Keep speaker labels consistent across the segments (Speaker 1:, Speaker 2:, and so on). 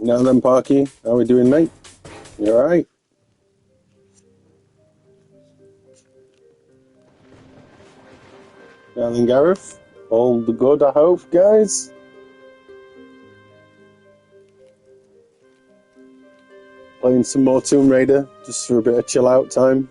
Speaker 1: Now then, Parky, how we doing, mate? You alright? Now then, Gareth, all the good, I hope, guys? Playing some more Tomb Raider, just for a bit of chill out time.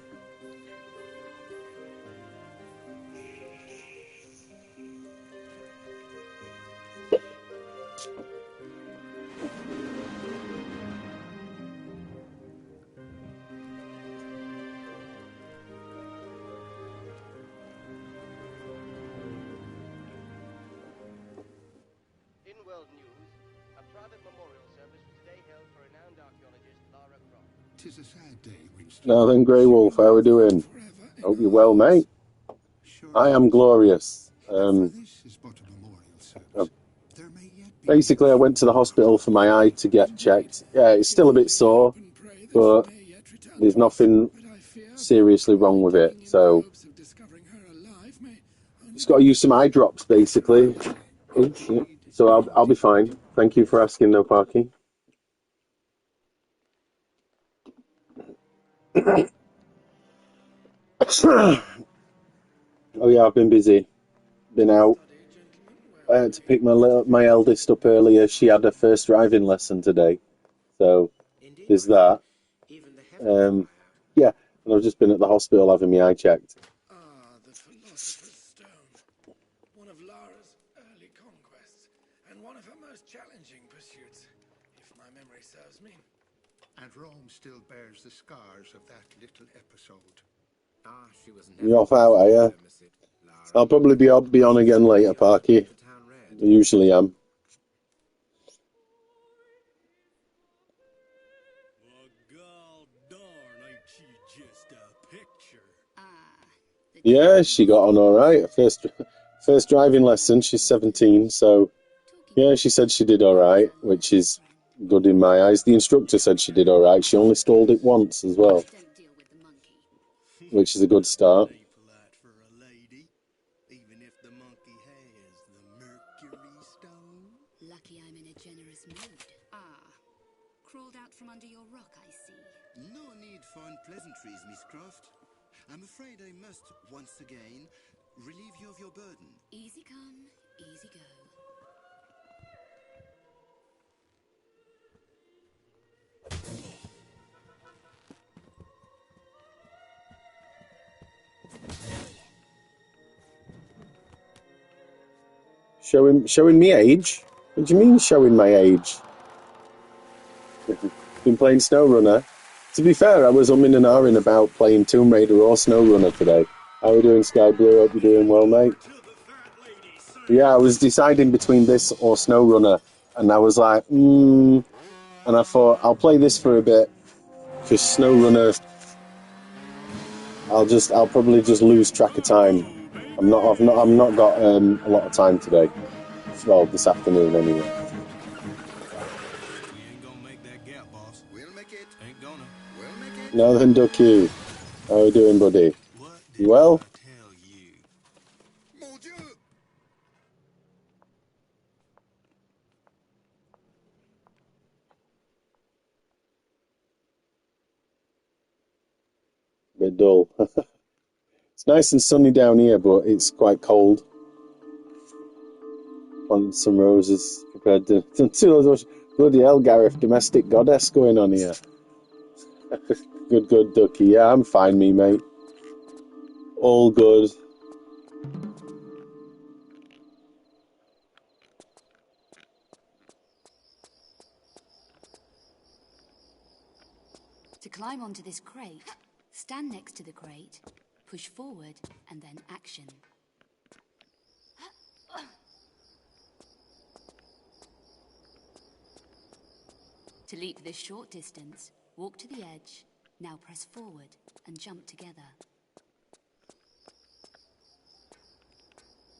Speaker 1: Now then, Grey Wolf, how we doing? Hope you're well, mate. I am glorious. Basically, I went to the hospital for my eye to get checked. Yeah, it's still a bit sore, but there's nothing seriously wrong with it. So, just got to use some eye drops, basically. So I'll be fine. Thank you for asking, though, Parky. Oh yeah, I've been busy. Been out. I had to pick my eldest up earlier. She had her first driving lesson today, so there's that. Yeah, and I've just been at the hospital having my eye checked.
Speaker 2: The Philosopher's Stone. One of Lara's early conquests, and one of her most challenging pursuits, if my memory serves me.
Speaker 3: And Rome still bears the scars of that little episode.
Speaker 1: You're off out, are you? I'll probably be on again later, Parky. I usually am. Yeah, she got on all right. First driving lesson. She's 17, so yeah, she said she did all right, which is good in my eyes. The instructor said she did all right. She only stalled it once as well, which is a good start.
Speaker 4: Lucky I'm in a generous mood. Crawled out from under your rock, I see.
Speaker 5: No need for unpleasantries, Miss Croft. I'm afraid I must, once again, relieve you of your burden.
Speaker 4: Easy come, easy go.
Speaker 1: Showing me age? What do you mean showing my age? Been playing SnowRunner. To be fair, I was umming and ahhing about playing Tomb Raider or SnowRunner today. How are you doing, Sky Blue? Hope you're doing well, mate. Yeah, I was deciding between this or SnowRunner, and I was like, and I thought I'll play this for a bit, because SnowRunner, I'll probably just lose track of time. I've not got a lot of time today. Well, this afternoon anyway. Now then, Ducky, how are you doing, buddy? You well? Bit dull. It's nice and sunny down here, but it's quite cold. Plant some roses prepared to those. Bloody hell, Gareth, domestic goddess going on here. Good, Ducky. Yeah, I'm fine, me, mate. All good.
Speaker 4: To climb onto this crate, stand next to the crate, push forward, and then action. To leap this short distance, walk to the edge, now press forward and jump together.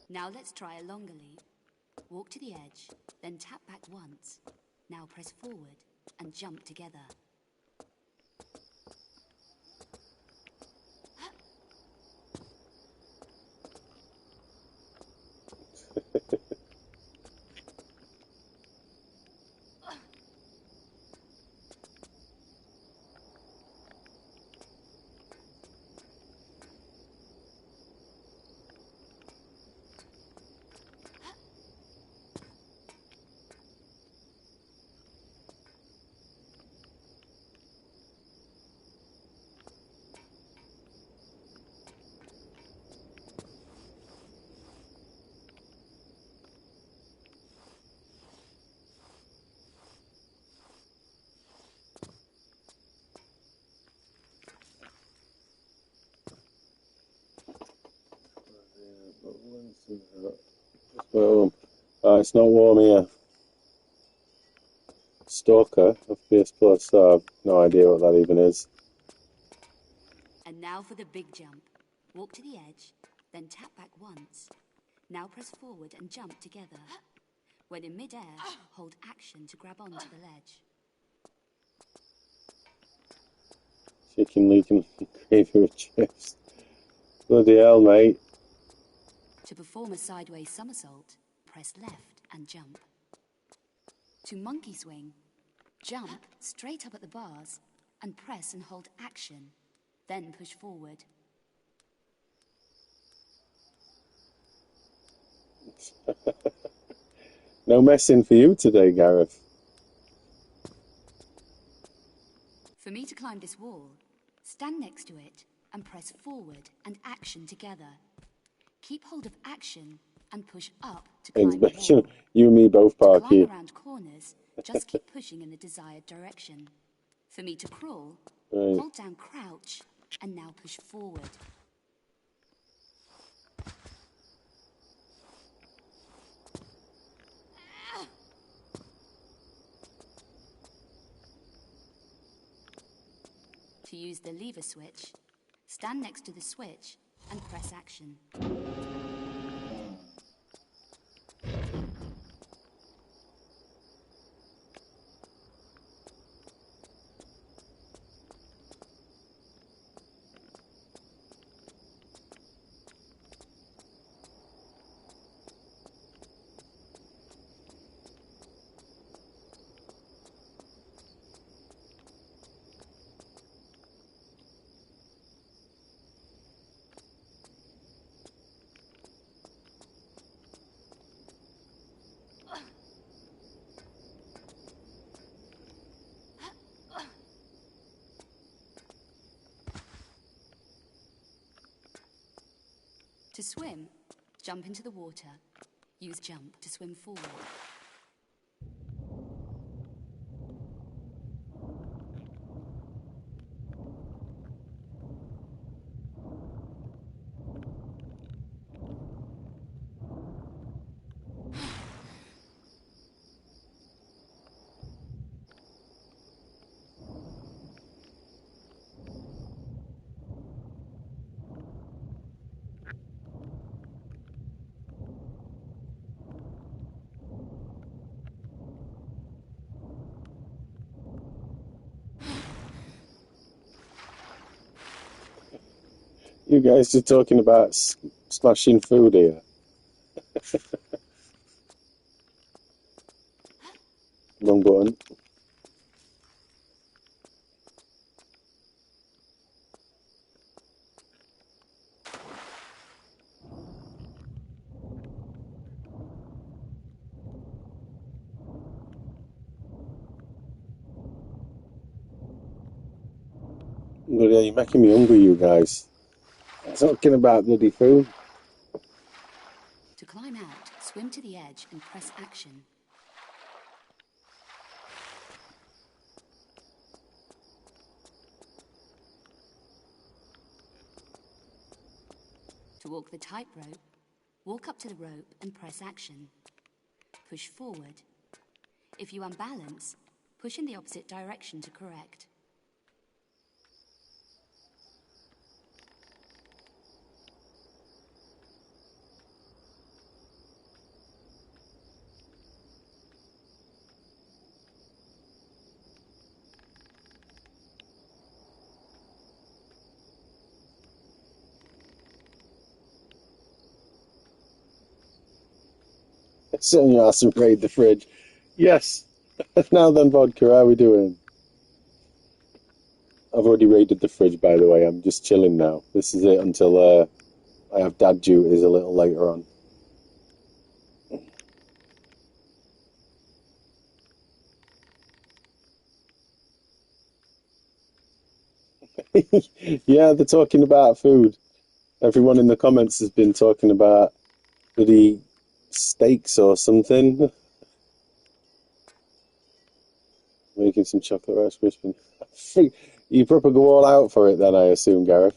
Speaker 4: Now let's try a longer leap. Walk to the edge, then tap back once. Now press forward and jump together.
Speaker 1: Boom. It's not warm here. Stalker, FPS Plus. I have no idea what that even is.
Speaker 4: And now for the big jump. Walk to the edge, then tap back once. Now press forward and jump together. When in mid-air, hold action to grab onto the ledge.
Speaker 1: Chicken leaking gravy with chips. Bloody hell, mate.
Speaker 4: To perform a sideways somersault, press left and jump. To monkey swing, jump straight up at the bars and press and hold action, then push forward.
Speaker 1: No messing for you today, Gareth.
Speaker 4: For me to climb this wall, stand next to it and press forward and action together. Keep hold of action and push up to climb the wall.
Speaker 1: You and me both,
Speaker 4: To
Speaker 1: Parky.
Speaker 4: climb around corners, just keep pushing in the desired direction. For me to crawl,
Speaker 1: Right.
Speaker 4: hold down crouch and now push forward. To use the lever switch, stand next to the switch and press action. To swim, jump into the water. Use jump to swim forward.
Speaker 1: You guys are talking about smashing food here. Wrong button. Bloody hell, you're making me hungry, you guys. Talking about bloody food.
Speaker 4: To climb out, swim to the edge and press action. To walk the tightrope, walk up to the rope and press action. Push forward. If you unbalance, Push in the opposite direction to correct.
Speaker 1: Sit on your ass and raid the fridge. Yes. Now then, vodka, how are we doing? I've already raided the fridge, by the way. I'm just chilling now. This is it until I have dad duties a little later on. Yeah, they're talking about food. Everyone in the comments has been talking about bloody steaks or something. Making some chocolate rice crispy. You proper go all out for it then, I assume, Gareth.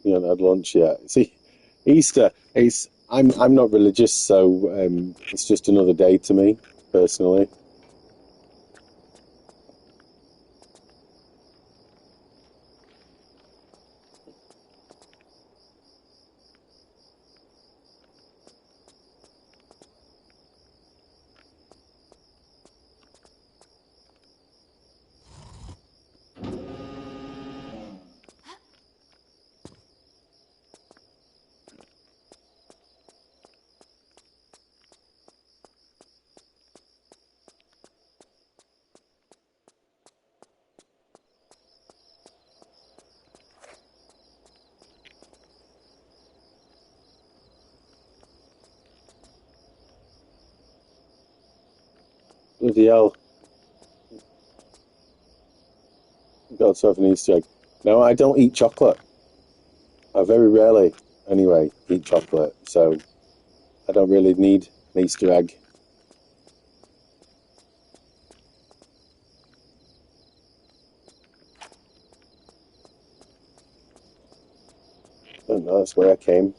Speaker 1: You haven't had lunch yet. See, Easter. I'm not religious, so it's just another day to me personally. Bloody hell! Got to have an Easter egg. No, I don't eat chocolate. I very rarely, anyway, eat chocolate, so I don't really need an Easter egg. I don't know, that's where I came.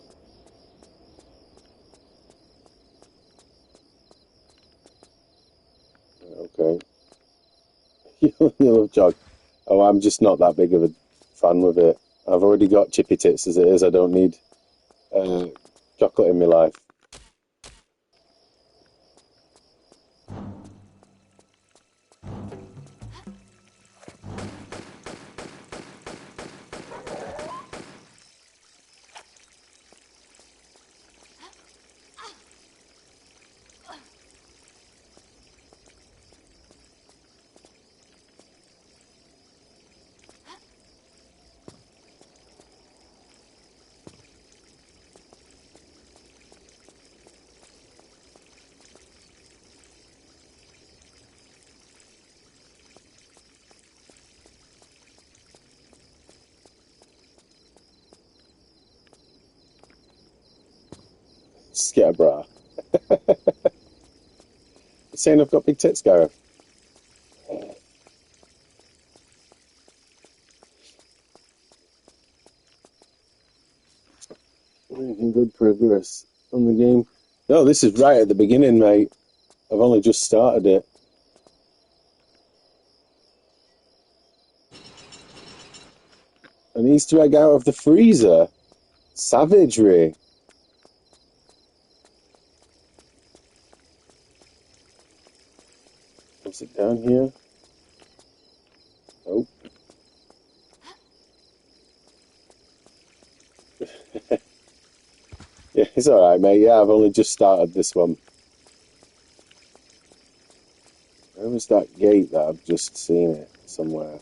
Speaker 1: Okay. You love jog. Oh, I'm just not that big of a fan with it. I've already got chippy tits as it is. I don't need chocolate in my life. Just get a bra. Saying I've got big tits, Gareth. Making good progress on the game. No, this is right at the beginning, mate. I've only just started it. An Easter egg out of the freezer? Savagery. Is it down here? Oh. Yeah, it's alright, mate. Yeah, I've only just started this one. Where was that gate that I've just seen it somewhere?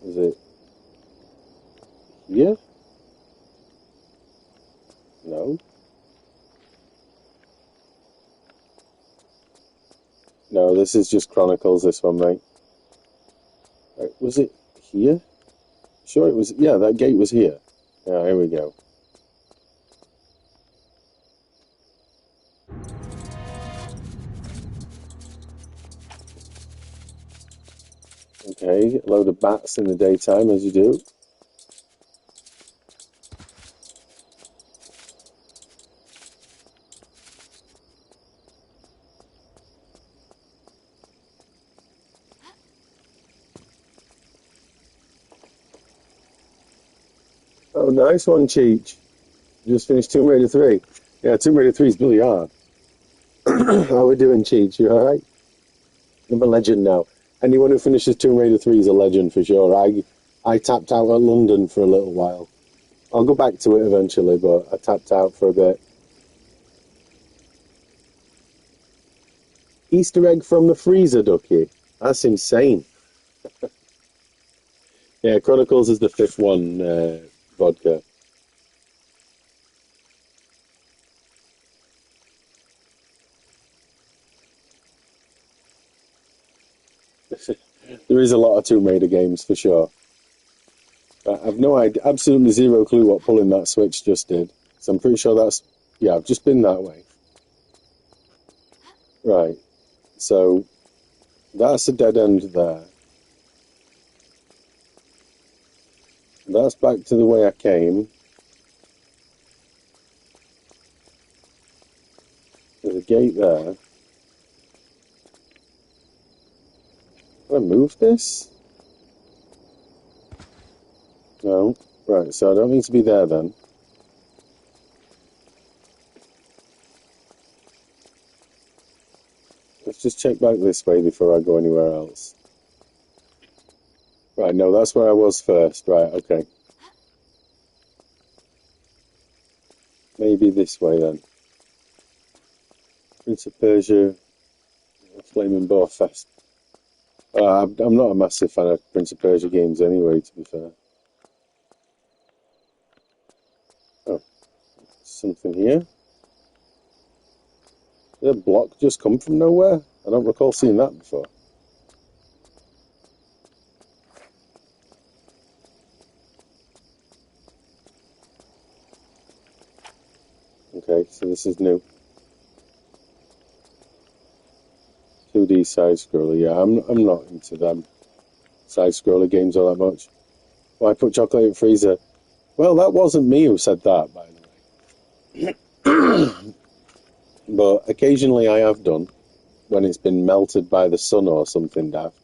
Speaker 1: Was it here? No. No, this is just Chronicles, this one, mate. Right, was it here? Sure it was. Yeah, that gate was here. Yeah, here we go. Okay, get a load of bats in the daytime, as you do. Oh, nice one, Cheech. Just finished Tomb Raider 3. Yeah, Tomb Raider 3 is really hard. How are we doing, Cheech? You alright? I'm a legend now. Anyone who finishes Tomb Raider 3 is a legend for sure. I tapped out at London for a little while. I'll go back to it eventually, but I tapped out for a bit. Easter egg from the freezer, Ducky. That's insane. Yeah, Chronicles is the fifth one, vodka. There is a lot of Tomb Raider games for sure. I've no idea, absolutely zero clue what pulling that switch just did. So I'm pretty sure that's, yeah, I've just been that way. Right, so that's a dead end there. That's back to the way I came. There's a gate there. Can I move this? No. Right, so I don't need to be there then. Let's just check back this way before I go anywhere else. Right, no, that's where I was first. Right, okay. Maybe this way then. Prince of Persia, Flaming Boar Fest. I'm not a massive fan of Prince of Persia games anyway, to be fair. Oh, something here. Did a block just come from nowhere? I don't recall seeing that before. Okay, so this is new. 2D side-scroller, yeah, I'm not into them side-scroller games all that much. Why put chocolate in the freezer? Well, that wasn't me who said that, by the way. But occasionally I have done, when it's been melted by the sun or something daft.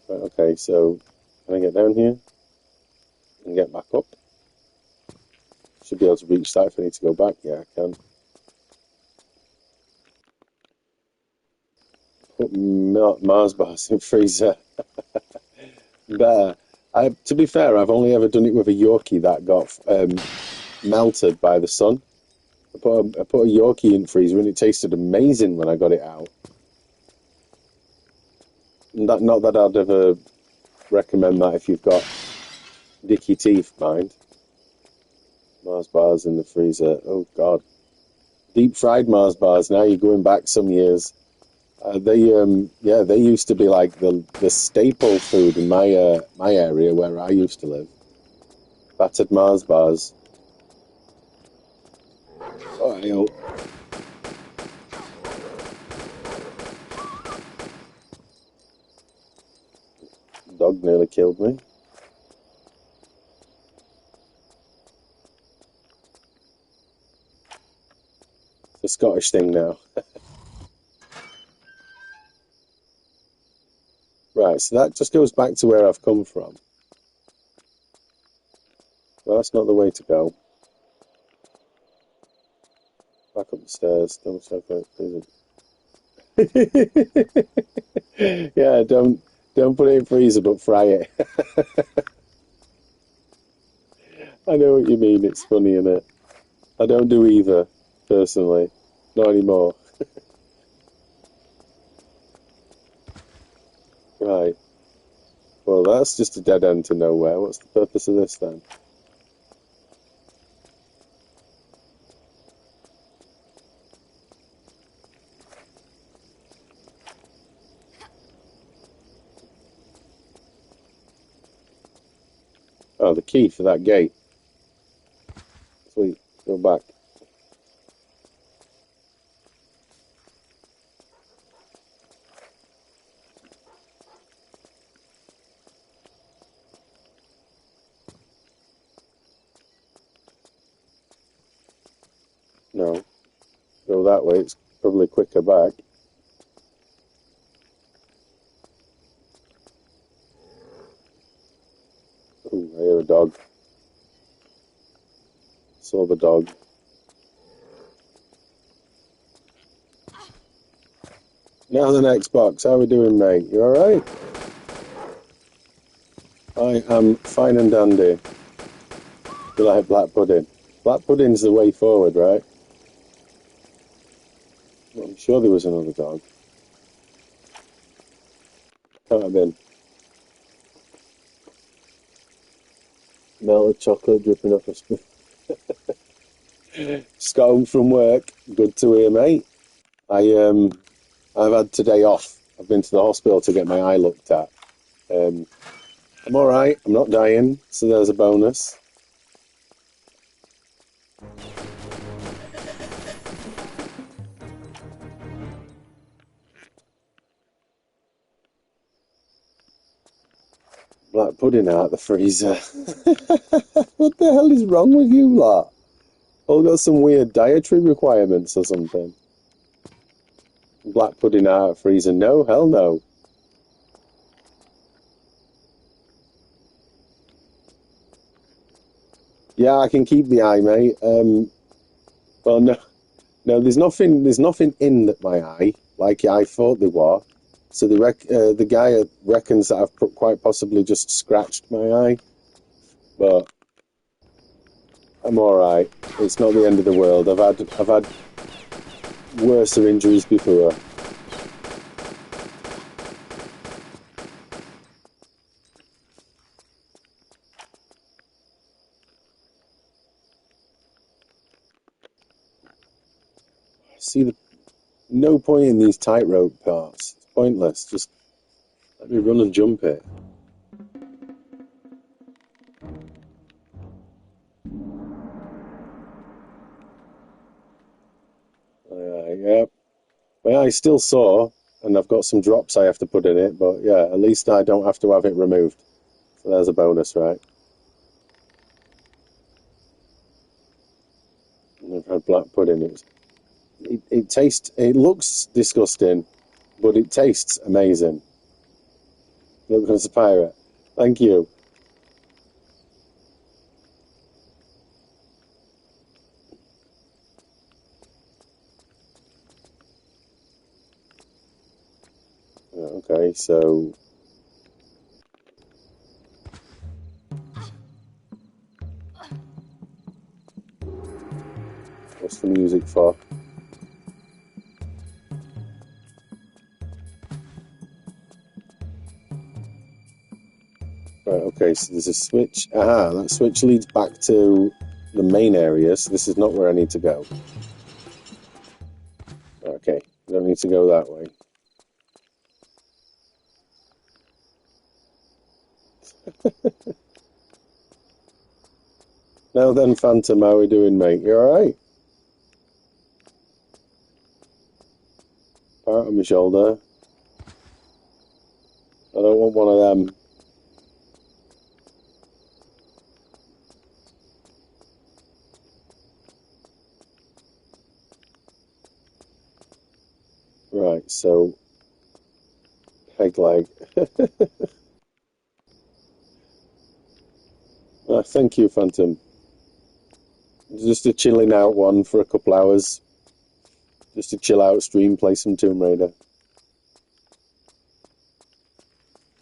Speaker 1: Right, okay, so can I get down here and get back up? Should be able to reach that if I need to go back. Yeah, I can. Put Mars bars in freezer. Better. To be fair, I've only ever done it with a Yorkie that got melted by the sun. I put a Yorkie in the freezer and it tasted amazing when I got it out. Not that I'd ever recommend that if you've got dicky teeth, mind. Mars bars in the freezer. Oh God, deep fried Mars bars. Now you're going back some years. They used to be like the staple food in my area where I used to live. Battered Mars bars. Oh, dog nearly killed me. It's a Scottish thing now. Right, so that just goes back to where I've come from. Well, that's not the way to go. Back up the stairs. Don't check out prison. Yeah, don't put it in freezer, but fry it. I know what you mean. It's funny, isn't it? I don't do either, personally. Not anymore. Right. Well, that's just a dead end to nowhere. What's the purpose of this then? Oh, the key for that gate. Sweet. Go back. that way. It's probably quicker back. Ooh, I hear a dog. Saw the dog. Now the next box. How are we doing, mate? You alright? I am fine and dandy. You like black pudding? Black pudding's the way forward, right? Well, I'm sure there was another dog. Can't have been. Melted chocolate dripping off a spoon. Just got home from work. Good to hear, mate. I've had today off. I've been to the hospital to get my eye looked at. I'm all right. I'm not dying, so there's a bonus. Black pudding out the freezer. What the hell is wrong with you lot? All got some weird dietary requirements or something. Black pudding out of freezer. No, hell no. Yeah, I can keep the eye, mate. Well, no, there's nothing in my eye like I thought there was. So the guy reckons that I've quite possibly just scratched my eye, but I'm all right. It's not the end of the world. I've had worse injuries before. See, no point in these tightrope parts. It's pointless. Just let me run and jump it. Yeah. My eye's still sore, and I've got some drops I have to put in it, but yeah, at least I don't have to have it removed. So there's a bonus, right? And I've had black pudding. It tastes, it looks disgusting, but it tastes amazing. Look, as a pirate. Thank you. Okay, so what's the music for? Right, okay, so there's a switch. Aha, that switch leads back to the main area, so this is not where I need to go. Okay, I don't need to go that way. Now then, Phantom, how are we doing, mate? You alright? Part on my shoulder. I don't want one of them. Right, so peg leg. Thank you, Phantom. Just a chilling out one for a couple hours. Just a chill out stream, play some Tomb Raider.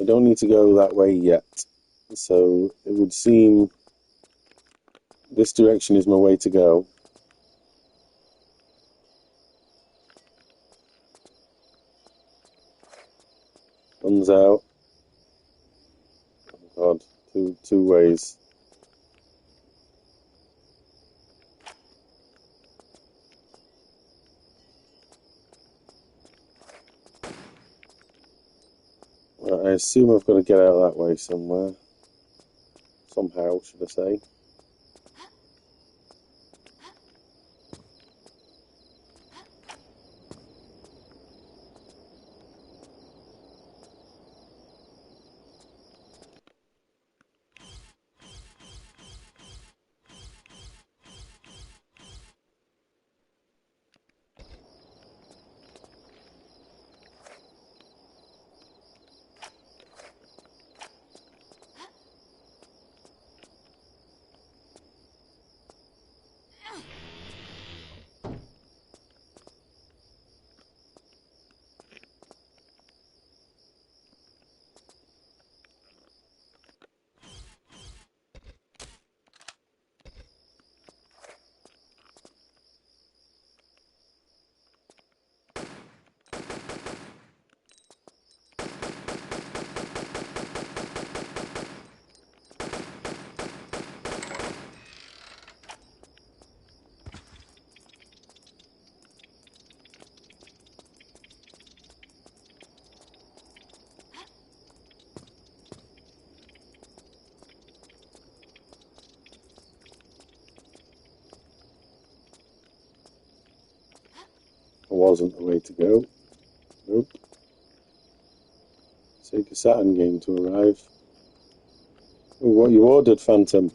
Speaker 1: I don't need to go that way yet. So it would seem this direction is my way to go. Guns out. Oh God, two ways. Right, I assume I've got to get out that way somewhere. Somehow, should I say. wasn't the way to go. Nope. Sega Saturn game to arrive. Oh, what you ordered, Phantom?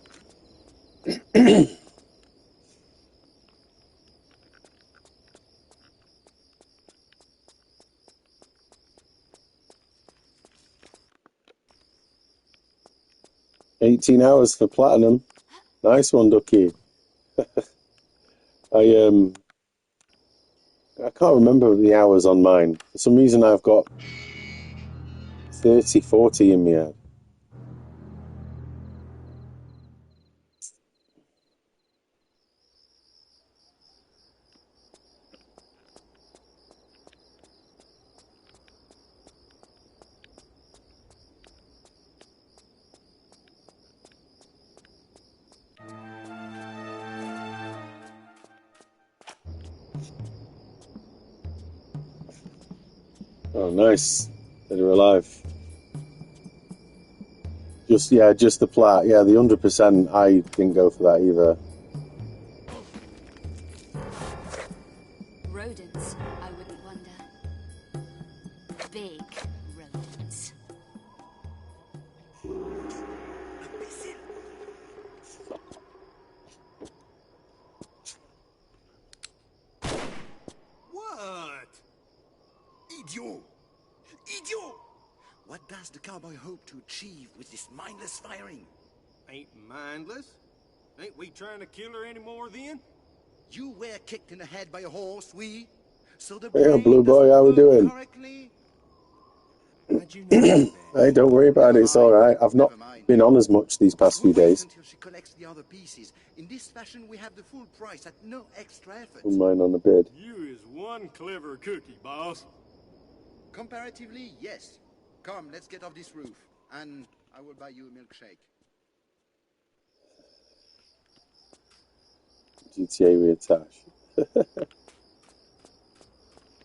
Speaker 1: 18 hours for platinum. Nice one, Ducky. I can't remember the hours on mine. For some reason I've got 30, 40 in my head. Oh, nice. That are alive. Just the plat. Yeah, the 100%. I didn't go for that either.
Speaker 4: Rodents, I wouldn't wonder. Big rodents.
Speaker 5: What? Idiot! Idiot! What does the cowboy hope to achieve with this mindless firing?
Speaker 6: Ain't mindless. Ain't we trying to kill her anymore then?
Speaker 5: You were kicked in the head by a horse, we? So the
Speaker 1: Yeah,
Speaker 5: brain
Speaker 1: Blue Boy,
Speaker 5: doesn't
Speaker 1: how we
Speaker 5: work
Speaker 1: doing?
Speaker 5: correctly?
Speaker 6: How'd you know that?
Speaker 1: Hey, don't worry about it. It's all right. I've not been on as much these past few
Speaker 5: We'll wait
Speaker 1: days.
Speaker 5: until she collects the other pieces. In this fashion, we have the full price at no extra effort.
Speaker 1: Put mine on the bid.
Speaker 6: You is one clever cookie, boss.
Speaker 5: Comparatively, yes. Come, let's get off this roof, and I will buy you a milkshake.
Speaker 1: GTA reattach.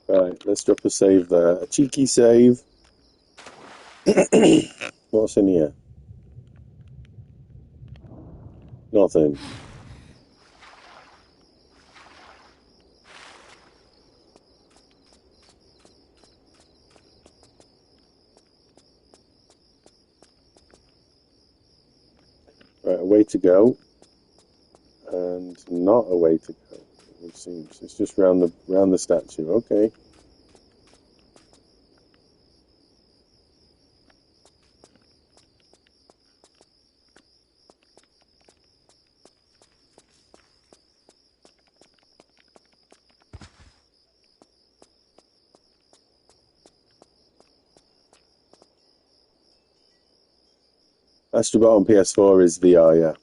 Speaker 1: Right, let's drop a save there. A cheeky save. What's in here? Nothing. Right, a way to go. And not a way to go, it seems. It's just round the statue. Okay. Astrobot on PS4 is VR, yeah.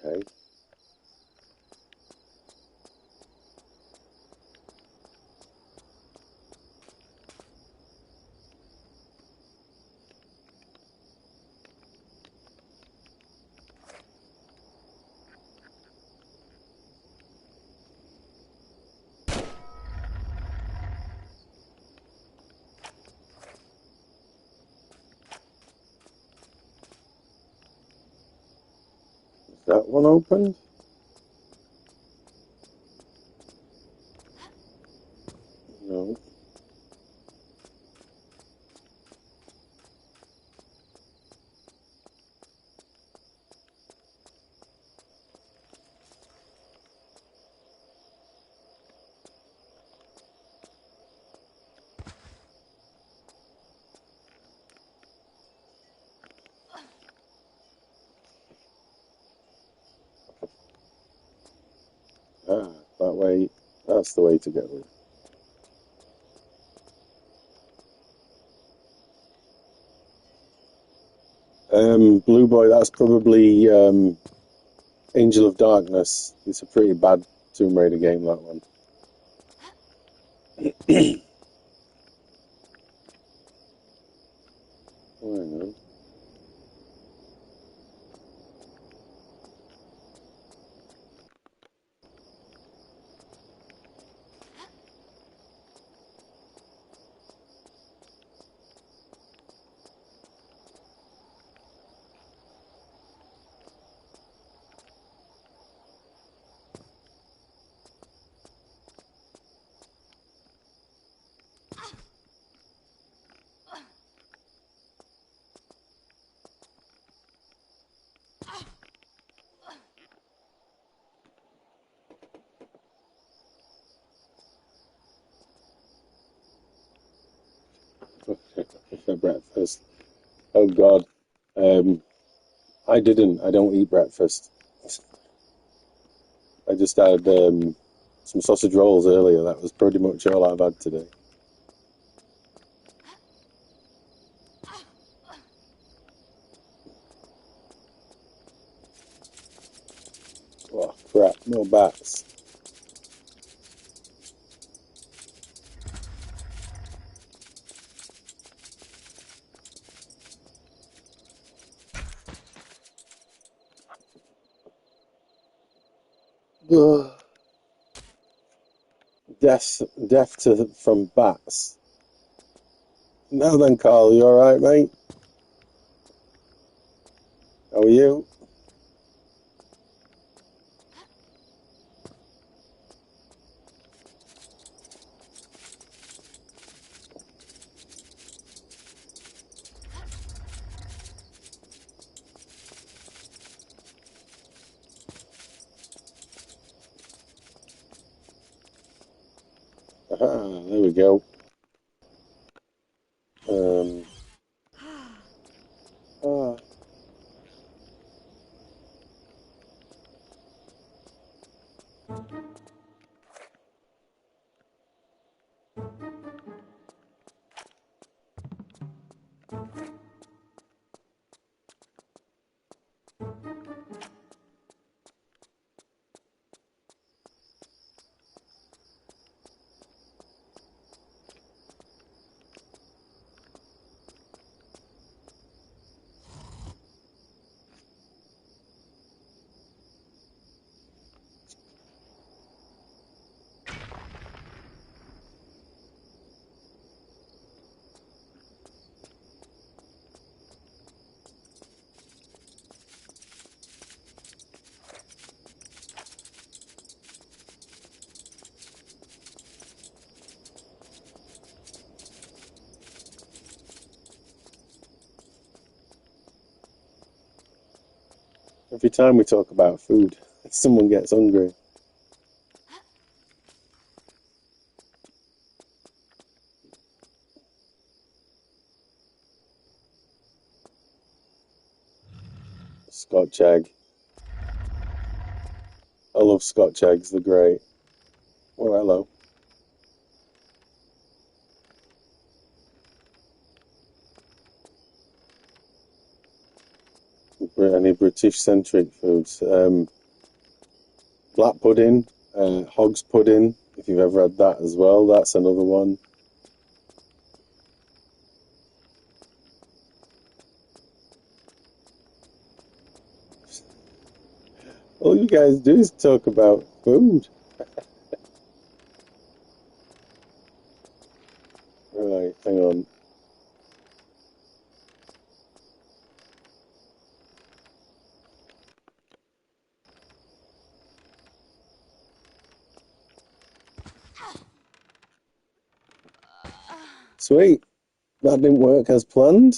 Speaker 1: Okay. Is that one opened? No. Ah, that way. That's the way to go. Blue Boy, that's probably Angel of Darkness. It's a pretty bad Tomb Raider game, that one. Oh, hang on. For breakfast. Oh God. I didn't. I don't eat breakfast. I just had some sausage rolls earlier. That was pretty much all I've had today. Oh crap! No bats. Ugh. Death from bats. Now then, Carl, you all right, mate? How are you? Aha, there we go. Um. Ah. Every time we talk about food, someone gets hungry. Scotch egg. I love Scotch eggs. They're great. Oh, hello. Any British-centric foods? Black pudding, hog's pudding. If you've ever had that as well, that's another one. All you guys do is talk about food. Right, hang on. Sweet. That didn't work as planned.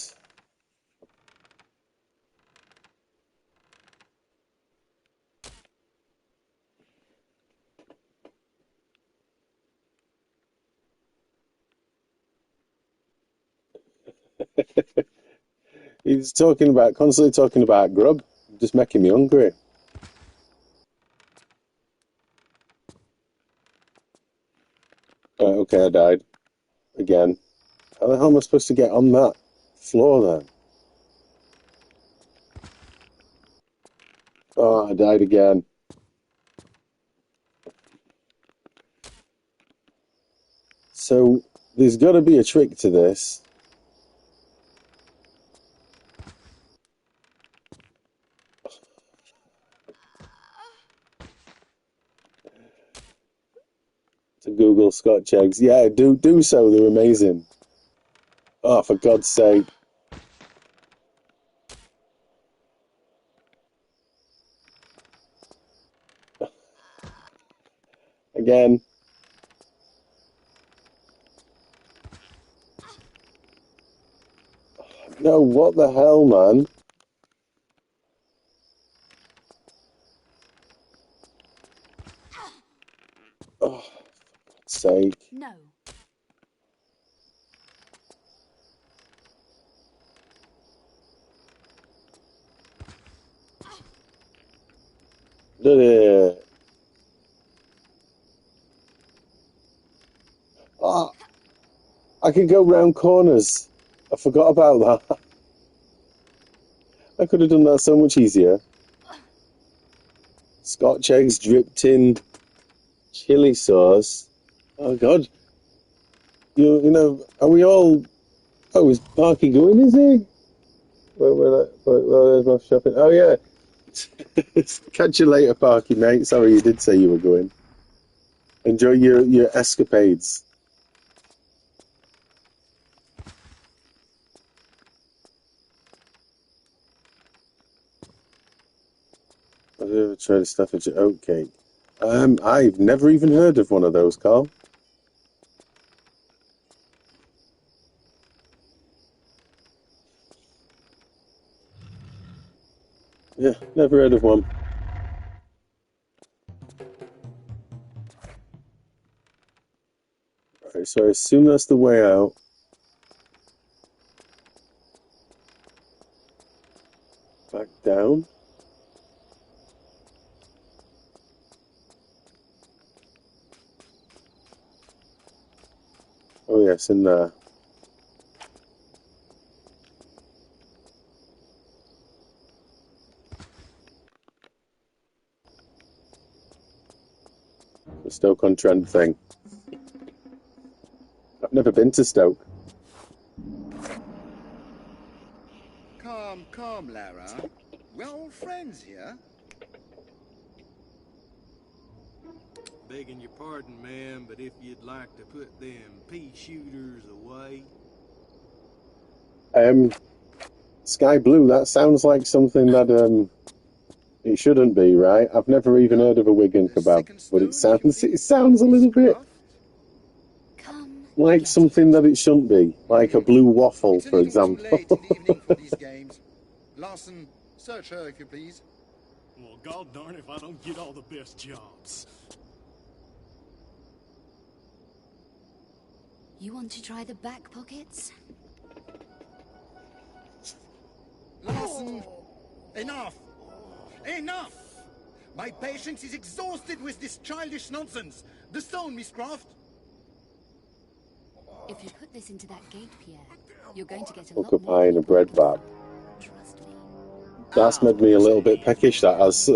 Speaker 1: He's constantly talking about grub, just making me hungry. Right, okay, I died. Again. How the hell am I supposed to get on that floor then? Oh, I died again. So, there's got to be a trick to this. To Google Scotch eggs. Yeah, do so. They're amazing. Oh, for God's sake. Again. No, what the hell, man? Oh, for God's sake.
Speaker 4: No.
Speaker 1: Ah, I can go round corners. I forgot about that. I could have done that so much easier. Scotch eggs dripped in chili sauce. Oh God! You know, are we all? Oh, is Parky going? Is he? Where's my shopping? Oh yeah. Catch you later, Parky, mate. Sorry, you did say you were going. Enjoy your escapades. Have you ever tried a Staffordshire oatcake? I've never even heard of one of those, Carl. Yeah, never heard of one. Right, so I assume that's the way out. Back down. Oh yes, in there. The Stoke-on-Trent thing. I've never been to Stoke.
Speaker 5: Calm, Lara. We're all friends here.
Speaker 6: Begging your pardon, ma'am, but if you'd like to put them pea shooters away.
Speaker 1: Sky Blue, that sounds like something that it shouldn't be, right? I've never even heard of a Wigan
Speaker 5: The
Speaker 1: kebab,
Speaker 5: second
Speaker 1: but it
Speaker 5: stone, if you
Speaker 1: sounds a
Speaker 5: please,
Speaker 1: little
Speaker 5: Miss
Speaker 1: bit
Speaker 5: Croft.
Speaker 4: Come,
Speaker 1: like
Speaker 4: get
Speaker 1: something
Speaker 4: it.
Speaker 1: that it shouldn't be, like a blue waffle,
Speaker 5: It's a
Speaker 1: for
Speaker 5: little too
Speaker 1: example.
Speaker 5: late in the evening for these games. Larson, search her if you please.
Speaker 7: Well, god darn if I don't get all the best jobs.
Speaker 4: You want to try the back pockets?
Speaker 5: Larson, enough! Enough! My patience is exhausted with this childish nonsense. The stone, Miss Croft.
Speaker 4: If you put this into that gate, Pierre, you're going to get a
Speaker 1: Hook
Speaker 4: lot
Speaker 1: a
Speaker 4: more
Speaker 1: pie
Speaker 4: than
Speaker 1: in a
Speaker 4: you
Speaker 1: bread
Speaker 4: bargained
Speaker 1: bar.
Speaker 4: for. Trust me.
Speaker 1: That's made me a little bit peckish, that has,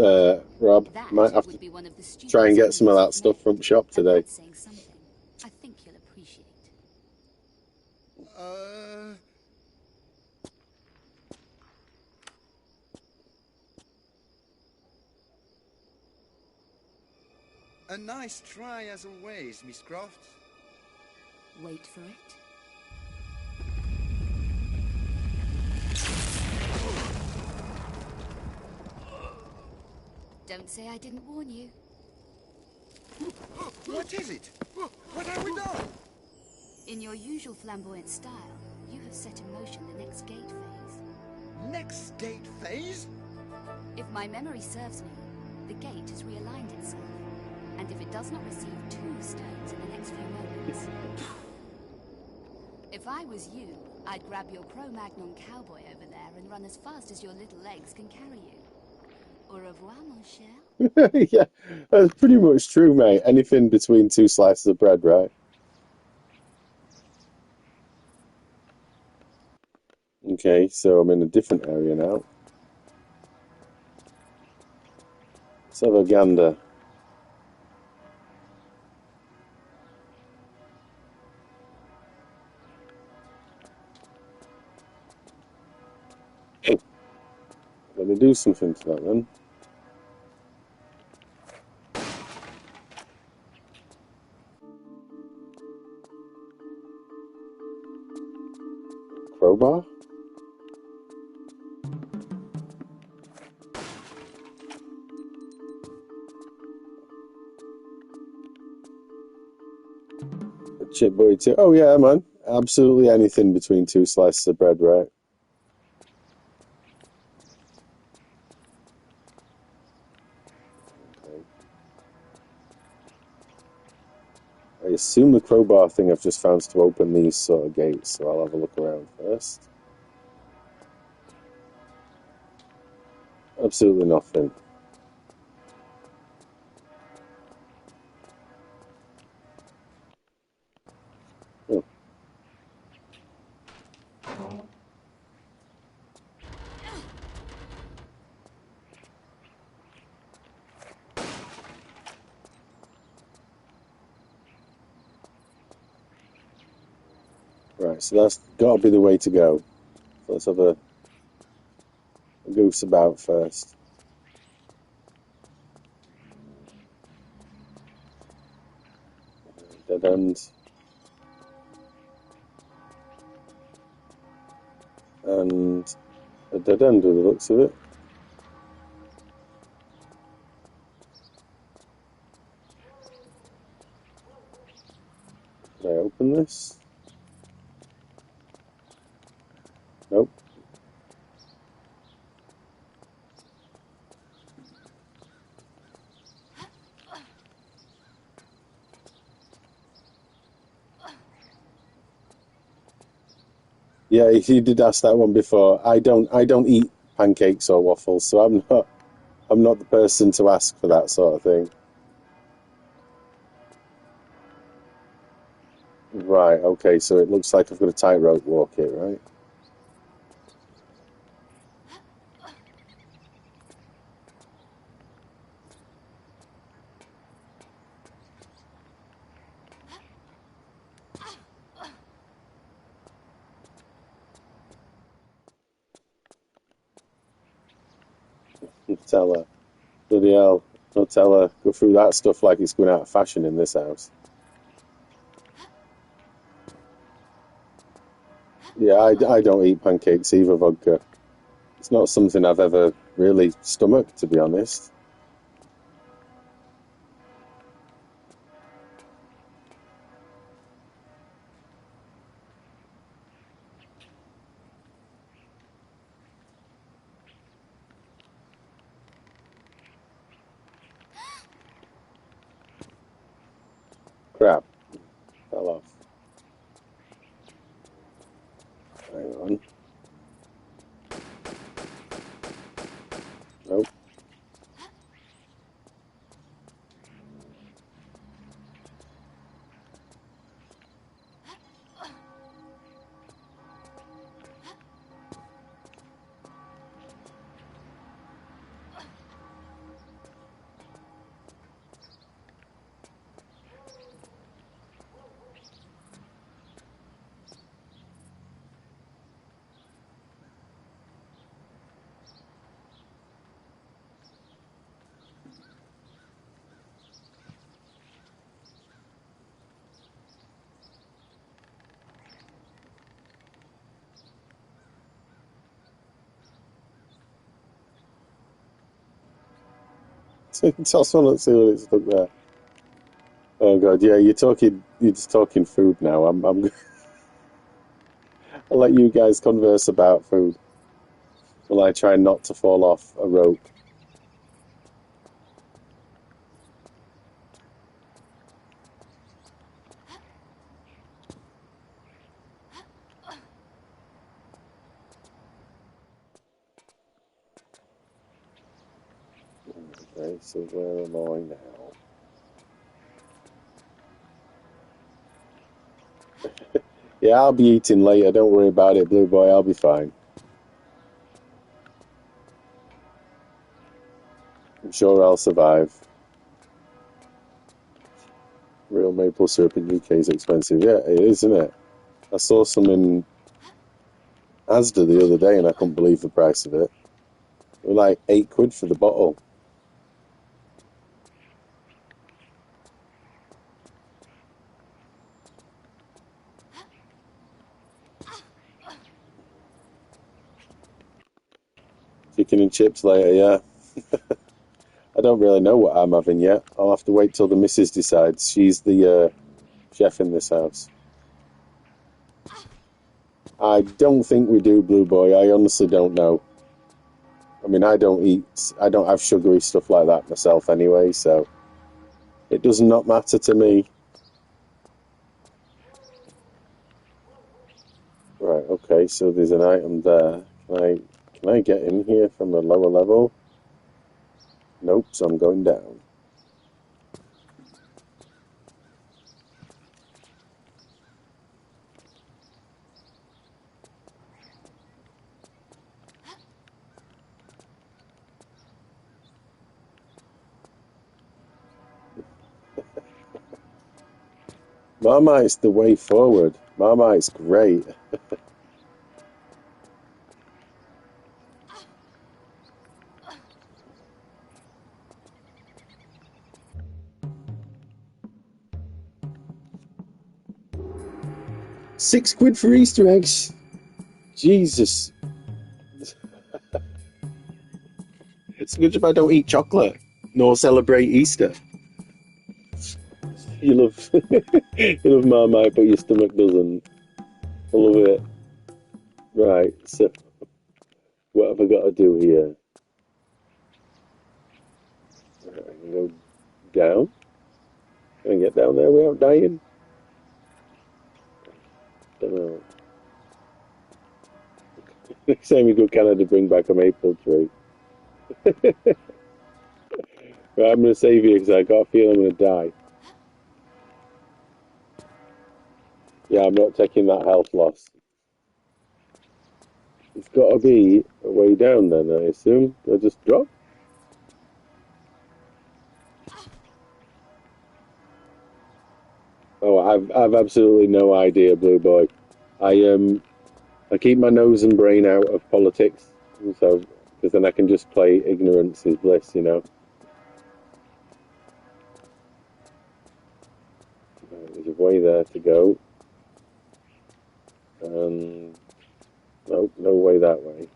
Speaker 1: Rob.
Speaker 4: That
Speaker 1: Might have
Speaker 4: would
Speaker 1: to
Speaker 4: be one of the
Speaker 1: try and
Speaker 4: stupidest
Speaker 1: get some of
Speaker 4: moves
Speaker 1: that
Speaker 4: you've
Speaker 1: stuff
Speaker 4: made.
Speaker 1: from shop
Speaker 4: And
Speaker 1: today.
Speaker 4: that's saying something. I think you'll appreciate.
Speaker 5: A nice try as always, Miss Croft.
Speaker 4: Wait for it. Don't say I didn't warn you.
Speaker 5: What is it? What have we done?
Speaker 4: In your usual flamboyant style, you have set in motion the next gate phase.
Speaker 5: Next gate phase?
Speaker 4: If my memory serves me, the gate has realigned itself. And if it does not receive 2 stones in the next few moments... If I was you, I'd grab your Cro-Magnon cowboy over there and run as fast as your little legs can carry you. Au revoir, mon cher.
Speaker 1: Yeah, that's pretty much true, mate. Anything between 2 slices of bread, right? Okay, so I'm in a different area now. Let's have a gander. Let me do something to that then. Crowbar? A chip boy too. Oh yeah, man. Absolutely anything between 2 slices of bread, right? Okay. assume the crowbar thing I've just found is to open these sort of gates, so I'll have a look around first. Absolutely nothing. Oh. Right, so that's got to be the way to go. So let's have a goose about first. Dead end. And a dead end with the looks of it. Can I open this? Nope. Yeah, you did ask that one before. I don't eat pancakes or waffles, so I'm not the person to ask for that sort of thing. Right, okay, so it looks like I've got a tightrope walk here, right? Nutella. Bloody hell. Nutella. Go through that stuff like it's going out of fashion in this house. Yeah, I don't eat pancakes either, vodka. It's not something I've ever really stomached, to be honest. Crap. Fell off. Hang on. Nope. Toss one, let's see what it's stuck there. Oh god, yeah, you're just talking food now. I'll let you guys converse about food while I try not to fall off a rope. Okay, so where am I now? Yeah, I'll be eating later, don't worry about it, Blue Boy, I'll be fine. I'm sure I'll survive. Real maple syrup in UK is expensive. Yeah, it is, isn't it? I saw some in Asda the other day and I couldn't believe the price of it. It was like £8 for the bottle. Chicken and chips later, yeah. I don't really know what I'm having yet. I'll have to wait till the missus decides. She's the chef in this house. I don't think we do, Blue Boy. I honestly don't know. I mean, I don't have sugary stuff like that myself anyway, so it does not matter to me. Okay, so there's an item there. Can I get in here from a lower level? Nope, so I'm going down. Marmite's the way forward. Marmite's great. £6 for Easter eggs. Jesus. It's good if I don't eat chocolate nor celebrate Easter. You love you love Marmite, but your stomach doesn't. I love it. Right, so what have I got to do here? Right, I can go down. Can I get down there without dying? Don't know. Next time we go Canada, bring back a maple tree. Right, I'm going to save you because I got a feeling I'm going to die. Yeah, I'm not taking that health loss. It's got to be a way down then, I assume. Do I just drop? Oh, I've absolutely no idea, Blue Boy. I keep my nose and brain out of politics, so because then I can just play ignorance is bliss, you know. There's a way there to go. No, no way that way.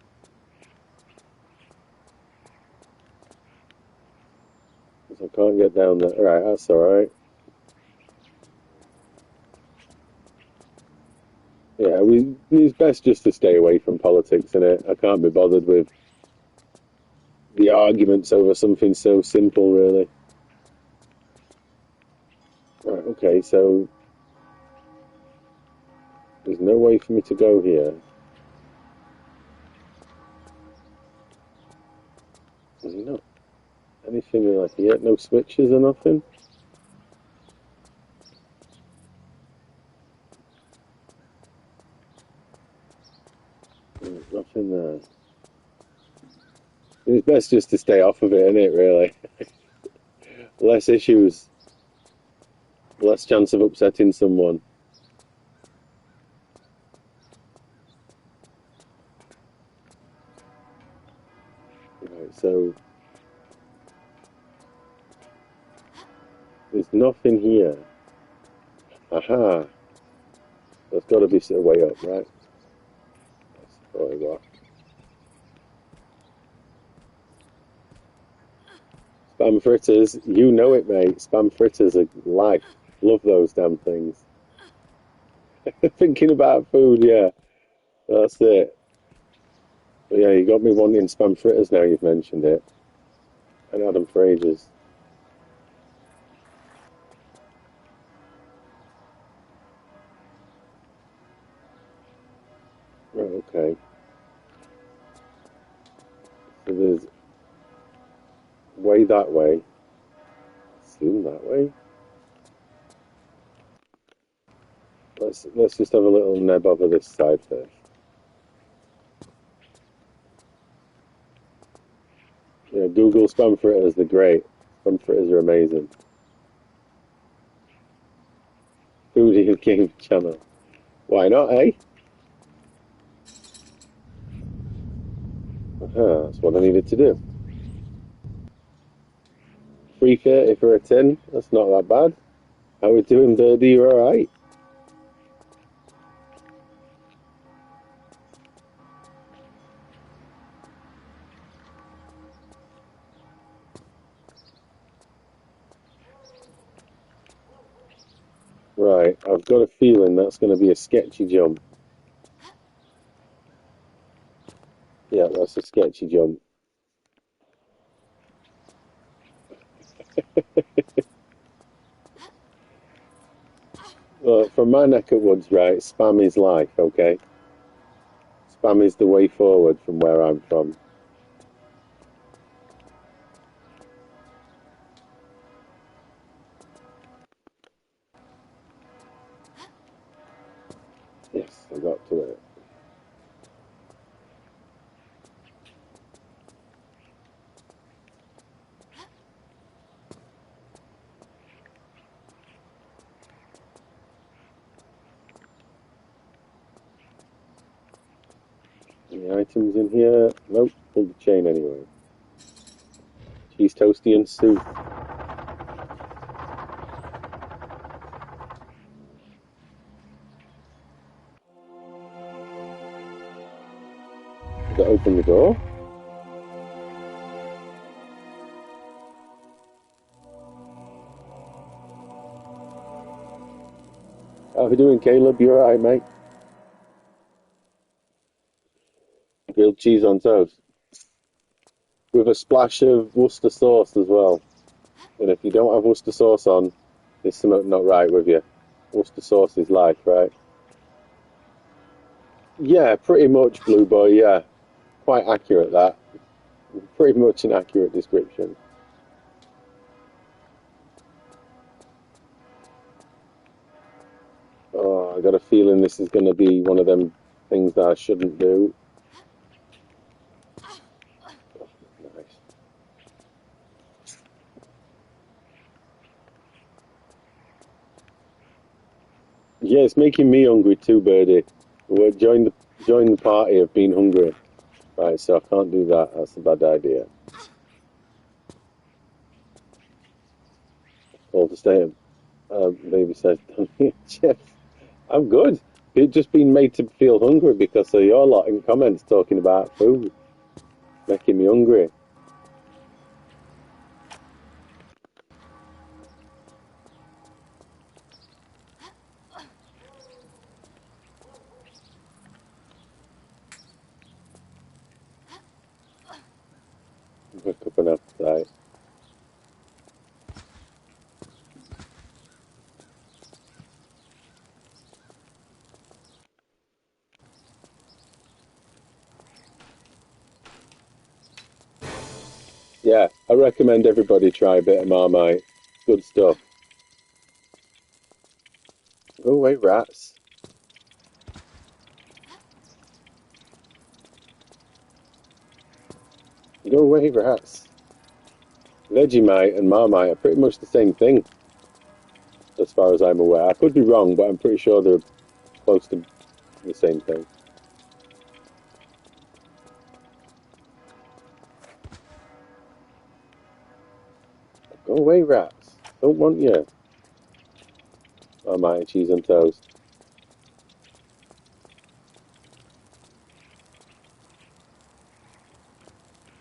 Speaker 1: So I can't get down there. Alright, that's alright. Yeah, it's best just to stay away from politics, innit? I can't be bothered with the arguments over something so simple, really. Right, okay, so there's no way for me to go here. Is there not anything like here? No switches or nothing? Nothing there. It's best just to stay off of it, isn't it, really? Less issues, less chance of upsetting someone. Right, so there's nothing here. Aha! There's got to be a way up, right? That's probably what. Spam fritters, you know it, mate. Spam fritters are life. Love those damn things. Thinking about food, yeah, that's it. But yeah, you got me wanting spam fritters now you've mentioned it. And had them for ages. Right, okay. So there's way that way. Assume that way. Let's just have a little neb over this side first. Yeah, Google spam fritters, they're great. Spam fritters are amazing. Foodie Game channel. Why not, eh? Aha, that's what I needed to do. 330 for a tin. That's not that bad. How we doing, Birdie? You alright? Right, I've got a feeling that's going to be a sketchy jump. Yeah, that's a sketchy jump. Well, from my neck of woods, right, spam is life, okay? Spam is the way forward from where I'm from. Yes, I got to it. Any items in here? Nope, pull the chain anyway. Cheese toasty and soup. Did I open the door? How you doing, Caleb? You alright, mate? Grilled cheese on toast. With a splash of Worcester sauce as well. And if you don't have Worcester sauce on, there's something not right with you. Worcester sauce is life, right? Yeah, pretty much, Blue Boy, yeah. Quite accurate, that. Pretty much an accurate description. Oh, I got a feeling this is going to be one of them things that I shouldn't do. Nice. Yeah, it's making me hungry too, Birdie. We're join the party of being hungry. Right, so I can't do that. That's a bad idea. Call to stay. Baby says, Jeff, I'm good. You've just been made to feel hungry because of your lot in comments talking about food, making me hungry. Wake up an appetite. Yeah, I recommend everybody try a bit of Marmite. Good stuff. Go away, rats. Go away, rats. Vegemite and Marmite are pretty much the same thing, as far as I'm aware. I could be wrong, but I'm pretty sure they're close to the same thing. Go away, rats. Don't want you. Marmite and cheese on toast.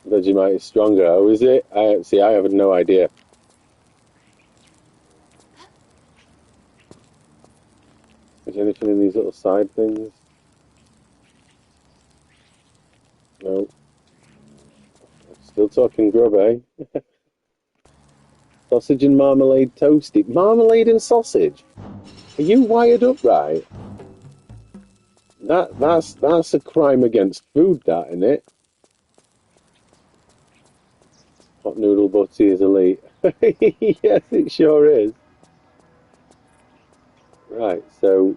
Speaker 1: Vegemite is stronger. Oh, is it? I have no idea. Is there anything in these little side things? No. Still talking grub, eh? Sausage and marmalade toasty. Marmalade and sausage? Are you wired up right? That's a crime against food, that, isn't it? Hot noodle butty is elite. Yes, it sure is. Right, so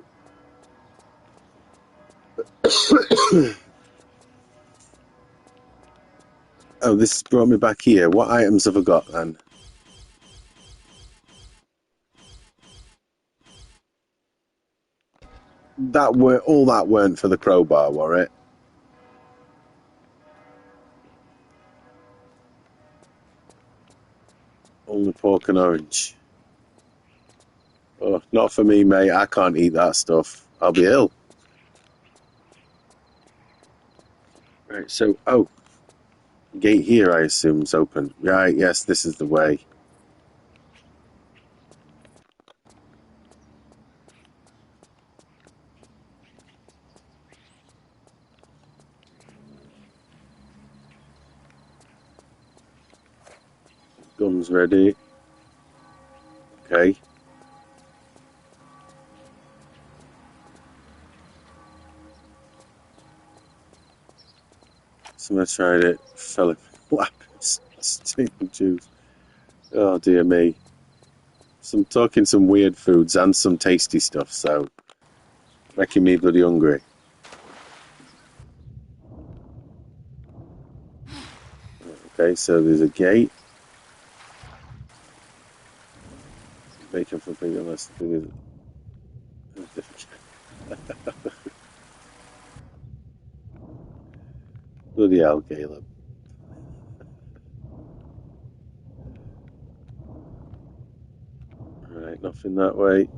Speaker 1: oh, this brought me back here. What items have I got then? All that weren't for the crowbar, were it? Only pork and orange. Oh, not for me, mate. I can't eat that stuff. I'll be ill. Right, so gate here I assume is open. Right, yes, this is the way. Guns ready. Okay. time I tried it, fell in lapis. Steamed juice. Oh dear me. Talking some weird foods and some tasty stuff, so making me bloody hungry. Okay, so there's a gate. Bacon for big unless the thing is bloody hell, Caleb. Right, nothing that way.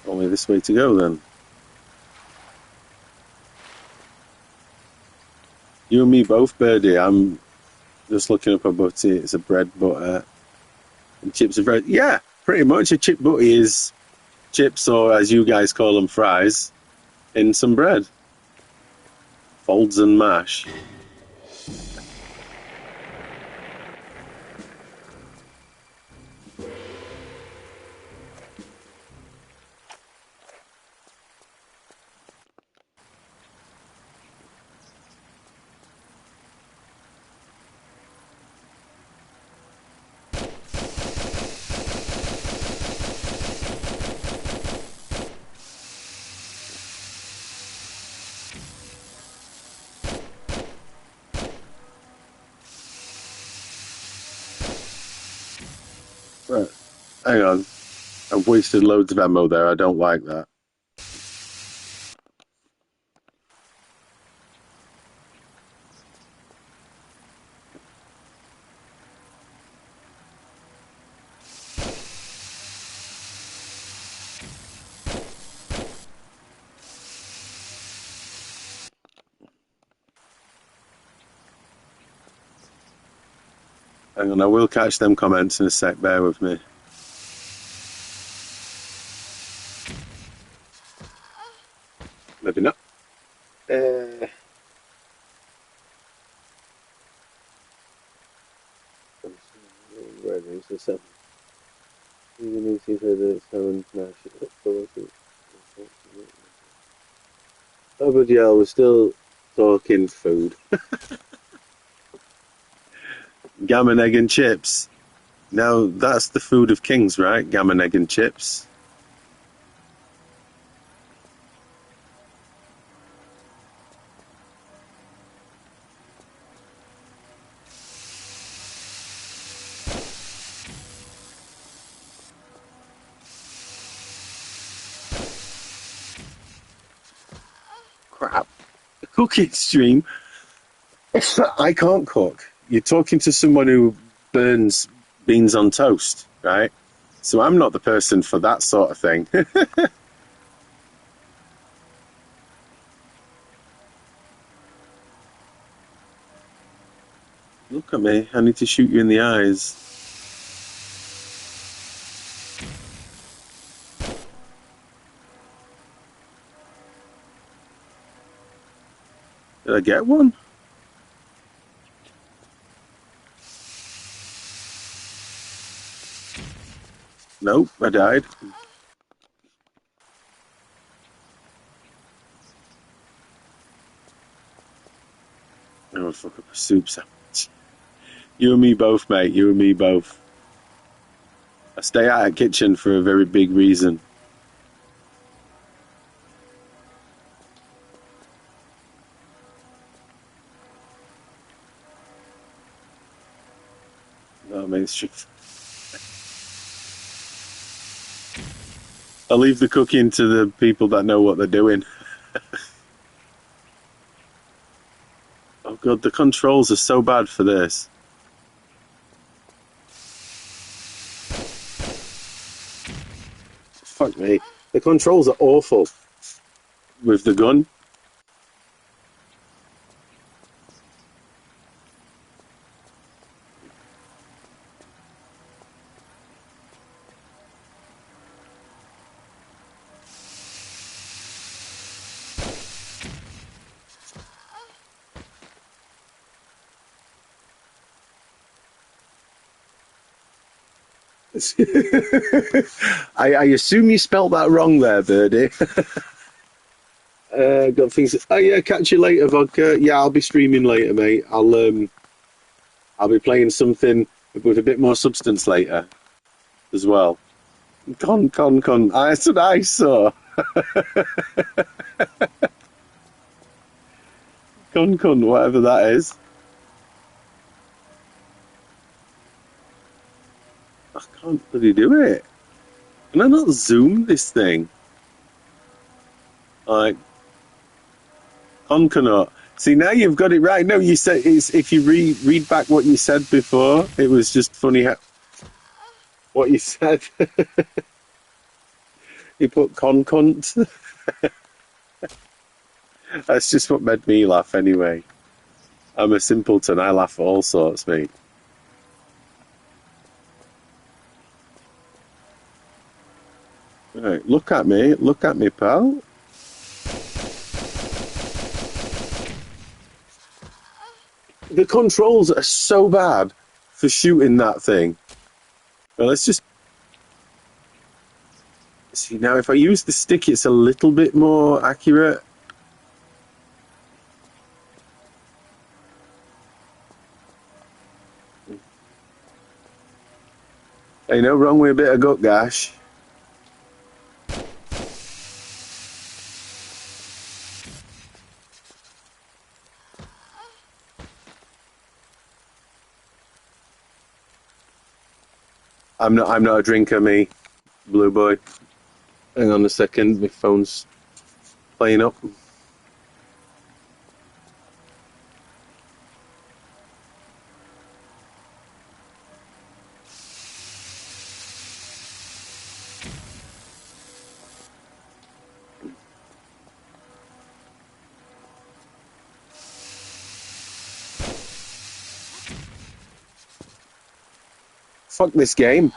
Speaker 1: Only this way to go then. You and me both, Birdie. I'm just looking up a butty. It's a bread butter and chips of bread. Yeah, pretty much. A chip butty is chips, or as you guys call them, fries, in some bread. Folds and mash. Right, hang on. I've wasted loads of ammo there. I don't like that. Hang on, I will catch them comments in a sec. Bear with me. Maybe not. Where is the 7? You need to say that it's 7 smash. Oh, but yeah, we're still talking food. Gammon, egg, and chips. Now, that's the food of kings, right? Gammon, egg, and chips. Crap. A cooking stream? I can't cook. You're talking to someone who burns beans on toast, right? So I'm not the person for that sort of thing. Look at me. I need to shoot you in the eyes. Did I get one? Nope, I died. Oh, fuck up a soup sandwich. You and me both, mate. You and me both. I stay out of the kitchen for a very big reason. No, mate, it's true. I'll leave the cooking to the people that know what they're doing. Oh god, the controls are so bad for this. Fuck me. The controls are awful with the gun. I assume you spelt that wrong there, Birdie. Got things. Oh yeah, catch you later, vodka. Yeah, I'll be streaming later, mate. I'll be playing something with a bit more substance later as well. Con. That's what I saw. Con, whatever that is. I can't bloody do it. Can I not zoom this thing? Like, cannot. See, now you've got it right. No, you said it's, if you read back what you said before, it was just funny how, what you said. You put cunt. That's just what made me laugh anyway. I'm a simpleton. I laugh at all sorts, mate. Right, look at me, pal. The controls are so bad for shooting that thing. Well, let's just see now. If I use the stick, it's a little bit more accurate. Ain't no wrong with a bit of gut gash. I'm not a drinker, me, blue boy. Hang on a second, my phone's playing up. Fuck this game.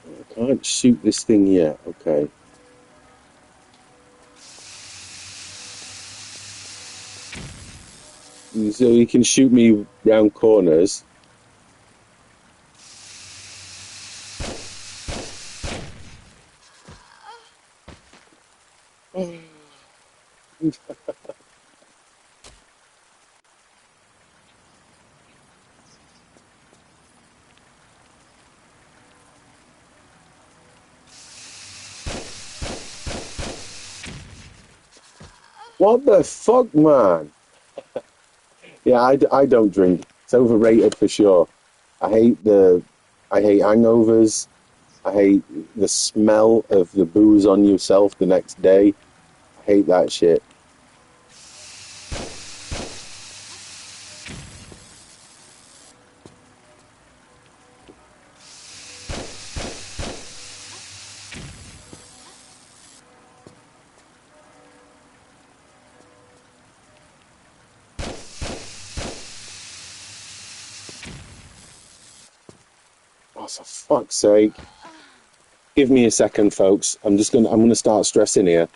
Speaker 1: I can't shoot this thing yet. Okay. So you can shoot me round corners. What the fuck, man? Yeah, I don't drink. It's overrated for sure. I hate hangovers. I hate the smell of the booze on yourself the next day. I hate that shit. Oh, for fuck's sake. Give me a second, folks. I'm gonna start stressing here.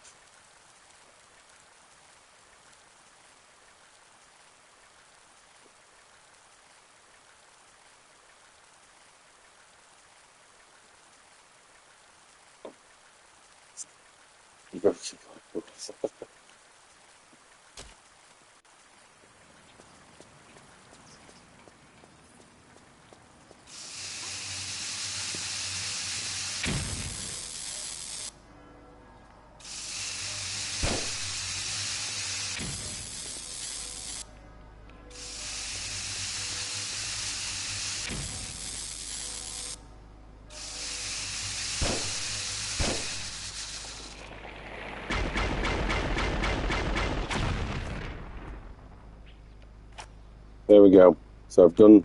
Speaker 1: There we go. So I've done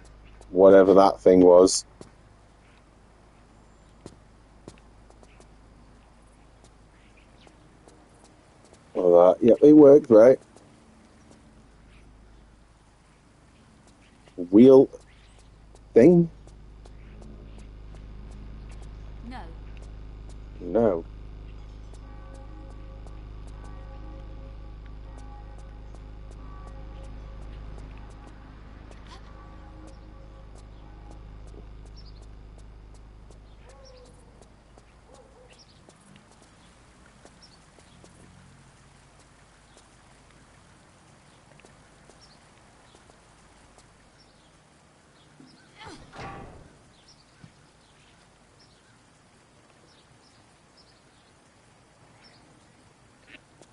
Speaker 1: whatever that thing was. All that. Yep, it worked, right? Wheel thing?
Speaker 4: No.
Speaker 1: No.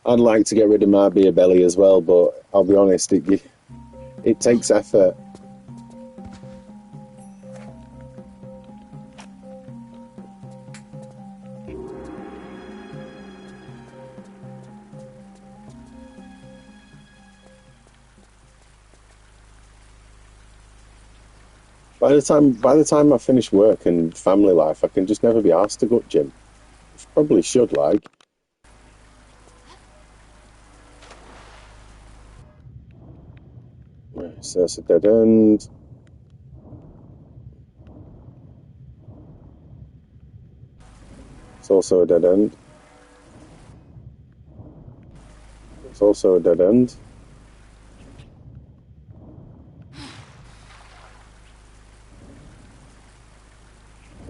Speaker 1: I'd like to get rid of my beer belly as well, but I'll be honest, it takes effort. By the time I finish work and family life, I can just never be asked to go to gym. Probably should, like. Right, so that's a dead end. It's also a dead end. It's also a dead end.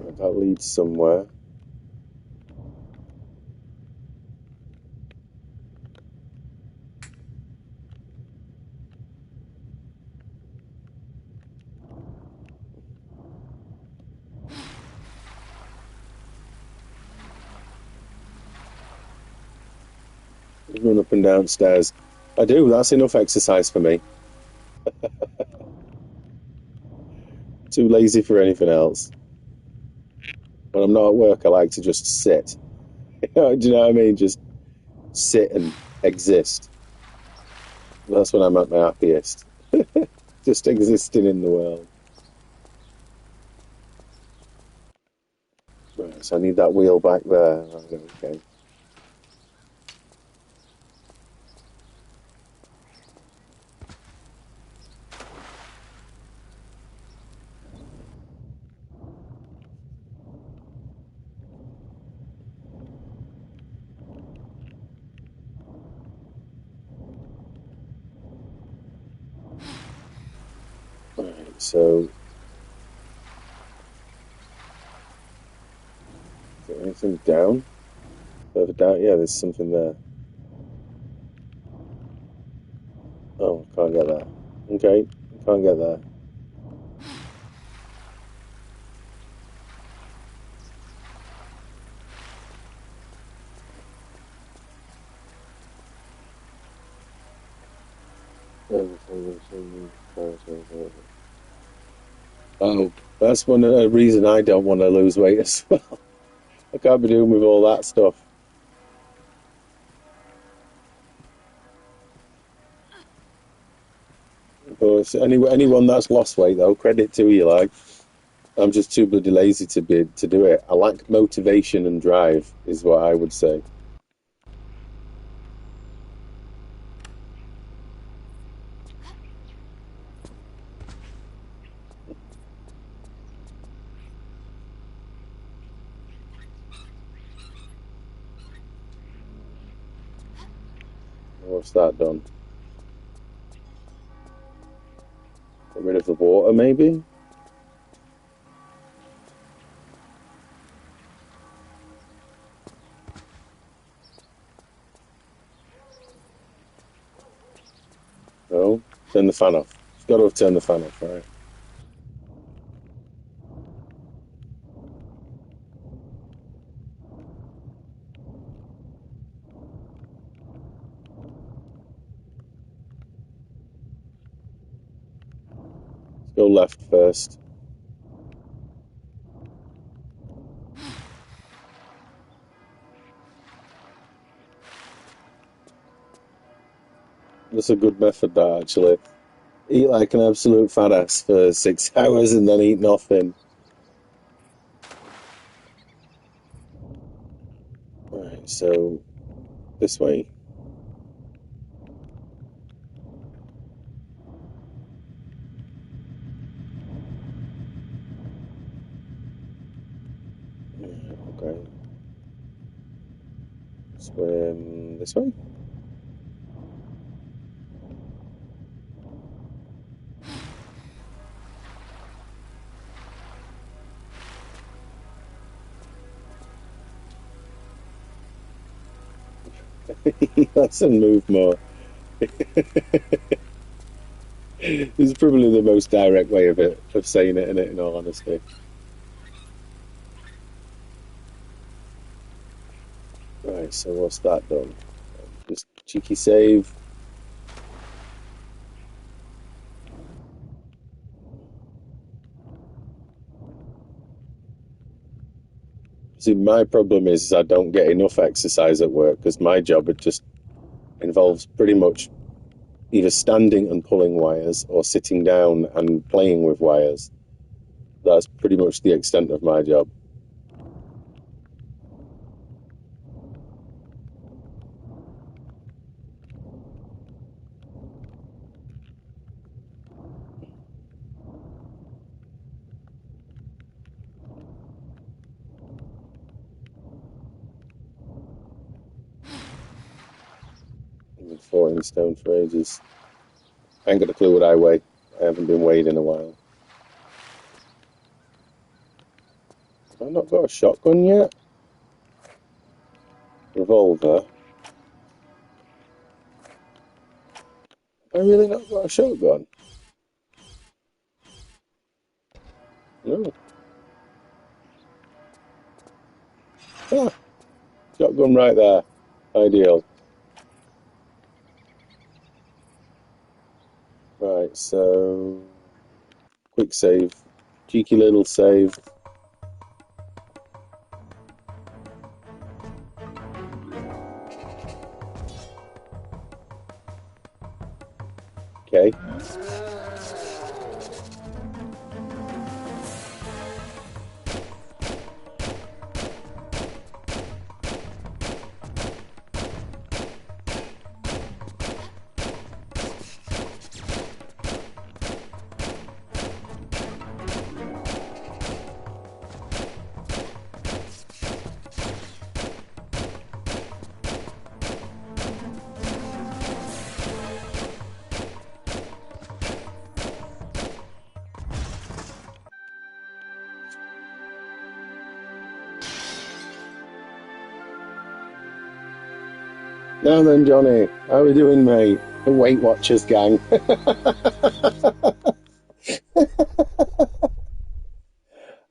Speaker 1: Right, that leads somewhere. Run up and down stairs. I do, that's enough exercise for me. Too lazy for anything else. When I'm not at work, I like to just sit. Do you know what I mean? Just sit and exist. That's when I'm at my happiest. Just existing in the world. Right, so I need that wheel back there. Right, okay. Right, so is there anything down? Further down? Yeah, there's something there. Oh, can't get there. Okay, can't get there. Oh, that's one reason I don't want to lose weight as well. I can't be doing with all that stuff. But anyone that's lost weight though, credit to you. Like I'm just too bloody lazy to do it. I lack motivation and drive, is what I would say. What's that done? Get rid of the water, maybe? No? Turn the fan off. It's got to have turned the fan off, right? Let's go left first. That's a good method, that, actually. Eat like an absolute fat ass for 6 hours and then eat nothing. Right, so this way. Okay. Swim this way. Doesn't move more. It's probably the most direct way of saying it, in all honesty. Right, so what's that done? Just Cheeky save. See, my problem is I don't get enough exercise at work because my job it just involves pretty much either standing and pulling wires or sitting down and playing with wires. That's pretty much the extent of my job. I've been 14 stone for ages. I ain't got a clue what I weigh. I haven't been weighed in a while. Have I not got a shotgun yet? Revolver. Have I really not got a shotgun? No. Ah, shotgun right there. Ideal. Right, so quick save. Cheeky little save. Okay. Now then, Johnny, how we doing, mate? The Weight Watchers gang.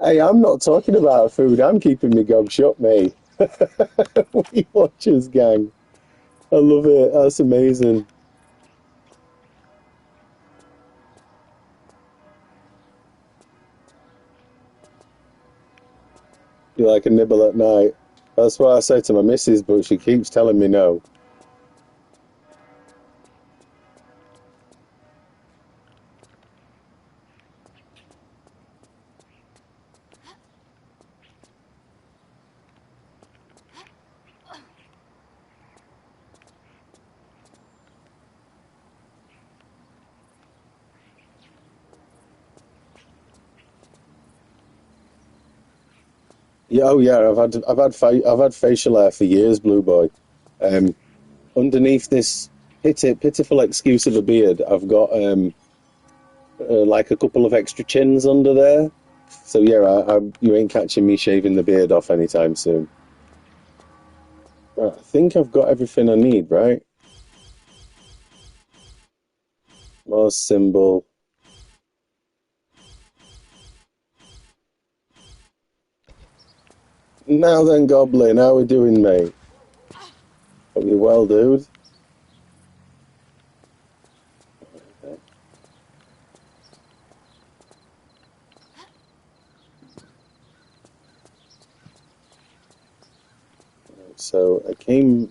Speaker 1: Hey, I'm not talking about food. I'm keeping my gob shut, mate. Weight Watchers gang. I love it. That's amazing. You like a nibble at night? That's what I say to my missus, but she keeps telling me no. Yeah, oh yeah, I've had facial hair for years, Blue Boy. Underneath this pitiful excuse of a beard, I've got like a couple of extra chins under there. So yeah, you ain't catching me shaving the beard off anytime soon. Right, I think I've got everything I need, right? Mars symbol. Now then, Goblin, how we doing, mate? Hope you're well, dude. So I came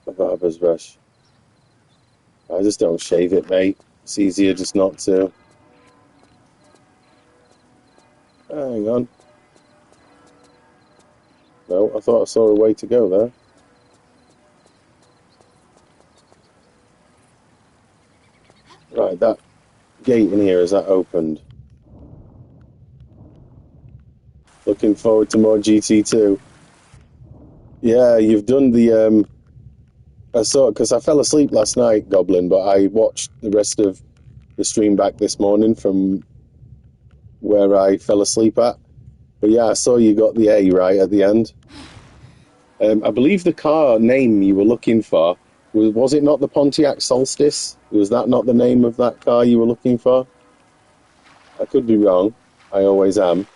Speaker 1: a barber's rush. I just don't shave it, mate. It's easier just not to. Hang on. No, I thought I saw a way to go there. Right, that gate in here, is that opened? Looking forward to more GT2. Yeah, you've done the, I saw it because I fell asleep last night, Goblin, but I watched the rest of the stream back this morning from where I fell asleep at. But yeah, I saw you got the A right at the end. I believe the car name you were looking for, was it not the Pontiac Solstice? Was that not the name of that car you were looking for? I could be wrong. I always am.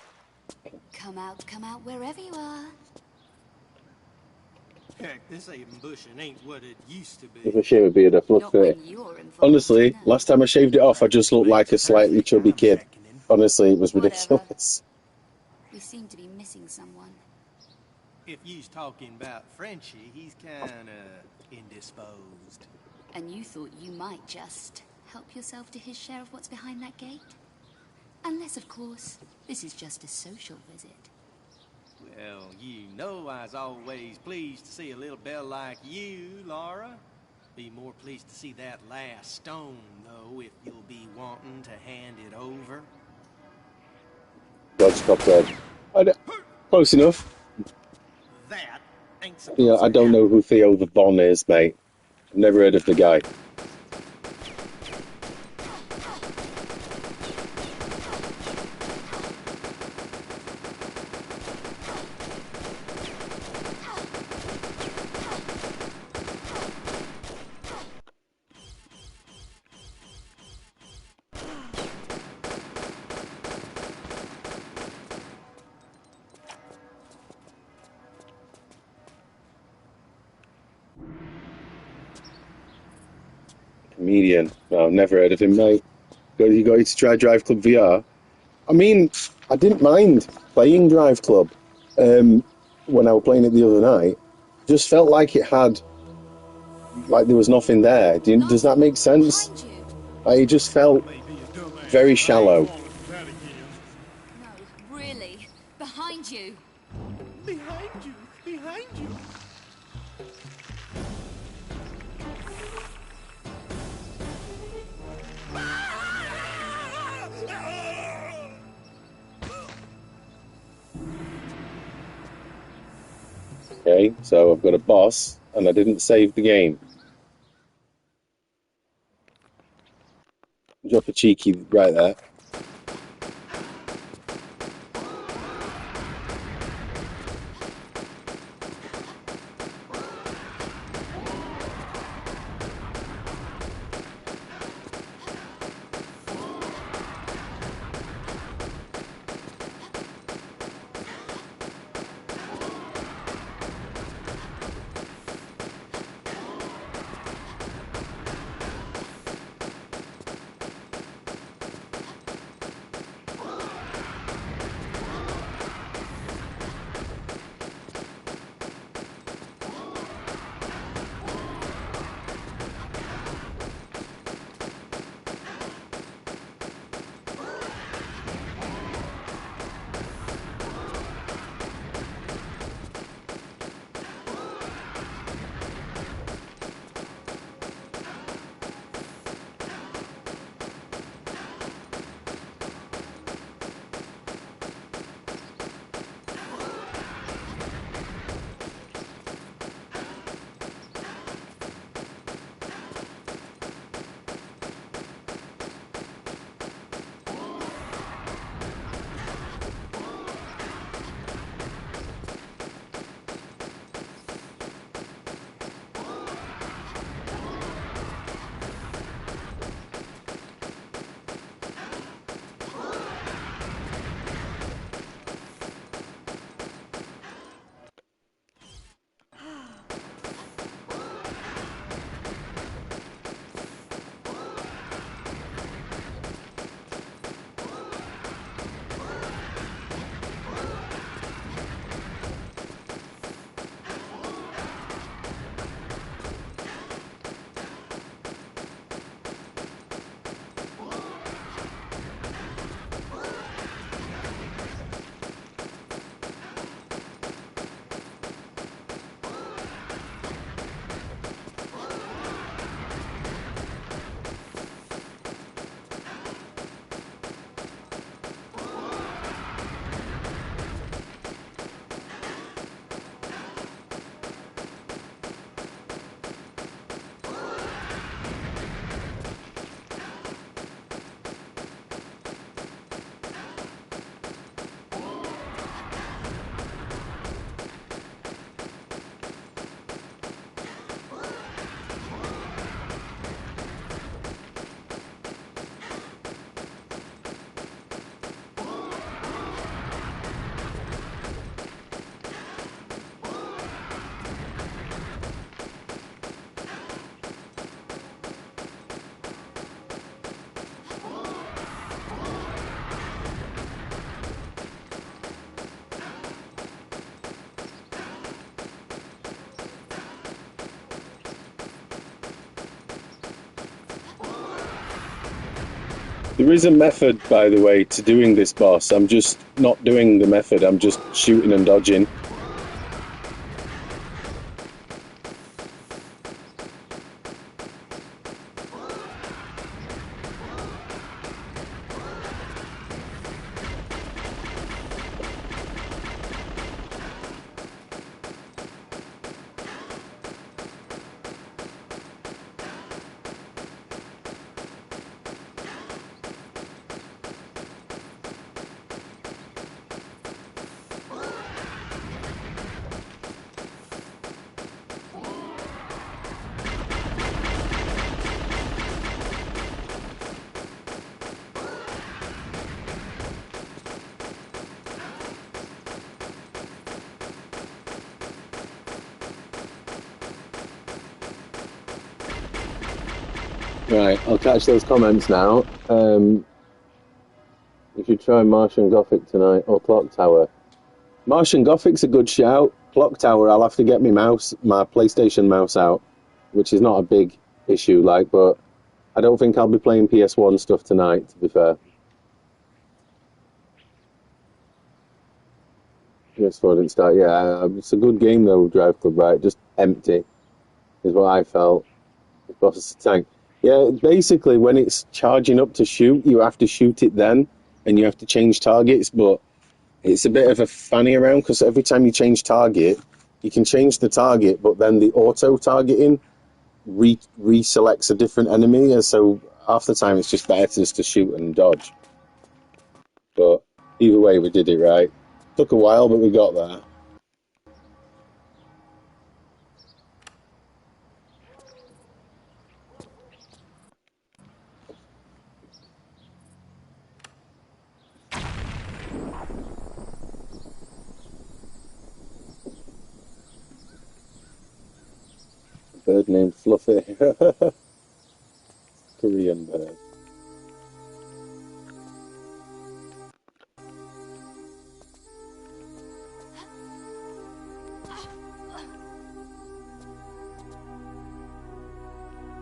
Speaker 4: Come out wherever you are.
Speaker 6: Heck, this ambushing ain't what it used to
Speaker 1: It's
Speaker 6: be.
Speaker 1: a shame it'd be enough look
Speaker 4: Not
Speaker 1: for it.
Speaker 4: when you're involved.
Speaker 1: Honestly,
Speaker 4: No.
Speaker 1: last time I shaved it off, I just looked like a slightly chubby kid. Honestly, it was
Speaker 4: Whatever.
Speaker 1: ridiculous.
Speaker 4: We seem to be missing someone.
Speaker 6: If you's talking about Frenchie, he's kinda indisposed.
Speaker 4: And you thought you might just help yourself to his share of what's behind that gate? Unless, of course, this is just a social visit.
Speaker 6: Well, you know I's always pleased to see a little belle like you, Laura. Be more pleased to see that last stone, though, if you'll be wanting to hand it over.
Speaker 1: God, stop dead. Close enough.
Speaker 6: That ain't
Speaker 1: Yeah,
Speaker 6: supposed
Speaker 1: I
Speaker 6: to
Speaker 1: don't
Speaker 6: happen.
Speaker 1: know who Theo the Von is, mate. I've never heard of the guy. Comedian. No, I've never heard of him, mate. You got to try Drive Club VR. I mean, I didn't mind playing Drive Club when I was playing it the other night. Just felt like it had, like there was nothing there. Does that make sense?
Speaker 4: Behind you!
Speaker 1: Like, it just felt very shallow.
Speaker 4: No, really. Behind you!
Speaker 7: Behind you! Behind you!
Speaker 1: Okay, so I've got a boss, and I didn't save the game. Drop a cheeky right there. There is a method, by the way, to doing this boss. I'm just not doing the method. I'm just shooting and dodging. Right, I'll catch those comments now. You should try Martian Gothic tonight, or Clock Tower. Martian Gothic's a good shout. Clock Tower, I'll have to get my PlayStation mouse out, which is not a big issue, but I don't think I'll be playing PS1 stuff tonight, to be fair. PS4 didn't start, yeah. It's a good game, though, Drive Club, right? Just empty, is what I felt. Boss tank. Yeah, basically, when it's charging up to shoot, you have to shoot it then, and you have to change targets, but it's a bit of a fanny around, because every time you change target, you can change the target, but then the auto-targeting reselects a different enemy, and so half the time it's just better just to shoot and dodge. But either way, we did it right. Took a while, but we got there. Bird named Fluffy. Korean bird.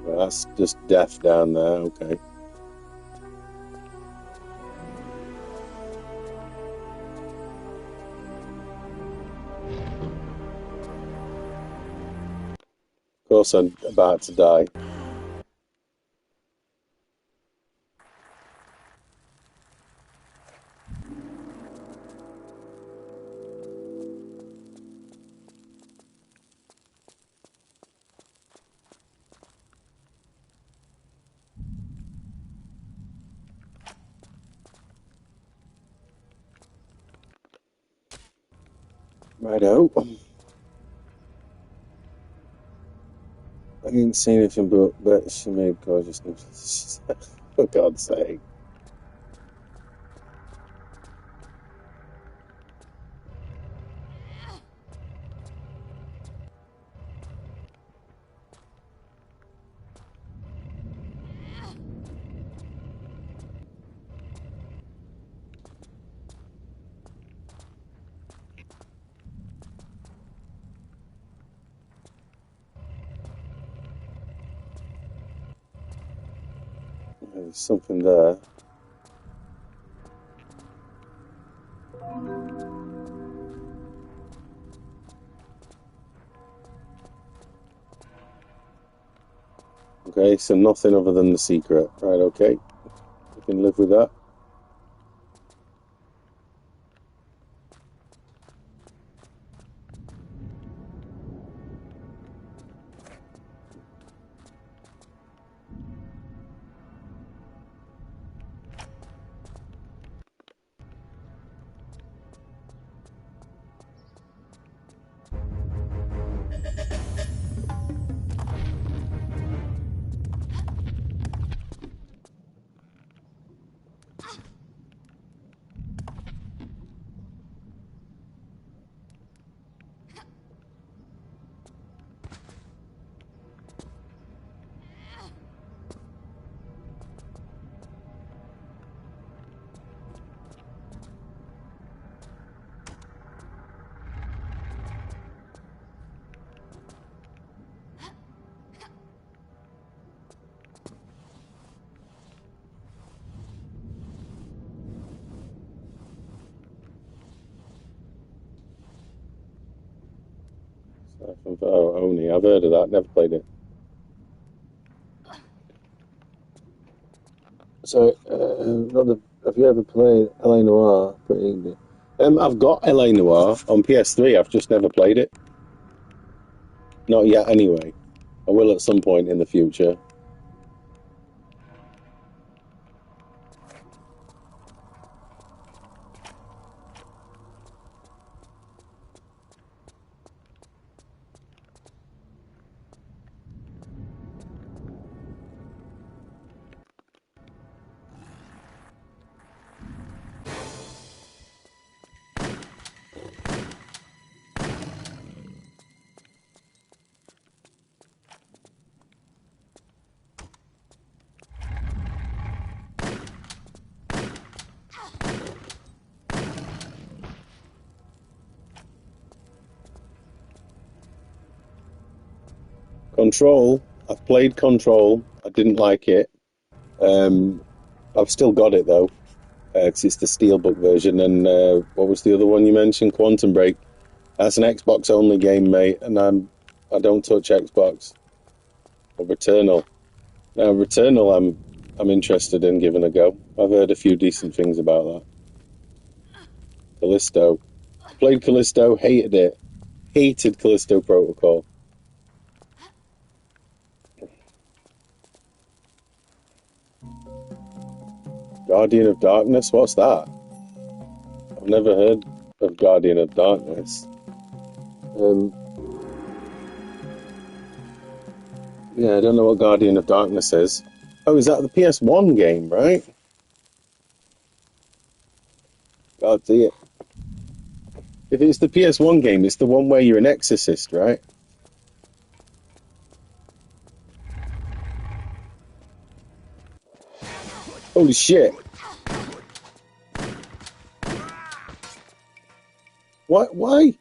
Speaker 1: Well, that's just death down there, okay. Of course, I'm about to die. Righto. I didn't see anything but she made gorgeous noodles. For God's sake. There's something there. Okay, so nothing other than the secret. Right, okay. We can live with that. Oh, Oni. I've heard of that. Never played it.
Speaker 8: So, have you ever played LA Noire? Pretty easy.
Speaker 1: I've got LA Noire on PS3. I've just never played it. Not yet, anyway. I will at some point in the future. Control. I've played Control. I didn't like it. I've still got it though, because it's the Steelbook version. And what was the other one you mentioned? Quantum Break. That's an Xbox only game, mate. And I don't touch Xbox. Or Returnal. Now Returnal, I'm interested in giving a go. I've heard a few decent things about that. Callisto. Played Callisto. Hated it. Hated Callisto Protocol. Guardian of Darkness? What's that? I've never heard of Guardian of Darkness. Yeah, I don't know what Guardian of Darkness is. Oh, is that the PS1 game, right? God, see it. If it's the PS1 game, it's the one where you're an exorcist, right? Holy shit. Why?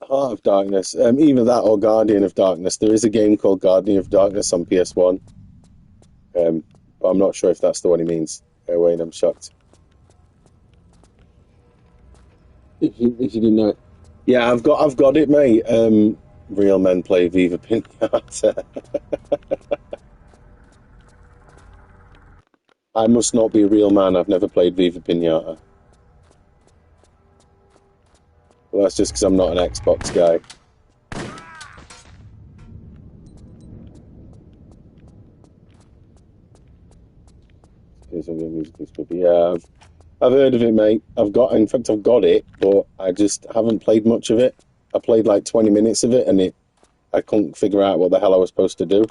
Speaker 1: Heart of Darkness. Either that or Guardian of Darkness. There is a game called Guardian of Darkness on PS1. But I'm not sure if that's the one he means. Wait, I'm shocked.
Speaker 8: If you didn't know it.
Speaker 1: Yeah, I've got it, mate. Real men play Viva Pinata. I must not be a real man. I've never played Viva Pinata. Well, that's just because I'm not an Xbox guy. Yeah, I've heard of it, mate. In fact, I've got it, but I just haven't played much of it. I played like 20 minutes of it, and I couldn't figure out what the hell I was supposed to do.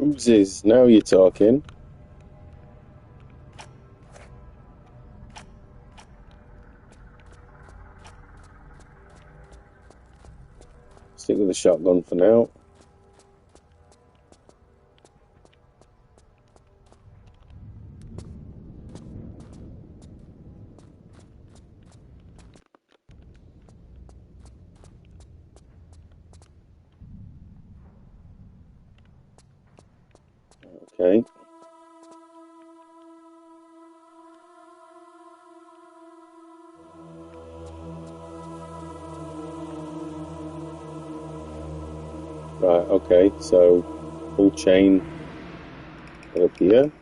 Speaker 1: Oozes, now you're talking. Stick with the shotgun for now. Okay. Right, okay, so full chain up here.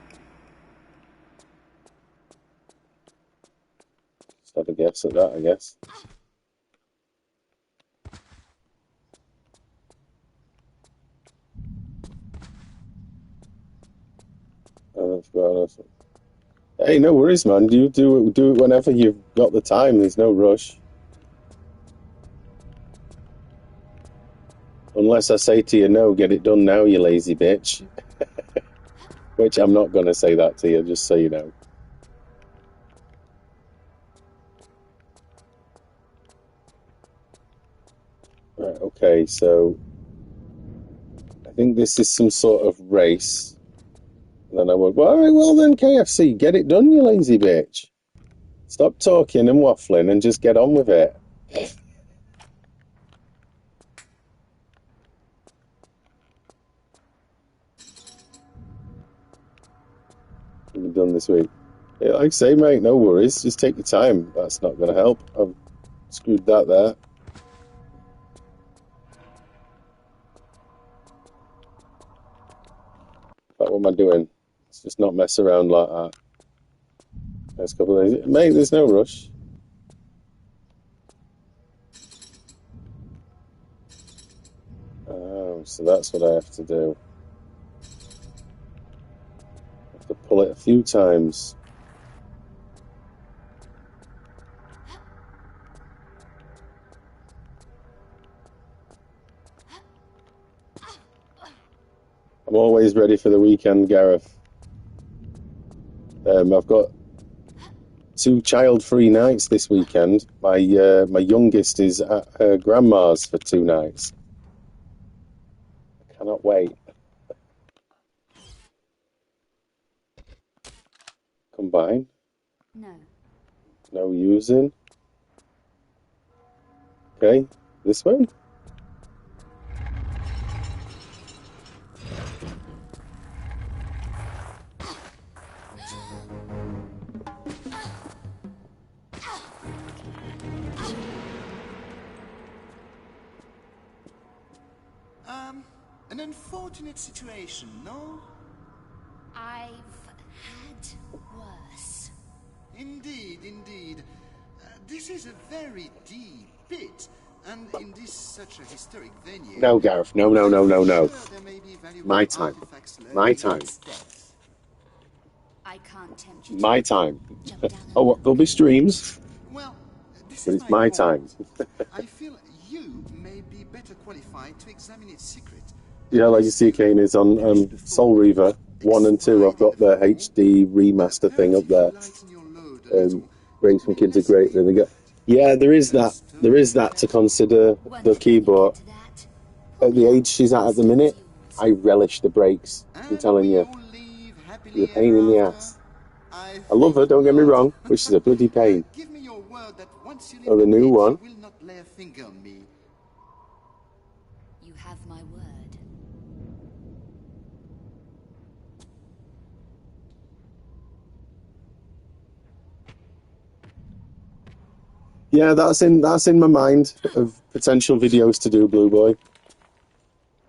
Speaker 1: Start guess, at that, I guess. Oh, I forgot. Hey, no worries, man. You do it whenever you've got the time. There's no rush. Unless I say to you, no, get it done now, you lazy bitch. Which I'm not going to say that to you, just so you know. Right, okay, so I think this is some sort of race. And then I went, well, all right, well then, KFC, get it done, you lazy bitch. Stop talking and waffling and just get on with it. We've done this week. Yeah, like I say, mate, no worries. Just take your time. That's not going to help. I've screwed that there. But what am I doing? Let's just not mess around like that. Next couple of days. Mate, there's no rush. Oh, so that's what I have to do. I have to pull it a few times. I'm always ready for the weekend, Gareth. I've got 2 child-free nights this weekend. My youngest is at her grandma's for 2 nights. I cannot wait. Combine.
Speaker 4: No.
Speaker 1: No using. Okay, this way.
Speaker 5: An unfortunate situation, no?
Speaker 4: I've had worse.
Speaker 5: Indeed, indeed. This is a very deep pit, and in this such a historic venue...
Speaker 1: No, Gareth. No.
Speaker 5: There may be valuable
Speaker 1: My time.
Speaker 5: artifacts lurking
Speaker 1: My
Speaker 5: in
Speaker 1: time.
Speaker 5: its depths.
Speaker 4: I can't tempt you.
Speaker 1: My time.
Speaker 4: Jump down
Speaker 1: Oh, what? There'll be streams,
Speaker 5: Well, this
Speaker 1: but
Speaker 5: is
Speaker 1: it's my
Speaker 5: point.
Speaker 1: time.
Speaker 5: I feel you may be better qualified to examine its secret.
Speaker 1: Yeah, Legacy of Kain is on Soul Reaver 1 and 2. I've got the HD remaster thing up there. Grapes from Kids are great. Then they go. Yeah, there is that. There is that to consider, the keyboard. At the age she's at the minute, I relish the breaks. I'm telling you, she's a pain in the ass. I love her, don't get me wrong, but she's a bloody pain.
Speaker 5: Give me your word that once you leave
Speaker 1: Oh, the new
Speaker 5: pit,
Speaker 1: one.
Speaker 5: you will not lay a finger on me.
Speaker 4: You have my word.
Speaker 1: Yeah, that's in my mind of potential videos to do, Blue Boy.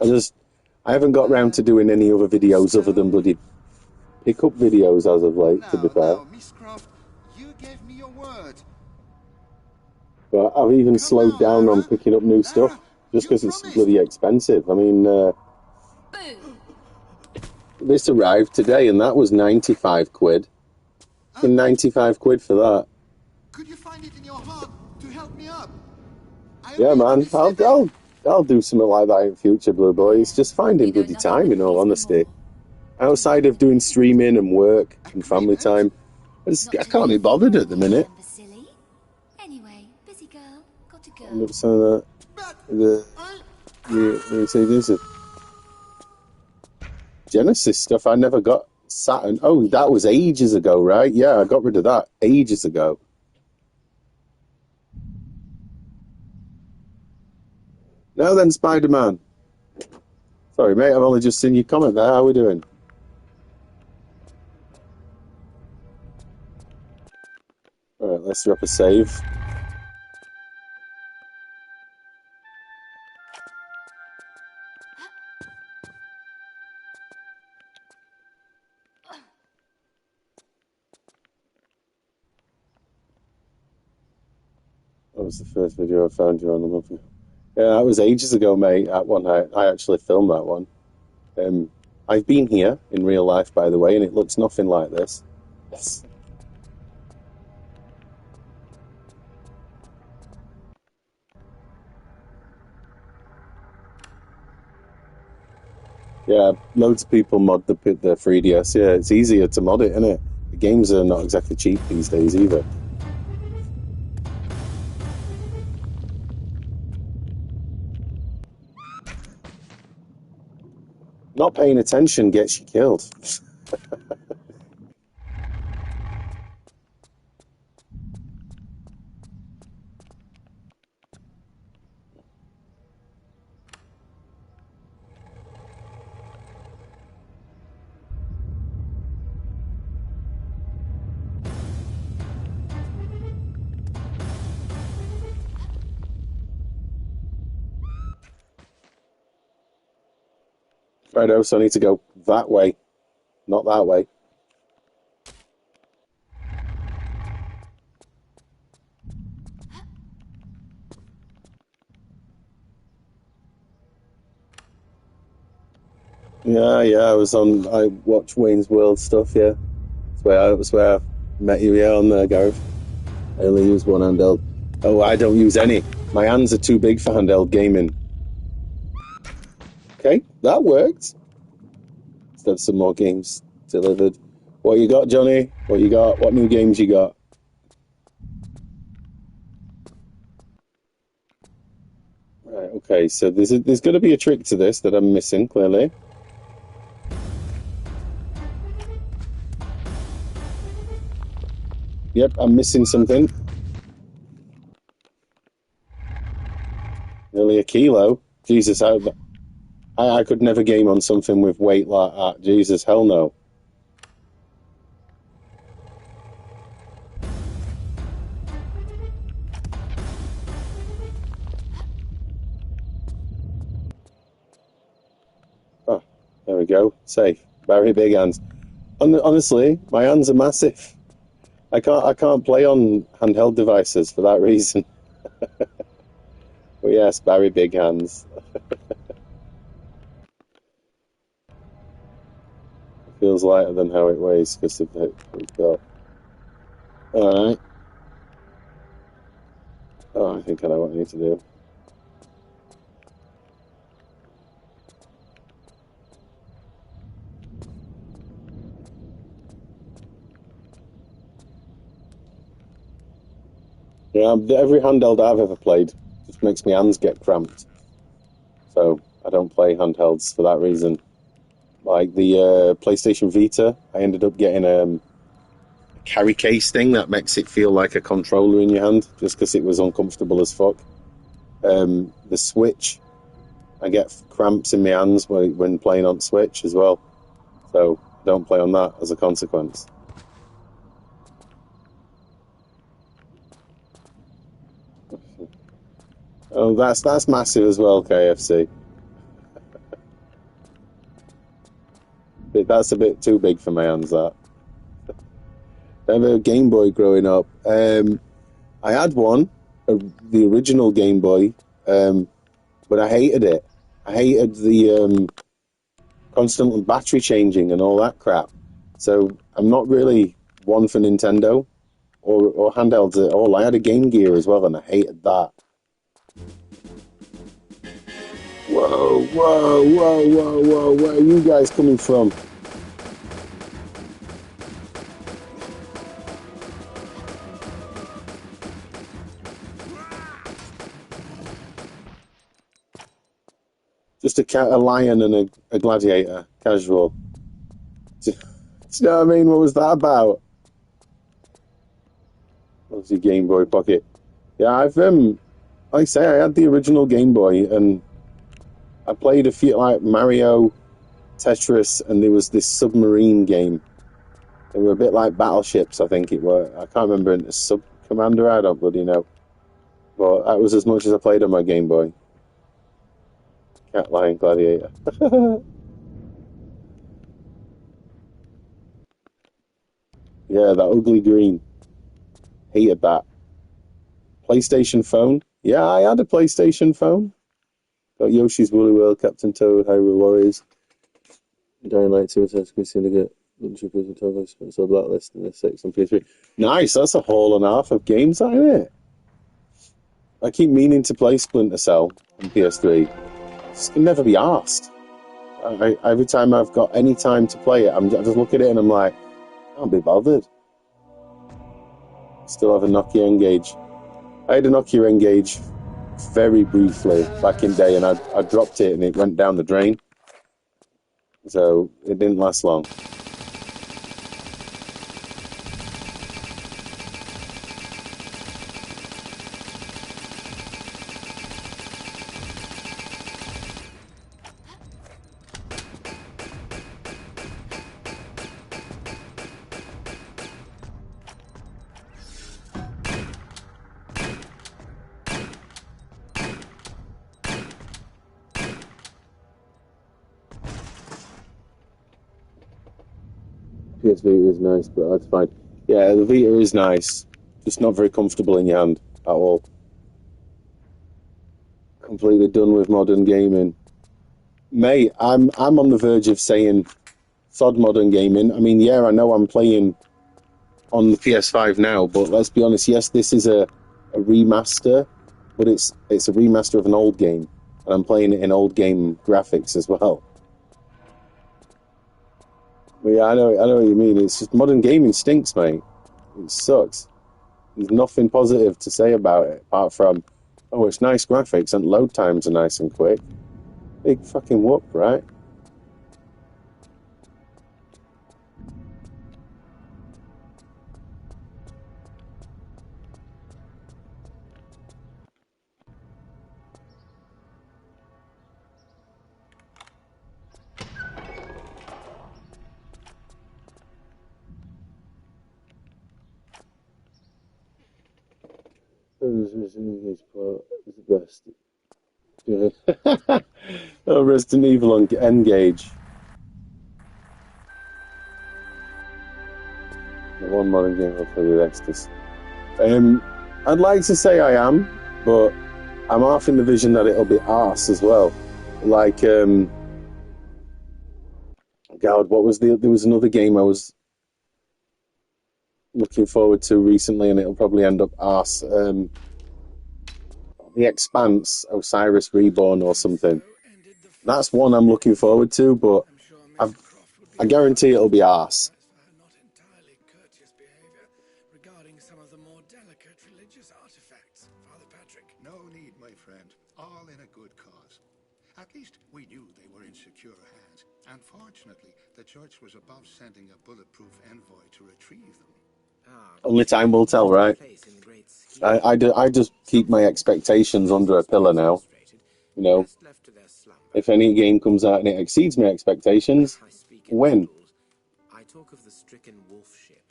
Speaker 1: I haven't got round to doing any other videos other than bloody pick-up videos as of late, to be fair.
Speaker 5: Now, Miss Croft, you gave me your word.
Speaker 1: But I've even slowed down on picking up new stuff, just because it's bloody expensive. I mean, this arrived today, and that was 95 quid. 95 quid for that.
Speaker 5: Could you find it in your heart to help me up?
Speaker 1: Yeah, man, I'll do something like that in future, Blue Boy. It's just finding bloody time, in all honesty. Outside of doing streaming and work and family time, I can't be bothered at the minute.
Speaker 4: Anyway, busy girl, got to go.
Speaker 1: I'm not saying that. You say this is Genesis stuff. I never got Saturn. Oh, that was ages ago, right? Yeah, I got rid of that ages ago. Now then, Spider-Man. Sorry, mate, I've only just seen your comment there. How are we doing? All right, let's drop a save. That was the first video I found you on a month ago. Yeah, that was ages ago, mate. That one, I actually filmed that one. I've been here in real life, by the way, and it looks nothing like this. Yeah, loads of people mod the 3DS. Yeah, it's easier to mod it, isn't it? The games are not exactly cheap these days either. Not paying attention gets you killed. Righto, so I need to go that way, not that way. Yeah, I watch Wayne's World stuff, yeah. That's where I met you, yeah, on there, Gareth. I only use one handheld. Oh, I don't use any. My hands are too big for handheld gaming. Okay, that worked. Let's have some more games delivered. What you got, Johnny? What you got? What new games you got? Right, okay, so there's going to be a trick to this that I'm missing, clearly. Yep, I'm missing something. Nearly a kilo. Jesus, I could never game on something with weight like that. Jesus, hell no. Oh, there we go. Safe. Very big hands. Honestly, my hands are massive. I can't play on handheld devices for that reason. But yes, very big hands. It feels lighter than how it weighs because of it we've got. Alright. Oh, I think I know what I need to do. Yeah, every handheld I've ever played just makes my hands get cramped. So I don't play handhelds for that reason. Like the PlayStation Vita, I ended up getting a carry case thing that makes it feel like a controller in your hand, just because it was uncomfortable as fuck. The Switch, I get cramps in my hands when playing on Switch as well. So I don't play on that as a consequence. Oh, that's massive as well, KFC. That's a bit too big for my hands, that. I have a Game Boy growing up. I had one, the original Game Boy, but I hated it. I hated the constant battery changing and all that crap. So I'm not really one for Nintendo or handhelds at all. I had a Game Gear as well, and I hated that. Whoa, whoa, whoa, whoa, whoa, where are you guys coming from? Just a lion and a gladiator, casual. Do you know what I mean? What was that about? What's your Game Boy Pocket? Yeah, I've like I say, I had the original Game Boy, and I played a few like Mario, Tetris, and there was this submarine game. They were a bit like battleships, I think it were. I can't remember. A Sub Commander, I don't bloody know. But that was as much as I played on my Game Boy. Cat, Lion, Gladiator. Yeah, that ugly green. Hated that. PlayStation phone. Yeah, I had a PlayStation phone. Got Yoshi's Woolly World, Captain Toad, Hyrule Warriors, Dying Light 2, Assassin's Creed Syndicate, Troopers and Togas, so Blacklist, and the 6 on PS3. Nice, that's a whole and a half of games, isn't it? I keep meaning to play Splinter Cell on PS3. Just can never be asked. Every time I've got any time to play it, I just look at it and I'm like, I can't be bothered. Still have a Nokia N-Gage. I had a Nokia N-Gage very briefly back in day, and I dropped it and it went down the drain. So it didn't last long. PS Vita is nice, but that's fine. Yeah, the Vita is nice, just not very comfortable in your hand at all. Completely done with modern gaming. Mate, I'm on the verge of saying sod modern gaming. I mean, yeah, I know I'm playing on the PS5 now, but let's be honest, yes, this is a remaster, but it's a remaster of an old game, and I'm playing it in old game graphics as well. But yeah, I know what you mean. It's just modern gaming stinks, mate. It sucks. There's nothing positive to say about it apart from, oh, it's nice graphics and load times are nice and quick. Big fucking whoop, right? Is the best. Yeah. Oh, Resident Evil on N-Gage. The one modern game I'll play with Exodus. I'd like to say I am, but I'm half in the vision that it'll be arse as well. Like, God, what was there was another game I was looking forward to recently, and it'll probably end up arse. The Expanse, Osiris Reborn or something. That's one I'm looking forward to, but I guarantee it'll be arse.
Speaker 2: Not entirely courteous behavior regarding some of the more delicate religious artifacts, Father Patrick.
Speaker 3: No need, my friend. All in a good cause. At least we knew they were in secure hands. And fortunately, the church was above sending a bulletproof envoy to retrieve them.
Speaker 1: Only time will tell, right? I just keep my expectations under a pillar now. You know, if any game comes out and it exceeds my expectations, win.
Speaker 9: I talk of the stricken wolf ship.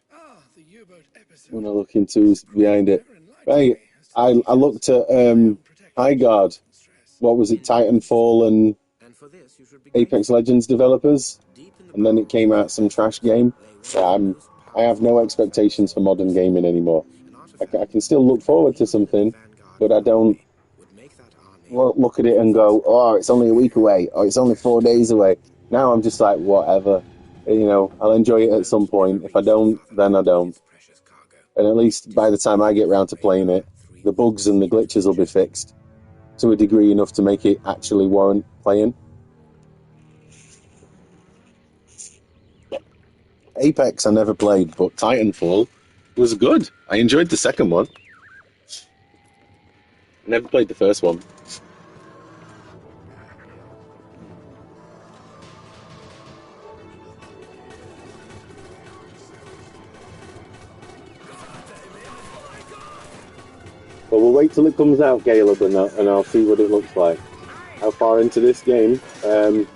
Speaker 2: The U-boat episode.
Speaker 1: When I look into who's behind it, right? I looked at High Guard. What was it? Titanfall and Apex Legends developers, and then it came out some trash game. I have no expectations for modern gaming anymore. I can still look forward to something, but I don't look at it and go, oh, it's only a week away, or it's only 4 days away. Now I'm just like, whatever. You know, I'll enjoy it at some point. If I don't, then I don't. And at least by the time I get round to playing it, the bugs and the glitches will be fixed to a degree enough to make it actually warrant playing. Apex I never played, but Titanfall was good. I enjoyed the second one. Never played the first one. But we'll wait till it comes out, Caleb, and I'll see what it looks like. How far into this game? I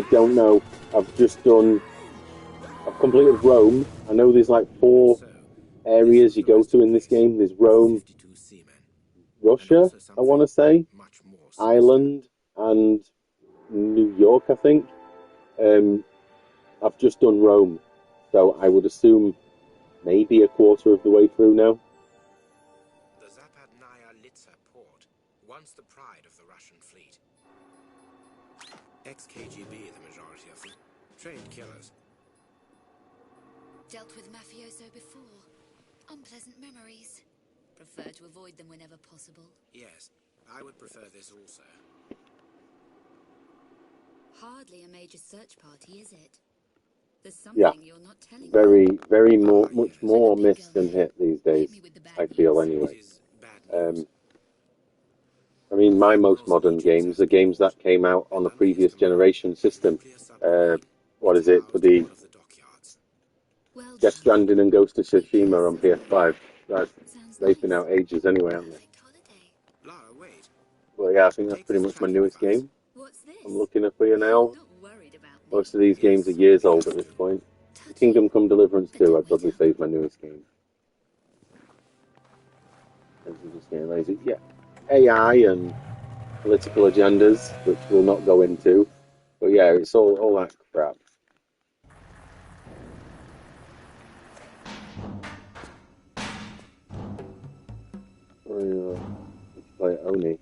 Speaker 1: don't know. I've completed Rome. I know there's like 4 areas you go to in this game. There's Rome, Russia, I want to say, Ireland, and New York, I think. I've just done Rome, so I would assume maybe a quarter of the way through now.
Speaker 9: once the pride of the Russian fleet. Ex-KGB, the majority of them. Trained killers.
Speaker 4: Dealt with mafioso before. Unpleasant memories. Prefer to avoid them whenever possible.
Speaker 9: Yes, I would prefer this also.
Speaker 4: Hardly a major search party, is it? There's something you're not telling me.
Speaker 1: Very much more miss than hit these days, I feel anyway. I mean, my most modern games are games that came out on a previous generation system. What is it for the Death Stranding and Ghost of Tsushima on PS5? They've been out ages anyway, haven't they? Well, yeah, I think that's pretty much my newest game. I'm looking up for you now. Most of these games are years old at this point. Kingdom Come Deliverance 2, I'd probably say is my newest game. I'm just getting lazy. Yeah, AI and political agendas, which we'll not go into. But yeah, it's all that crap. Play Oni.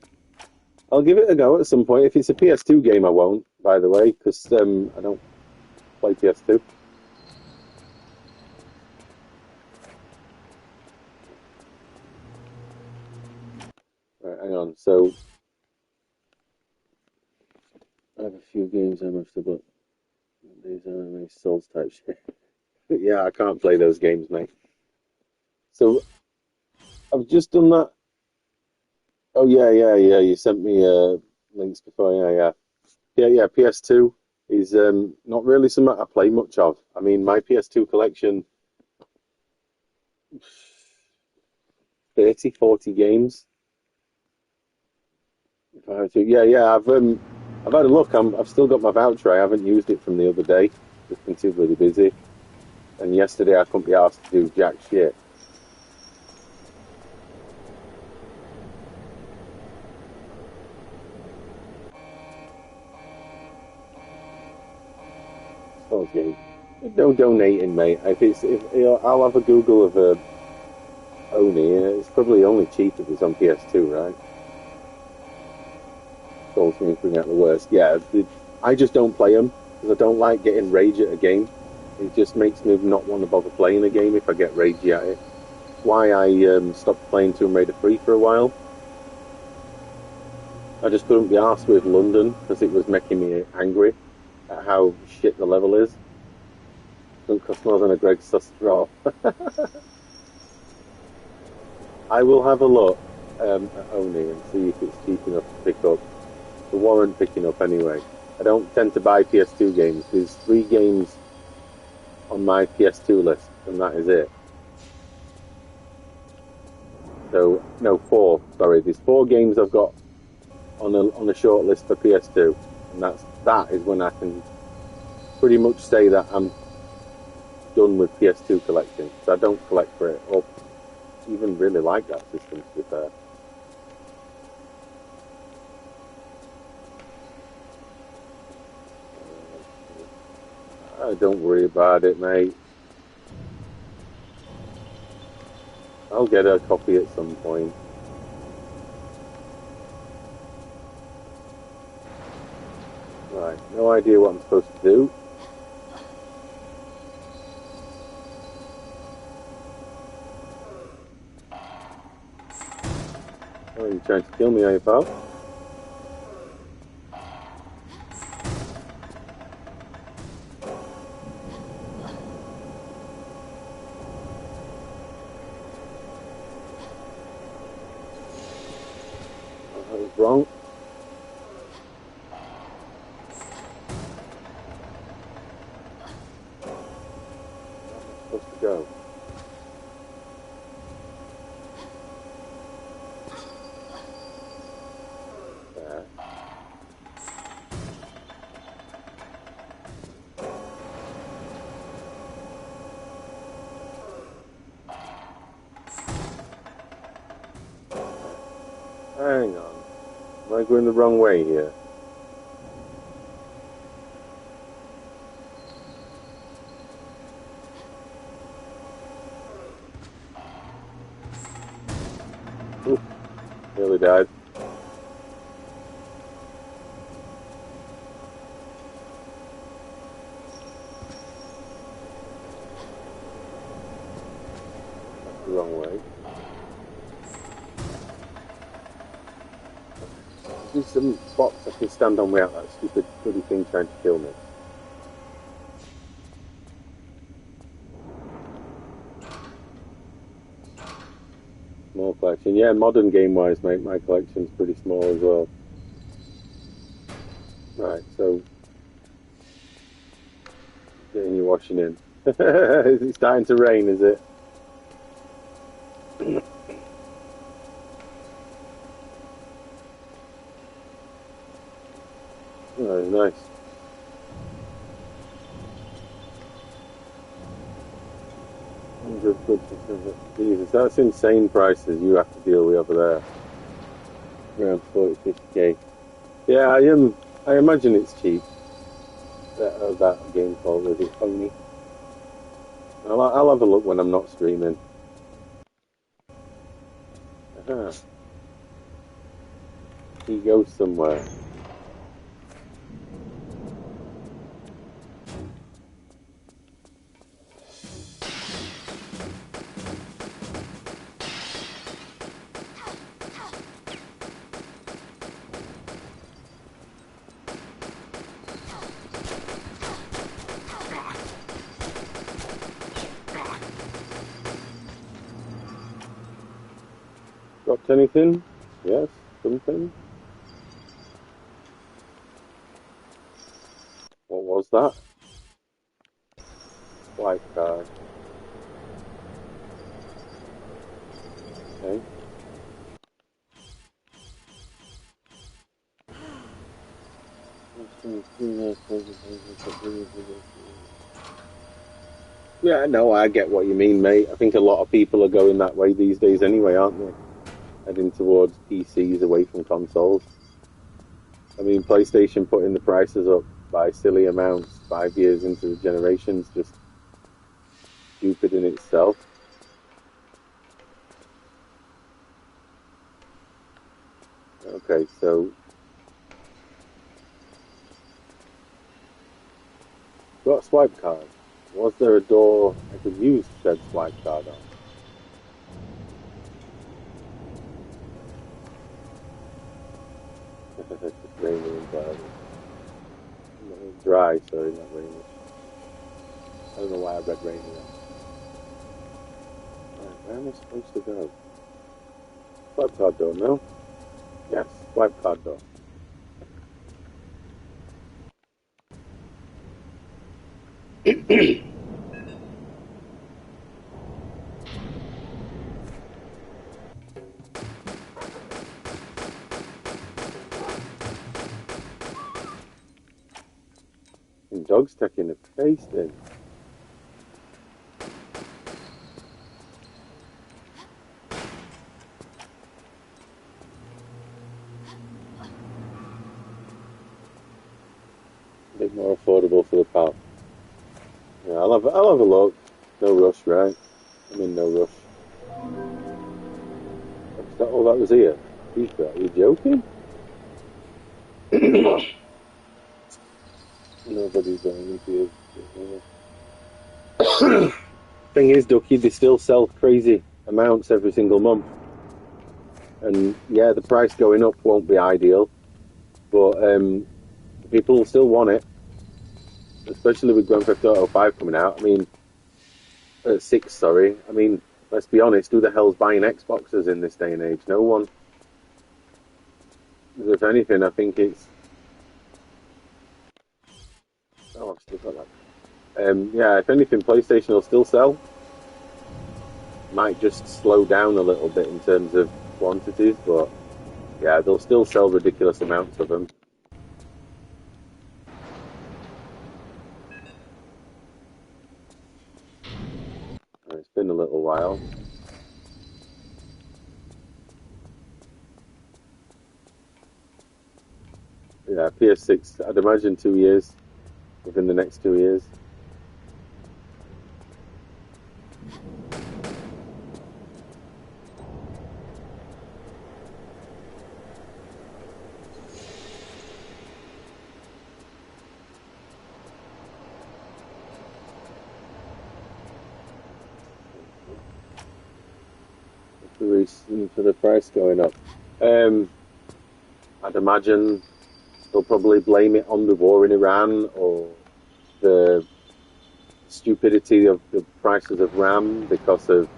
Speaker 1: I'll give it a go at some point. If it's a PS2 game, I won't, by the way, because I don't play PS2. Right, hang on. So I have a few games I must have, but these are Souls type shit. But yeah, I can't play those games, mate. So I've just done that. Oh yeah. You sent me links before. Yeah. PS2 is not really something I play much of. I mean, my PS2 collection, 30, 40 games. If I have to, yeah. I've had a look. I've still got my voucher. I haven't used it from the other day. Just been too bloody busy. And yesterday I couldn't be asked to do jack shit. Okay. No donating, mate. I'll have a Google of Oni. It's probably only cheap if it's on PS2, right? Souls me bring out the worst. Yeah, I just don't play them because I don't like getting rage at a game. It just makes me not want to bother playing a game if I get ragey at it. Why I stopped playing Tomb Raider 3 for a while. I just couldn't be arsed with London because it was making me angry at how shit the level is. Doesn't cost more than a Greg's sus draw. I will have a look at Oni and see if it's cheap enough to pick up. The warrant picking up anyway. I don't tend to buy PS2 games. There's 3 games on my PS2 list, and that is it. So, no, 4. Sorry, there's 4 games I've got on a short list for PS2, and that is when I can pretty much say that I'm done with PS2 collecting. So I don't collect for it, or even really like that system, to be fair. Don't worry about it, mate. I'll get a copy at some point. Right, no idea what I'm supposed to do. Oh, you're trying to kill me, are you, pal? That was wrong. Where am I supposed to go? There. Hang on. Am I going the wrong way here? Ooh, nearly died. wrong way. There's some spots I can stand on without that stupid bloody thing trying to kill me. Small collection. Yeah, modern game-wise, mate, my collection's pretty small as well. Right, so... getting your washing in. Is it starting to rain, is it? Oh, nice. Jesus, that's insane prices you have to deal with over there. Around 40, 50k. Yeah, I imagine it's cheap. That game called, is it Pony? I'll have a look when I'm not streaming. Aha. He goes somewhere. Got anything? Yes, something. What was that? White card. Okay. Yeah, no, I get what you mean, mate. I think a lot of people are going that way these days anyway, aren't they? Heading towards PCs away from consoles. I mean, PlayStation putting the prices up by silly amounts 5 years into the generation's just stupid in itself. Okay, so... got a swipe card. Was there a door I could use said swipe card on? It's rainy and cloudy. Dry, sorry, not rainy. I don't know why I read rainy then. Right, where am I supposed to go? Swipe card door, no? Yes, swipe card door. And dog's taking a taste in. A bit more affordable for the pal. Yeah, I'll have a look. No rush, right? I'm in no rush. Is that all that was here? Are you joking? Nobody's going into you. Thing is, Ducky, they still sell crazy amounts every single month. And yeah, the price going up won't be ideal, but people will still want it, especially with Grand Theft Auto 5 coming out. I mean, 6, sorry. I mean, let's be honest, who the hell's buying Xboxes in this day and age? No one. If anything, I think it's... oh, I've still got that. Yeah, if anything, PlayStation will still sell. Might just slow down a little bit in terms of quantities, but yeah, they'll still sell ridiculous amounts of them. It's been a little while. Yeah, PS6, I'd imagine 2 years, within the next 2 years. reason for the price going up? I'd imagine they'll probably blame it on the war in Iran or the stupidity of the prices of RAM because of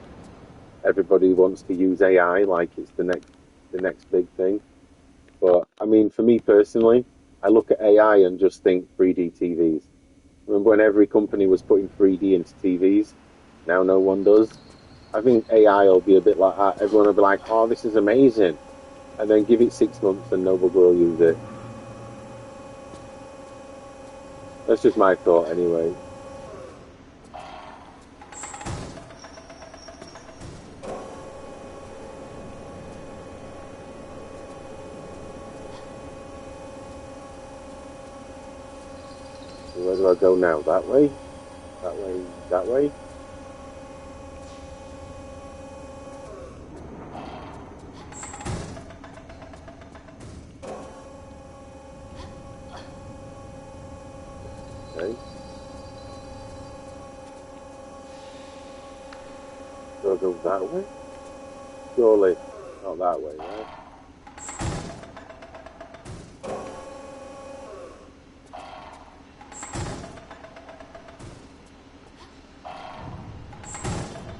Speaker 1: everybody wants to use AI like it's the next big thing. But I mean, for me personally, I look at AI and just think 3D TVs. Remember when every company was putting 3D into TVs? Now no one does. I think AI will be a bit like that. Everyone will be like, "Oh, this is amazing," and then give it 6 months and nobody will use it. That's just my thought, anyway. So where do I go now? That way? That way? That way? Okay. Do I go that way? Surely not that way, right?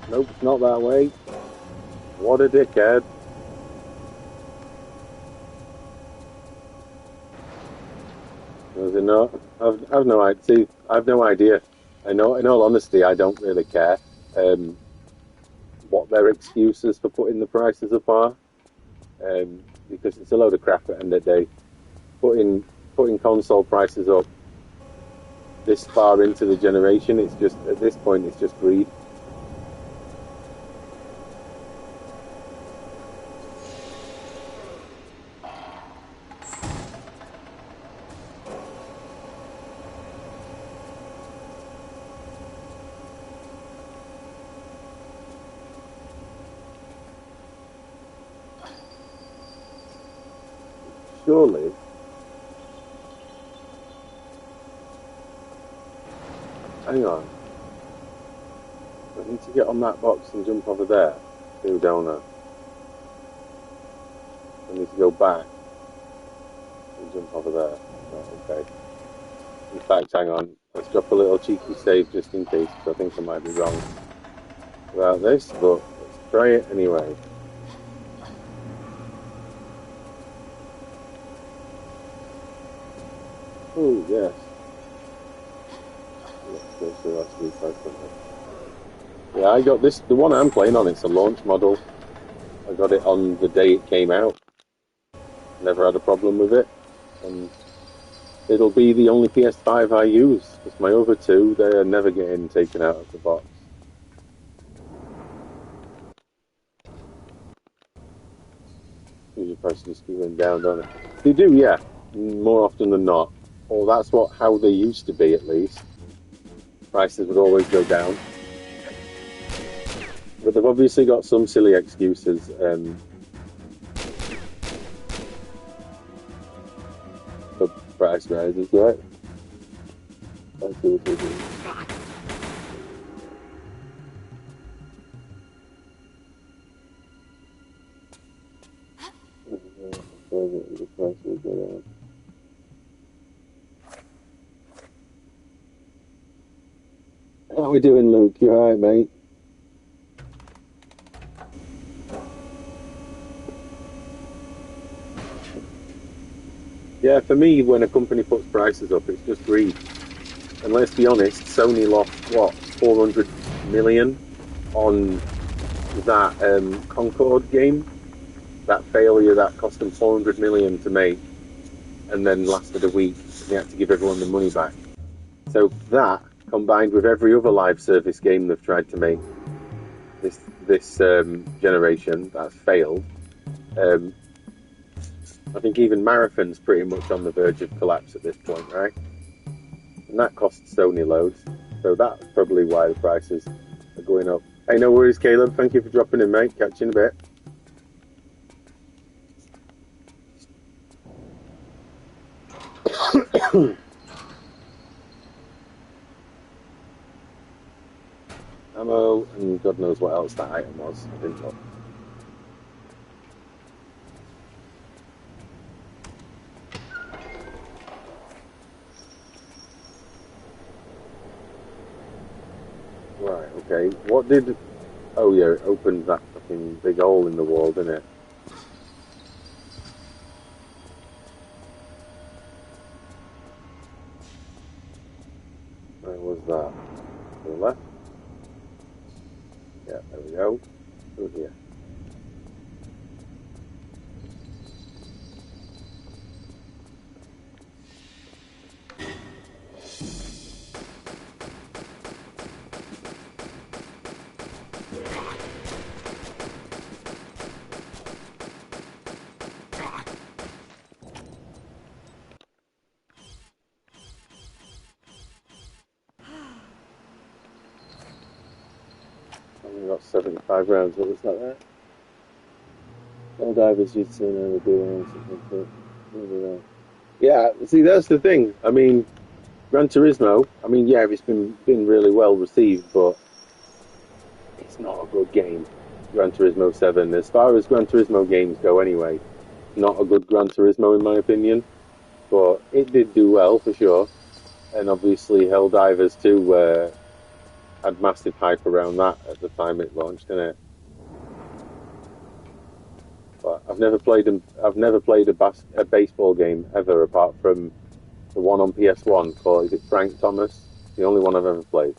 Speaker 1: Nope, it's not that way. What a dickhead. Was it not? I've no idea. I've no idea. I know. In all honesty, I don't really care what their excuses for putting the prices up are, because it's a load of crap at the end of the day. Putting console prices up this far into the generation, it's just at this point, it's just greed. Surely, hang on. I need to get on that box and jump over there. Do, don't I? I need to go back and jump over there. Right, okay. In fact, hang on. Let's drop a little cheeky save just in case, because I think I might be wrong about this, but let's try it anyway. Oh, yes. Yeah, I got this. The one I'm playing on, it's a launch model. I got it on the day it came out. Never had a problem with it. And it'll be the only PS5 I use, because my other two, they're never getting taken out of the box. Usually prices just keep going down, don't they? They do, yeah. More often than not. Or that's how they used to be, at least. Prices would always go down. But they've obviously got some silly excuses. For price rises, right? Let's see what they do. The price will go down. How are we doing, Luke? You alright, mate? Yeah, for me, when a company puts prices up, it's just greed. And let's be honest, Sony lost, what, 400 million on that Concord game? That failure that cost them 400 million to make and then lasted a week. They had to give everyone the money back. So that, combined with every other live service game they've tried to make this generation that's failed, I think even Marathon's pretty much on the verge of collapse at this point, right? And that costs Sony loads. So that's probably why the prices are going up. Hey, no worries, Caleb. Thank you for dropping in, mate. Catch you in a bit. Ammo, and God knows what else that item was. I didn't look. Right, okay. What did... Oh, yeah, it opened that fucking big hole in the wall, didn't it? Where was that? To the left? Yeah, there we go. Through here. Only got 75 rounds. What was that there? All divers you'd seen over doing something. Yeah, see, that's the thing. I mean, Gran Turismo, I mean, yeah, it's been really well received, but it's not a good game. Gran Turismo 7, as far as Gran Turismo games go anyway, not a good Gran Turismo in my opinion, but it did do well for sure. And obviously Helldivers 2 had massive hype around that at the time it launched, didn't it? But I've never played a baseball game ever apart from the one on PS1 called, is it Frank Thomas? The only one I've ever played.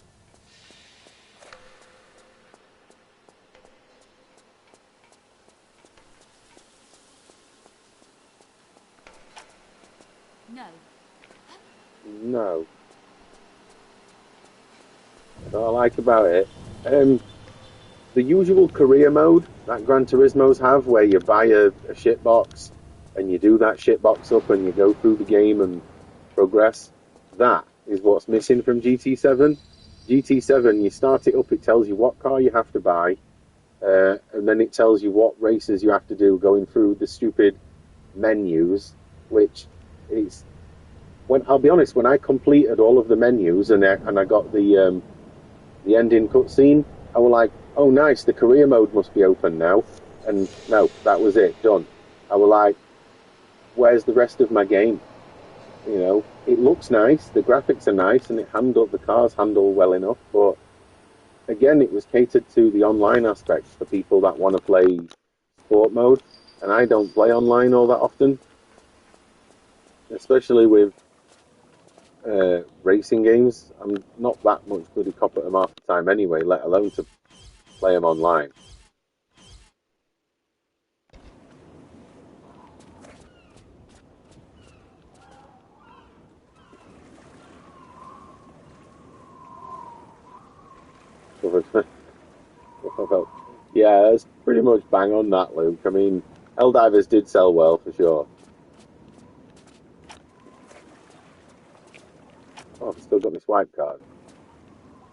Speaker 4: No.
Speaker 1: No. What I like about it, the usual career mode that Gran Turismo's have, where you buy a shitbox and you do that shitbox up and you go through the game and progress, that is what's missing from GT7. GT7, you start it up, it tells you what car you have to buy, and then it tells you what races you have to do going through the stupid menus, which is... I'll be honest, when I completed all of the menus and I got the ending cutscene, I was like, oh nice, the career mode must be open now. And no, that was it, done. I was like, where's the rest of my game? You know, it looks nice, the graphics are nice, and the cars handle well enough, but again, it was catered to the online aspect for people that want to play sport mode, and I don't play online all that often, especially with racing games. I'm not that much good at cop at them half the time anyway, let alone to play them online. Yeah, it's pretty much bang on that, Luke. I mean, Helldivers did sell well for sure. Oh, I've still got my swipe card.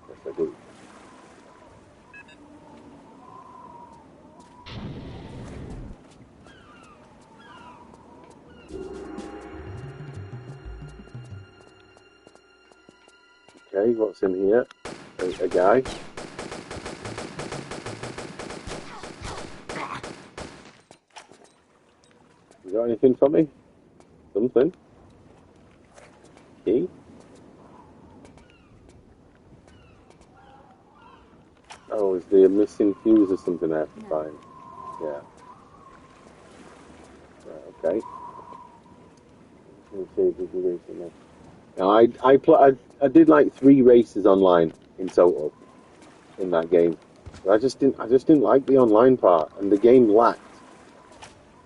Speaker 1: Yes, I do. Okay, what's in here? A guy. You got anything for me? Something? Key? Oh, is there a missing fuse or something I have to find? Yeah. Right, okay. Let's see if we can reach it now. Now, I did like 3 races online in total in that game. But I just didn't like the online part, and the game lacked.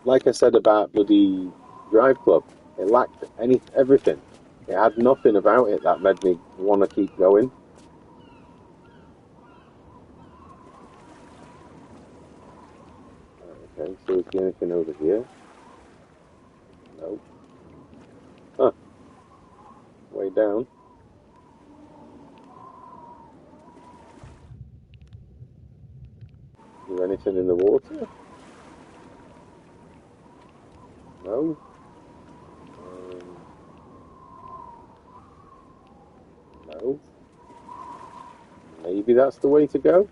Speaker 1: Like I said about bloody Drive Club, it lacked everything. It had nothing about it that made me want to keep going. Okay, so is there anything over here? No. Huh. Way down. Is there anything in the water? No. No. Maybe that's the way to go.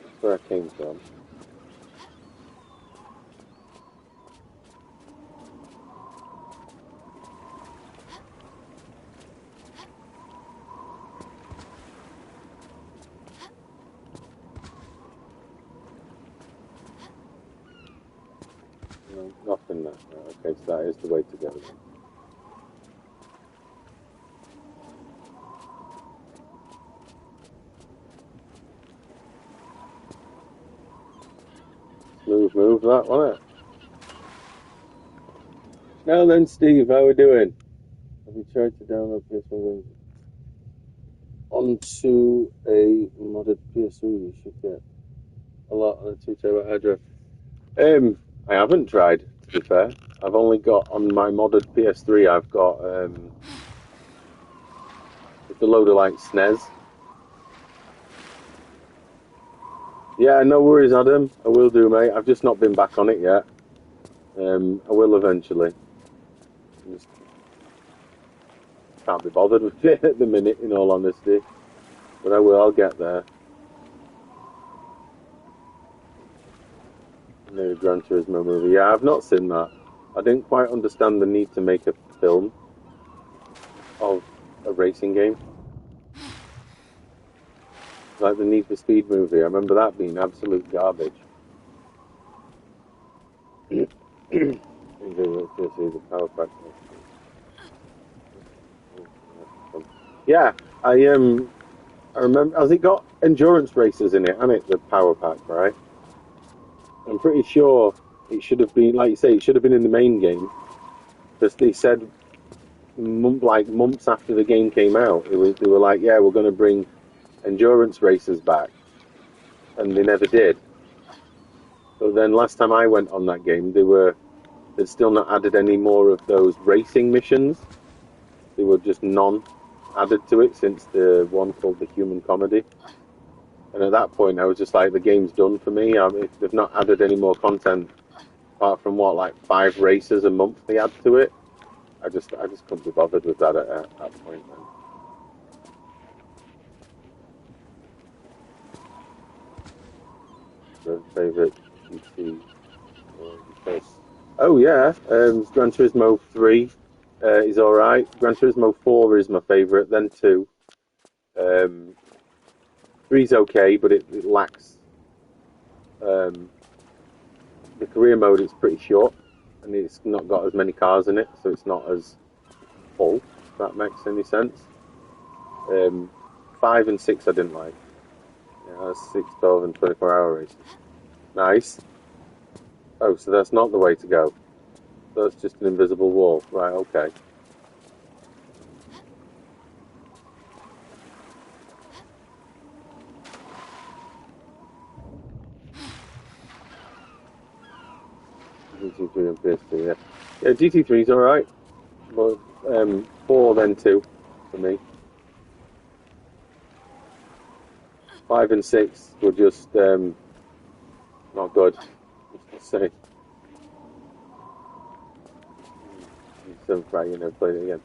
Speaker 1: That's where I came from. No, nothing there. Right, okay, so that is the way to go then. Move that, wasn't it? Now then, Steve, how are we doing? Have you tried to download PS1 onto a modded PS3? You should get a lot on a 2 terabyte hard drive. I haven't tried, to be fair. I've only got on my modded PS3. I've got just a load of like SNES. Yeah, no worries, Adam. I will do, mate. I've just not been back on it yet. I will eventually. Just can't be bothered with it at the minute, in all honesty. But I will. I'll get there. Maybe Gran Turismo movie. Yeah, I've not seen that. I didn't quite understand the need to make a film of a racing game. Like the Need for Speed movie. I remember that being absolute garbage. The power factor. Yeah, I remember. Has it got endurance races in it? And it the power pack, right? I'm pretty sure it should have been, like you say, it should have been in the main game, because they said months after the game came out, they were like, yeah, we're going to bring endurance races back, and they never did. So then last time I went on that game, they'd still not added any more of those racing missions. They were just added to it since the one called the Human Comedy. And at that point, I was just like, the game's done for me. I mean, they've not added any more content apart from like 5 races a month they add to it. I just couldn't be bothered with that at that point. Then. The favorite GT. Oh yeah, Gran Turismo 3 is all right. Gran Turismo 4 is my favorite. Then 2. 3's okay, but it lacks. The career mode is pretty short, and it's not got as many cars in it, so it's not as full. If that makes any sense. 5 and 6 I didn't like. Yeah, 6, 12, and 24-hour races. Nice. Oh, so that's not the way to go. So it's just an invisible wall. Right, okay. GT3 and PS2, yeah. Yeah, GT3 is alright. But 4 then 2 for me. 5 and 6 were just not good. Just to say. So right, you know, played it again.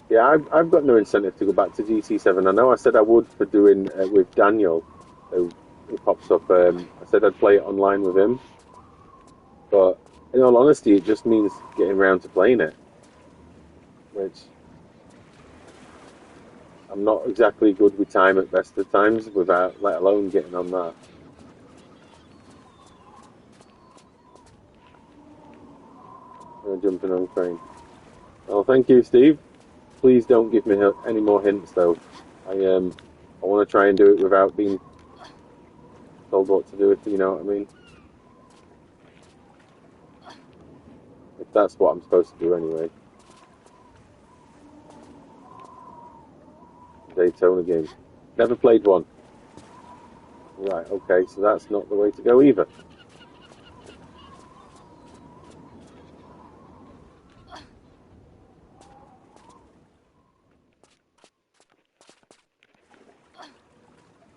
Speaker 1: Yeah, I've got no incentive to go back to GT7. I know I said I would for doing with Daniel, who pops up. I said I'd play it online with him, but in all honesty, it just means getting around to playing it, which I'm not exactly good with time at best of times, without let alone getting on that. I'm jumping on train. Oh, thank you, Steve. Please don't give me any more hints, though. I want to try and do it without being told what to do, if you know what I mean. If that's what I'm supposed to do, anyway. Daytona game. Never played one. Right, okay, so that's not the way to go either.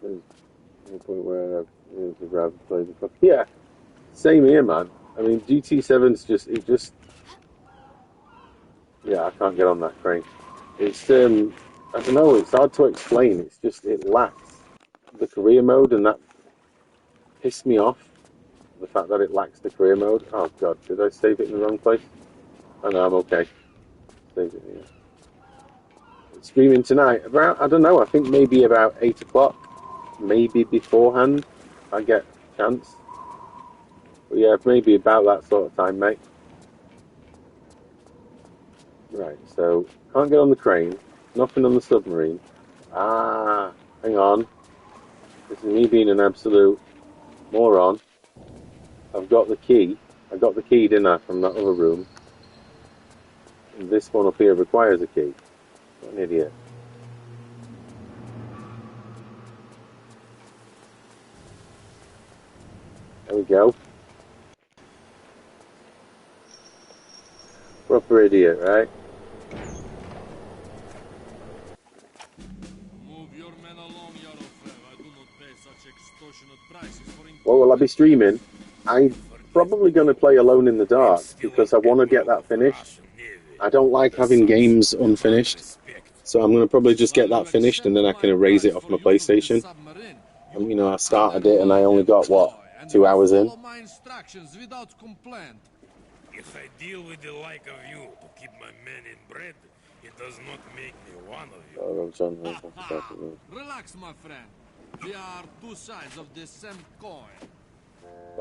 Speaker 1: There's no point where I've rather played before. Yeah, same here, man. I mean, GT7's just yeah, I can't get on that crane. It's I don't know, it's hard to explain. It's just it lacks the career mode, and that pissed me off. The fact that it lacks the career mode. Oh god, did I save it in the wrong place? Oh no, I'm okay. Save it here. It's streaming tonight. About, I don't know, I think maybe about 8 o'clock. Maybe beforehand I get a chance. But yeah, maybe about that sort of time, mate. Right, so can't get on the crane, nothing on the submarine. Ah, hang on. This is me being an absolute moron. I've got the key. I got the key, didn't I, from that other room. And this one up here requires a key. What an idiot. There we go. Proper idiot, right?
Speaker 7: Move your men along, Yarofev. I do not pay such extortionate prices for
Speaker 1: What will I be streaming? I'm probably going to play Alone in the Dark because I want to get that finished. I don't like having games unfinished, so I'm going to probably just get that finished and then I can erase it off my PlayStation. You know, I started it and I only got, what, 2 hours in?
Speaker 7: my instructions without complaint.
Speaker 10: If I deal with the like of you to keep my men in bread, it does not make me one of you.
Speaker 7: Relax, my friend. We are two sides of the same coin.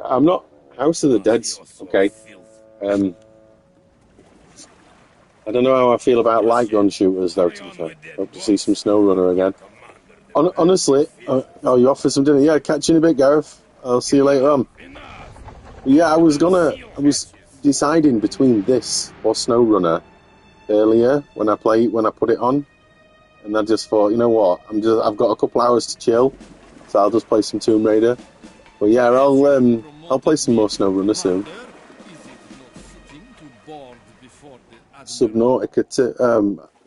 Speaker 1: I'm not House of the Dead's okay. I don't know how I feel about light gun shooters though. To be fair, hope to see some SnowRunner again. Honestly, oh, you offer some dinner? Yeah, catch you in a bit, Gareth. I'll see you later on. Yeah, I was deciding between this or SnowRunner earlier when I put it on, and I just thought, you know what, I've got a couple hours to chill, so I'll just play some Tomb Raider. But yeah, I'll play some more SnowRunner soon.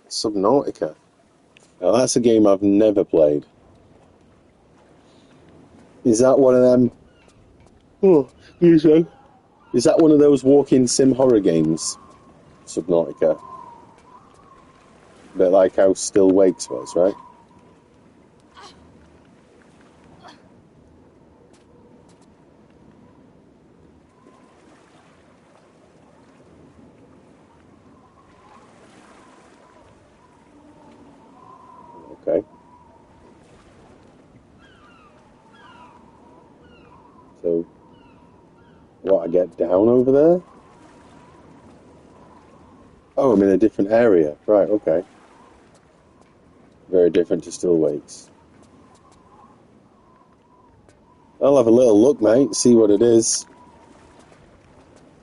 Speaker 1: Subnautica. Now that's a game I've never played. Is that one of them? Oh, excuse me. Is that one of those walking sim horror games? Subnautica. A bit like how Still Wakes was, right? Okay. So, what, I get down over there? Oh, I'm in a different area. Right, okay. Very different to Still Wakes. I'll have a little look, mate, see what it is.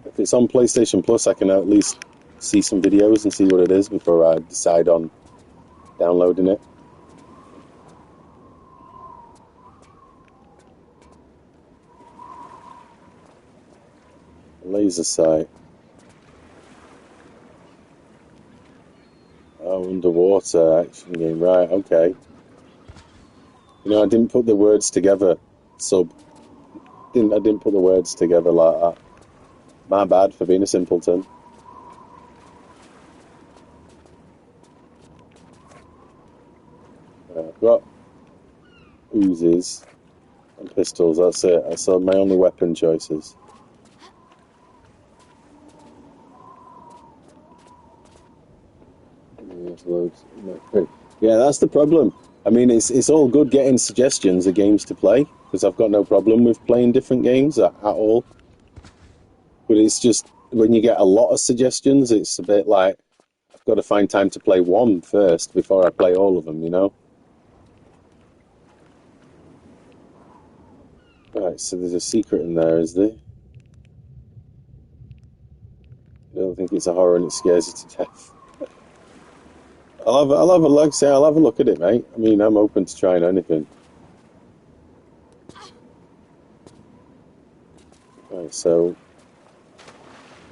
Speaker 1: If it's on PlayStation Plus, I can at least see some videos and see what it is before I decide on downloading it. Laser sight. Oh, underwater action game. Right, okay. You know, I didn't put the words together, sub. I didn't put the words together like that. My bad for being a simpleton. I've got Uzis and pistols, that's it. That's my only weapon choices. Yeah, that's the problem. I mean, it's all good getting suggestions of games to play, because I've got no problem with playing different games at all. But it's just, when you get a lot of suggestions, it's a bit like, I've got to find time to play one first before I play all of them, you know? Right, so there's a secret in there, is there? I don't think it's a horror and it scares you to death. I'll have a look at it, mate. I mean, I'm open to trying anything. Right, so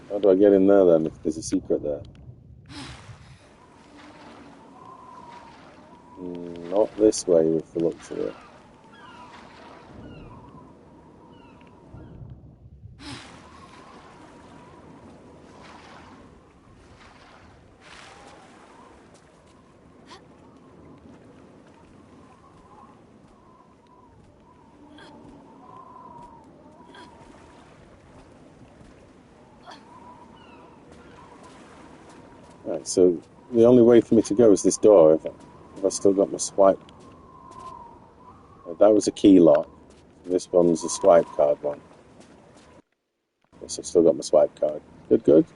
Speaker 1: how do I get in there then if there's a secret there? Not this way with the looks of it. Right, so the only way for me to go is this door if I still got my swipe. That was a key lock. This one's a swipe card one. Yes, I've still got my swipe card. Good, good.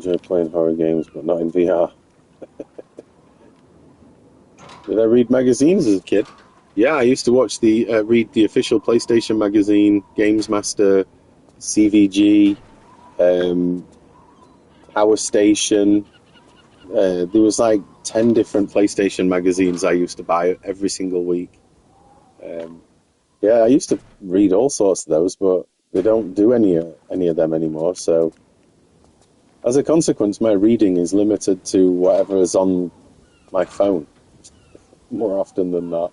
Speaker 1: enjoy playing horror games, but not in VR. Did I read magazines as a kid? Yeah, I used to watch read the official PlayStation magazine, Games Master, CVG, Power Station. There was like 10 different PlayStation magazines I used to buy every single week. Yeah, I used to read all sorts of those, but they don't do any of them anymore. So, as a consequence, my reading is limited to whatever is on my phone more often than not.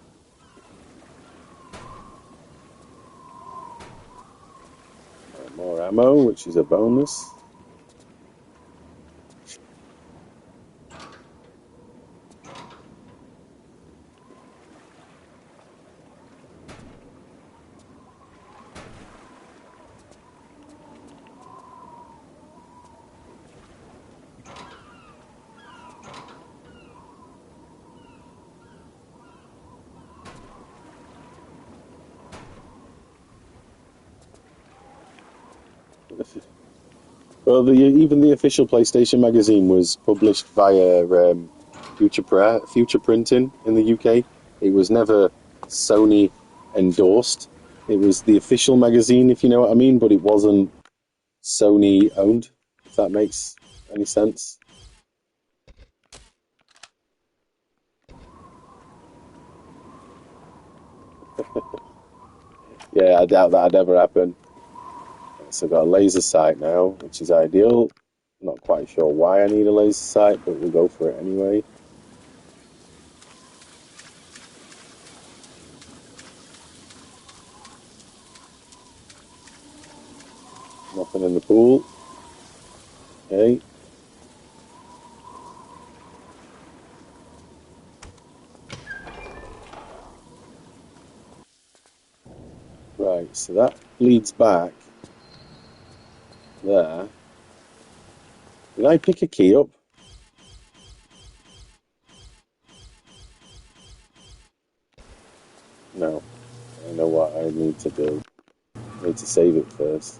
Speaker 1: More ammo, which is a bonus. Well, even the official PlayStation magazine was published via future printing in the UK. It was never Sony endorsed. It was the official magazine, if you know what I mean, but it wasn't Sony owned, if that makes any sense. Yeah, I doubt that'd ever happen. So I've got a laser sight now, which is ideal. Not quite sure why I need a laser sight, but we'll go for it anyway. Nothing in the pool. Okay. Right, so that leads back there. Did I pick a key up? No. I know what I need to do. I need to save it first.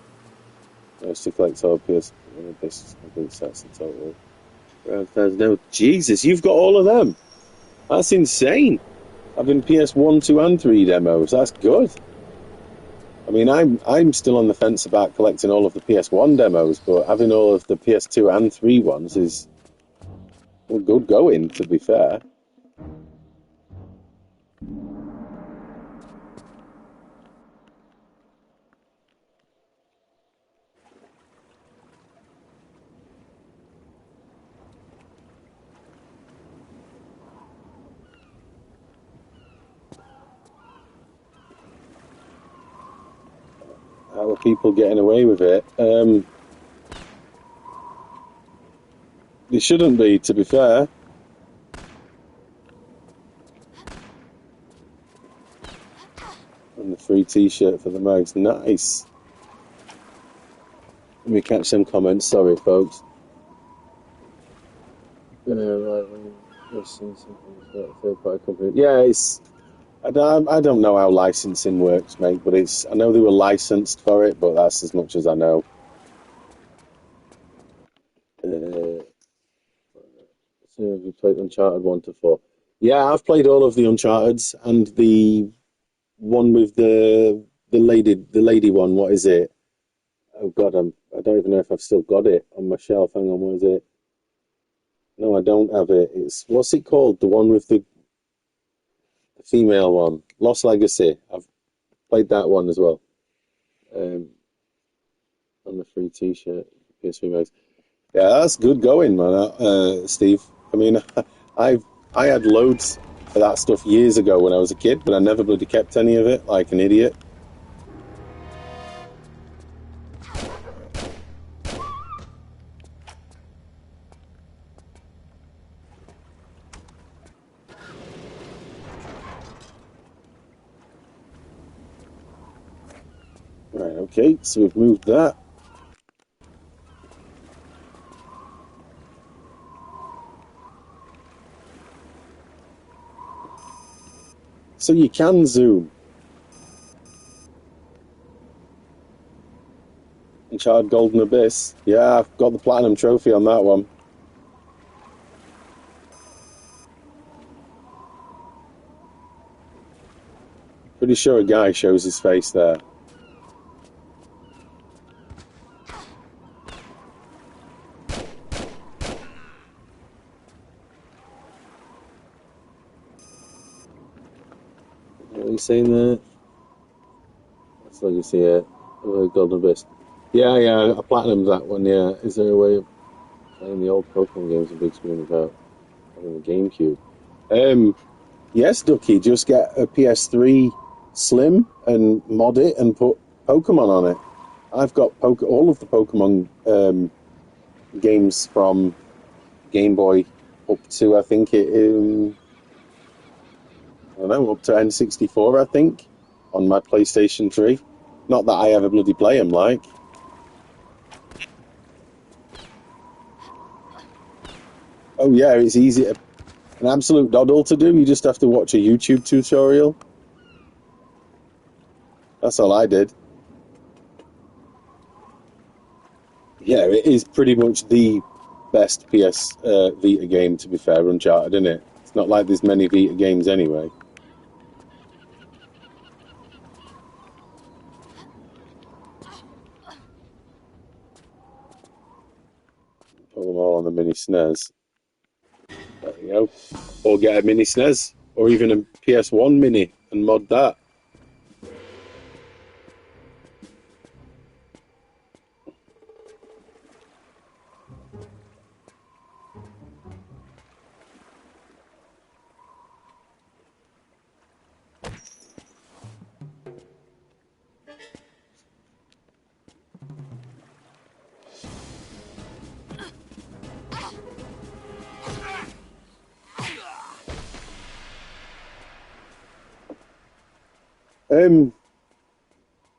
Speaker 1: There's to collect all PS this complete sets in total. No, Jesus, you've got all of them. That's insane. Having PS1, 2, and 3 demos. That's good. I mean, I'm still on the fence about collecting all of the PS1 demos, but having all of the PS2 and 3 ones is good going, to be fair. How are people getting away with it? They shouldn't be, to be fair. And the free t-shirt for the mags. Nice. Let me catch some comments. Sorry, folks. Third-party company. Yeah, I don't know how licensing works, mate, but I know they were licensed for it, but that's as much as I know. So have you played Uncharted 1 to 4? Yeah, I've played all of the Uncharteds and the one with the lady one. What is it? Oh God, I don't even know if I've still got it on my shelf. Hang on, what is it? No, I don't have it. What's it called? The one with the female one, Lost Legacy. I've played that one as well. On the free T-shirt, PS3 Max. Yeah, that's good going, man. Steve. I mean, I had loads of that stuff years ago when I was a kid, but I never bloody kept any of it, like an idiot. Right, okay, so we've moved that. So you can zoom. Uncharted Golden Abyss. Yeah, I've got the Platinum Trophy on that one. Pretty sure a guy shows his face there.
Speaker 8: What are you saying there? That's Legacy, yeah. Golden Abyss. Yeah, I platinumed that one, yeah. Is there a way of playing the old Pokemon games on big screen without having a GameCube?
Speaker 1: Yes, Ducky, just get a PS3 Slim and mod it and put Pokemon on it. I've got all of the Pokemon games from Game Boy up to, I think, I don't know, up to N64, I think, on my PlayStation 3. Not that I ever bloody play them, like. Oh, yeah, it's easy. An absolute doddle to do. You just have to watch a YouTube tutorial. That's all I did. Yeah, it is pretty much the best PS Vita game, to be fair, Uncharted, isn't it? It's not like there's many Vita games anyway. Put them all on the mini SNES. There you go. Or get a mini SNES, or even a PS1 mini, and mod that.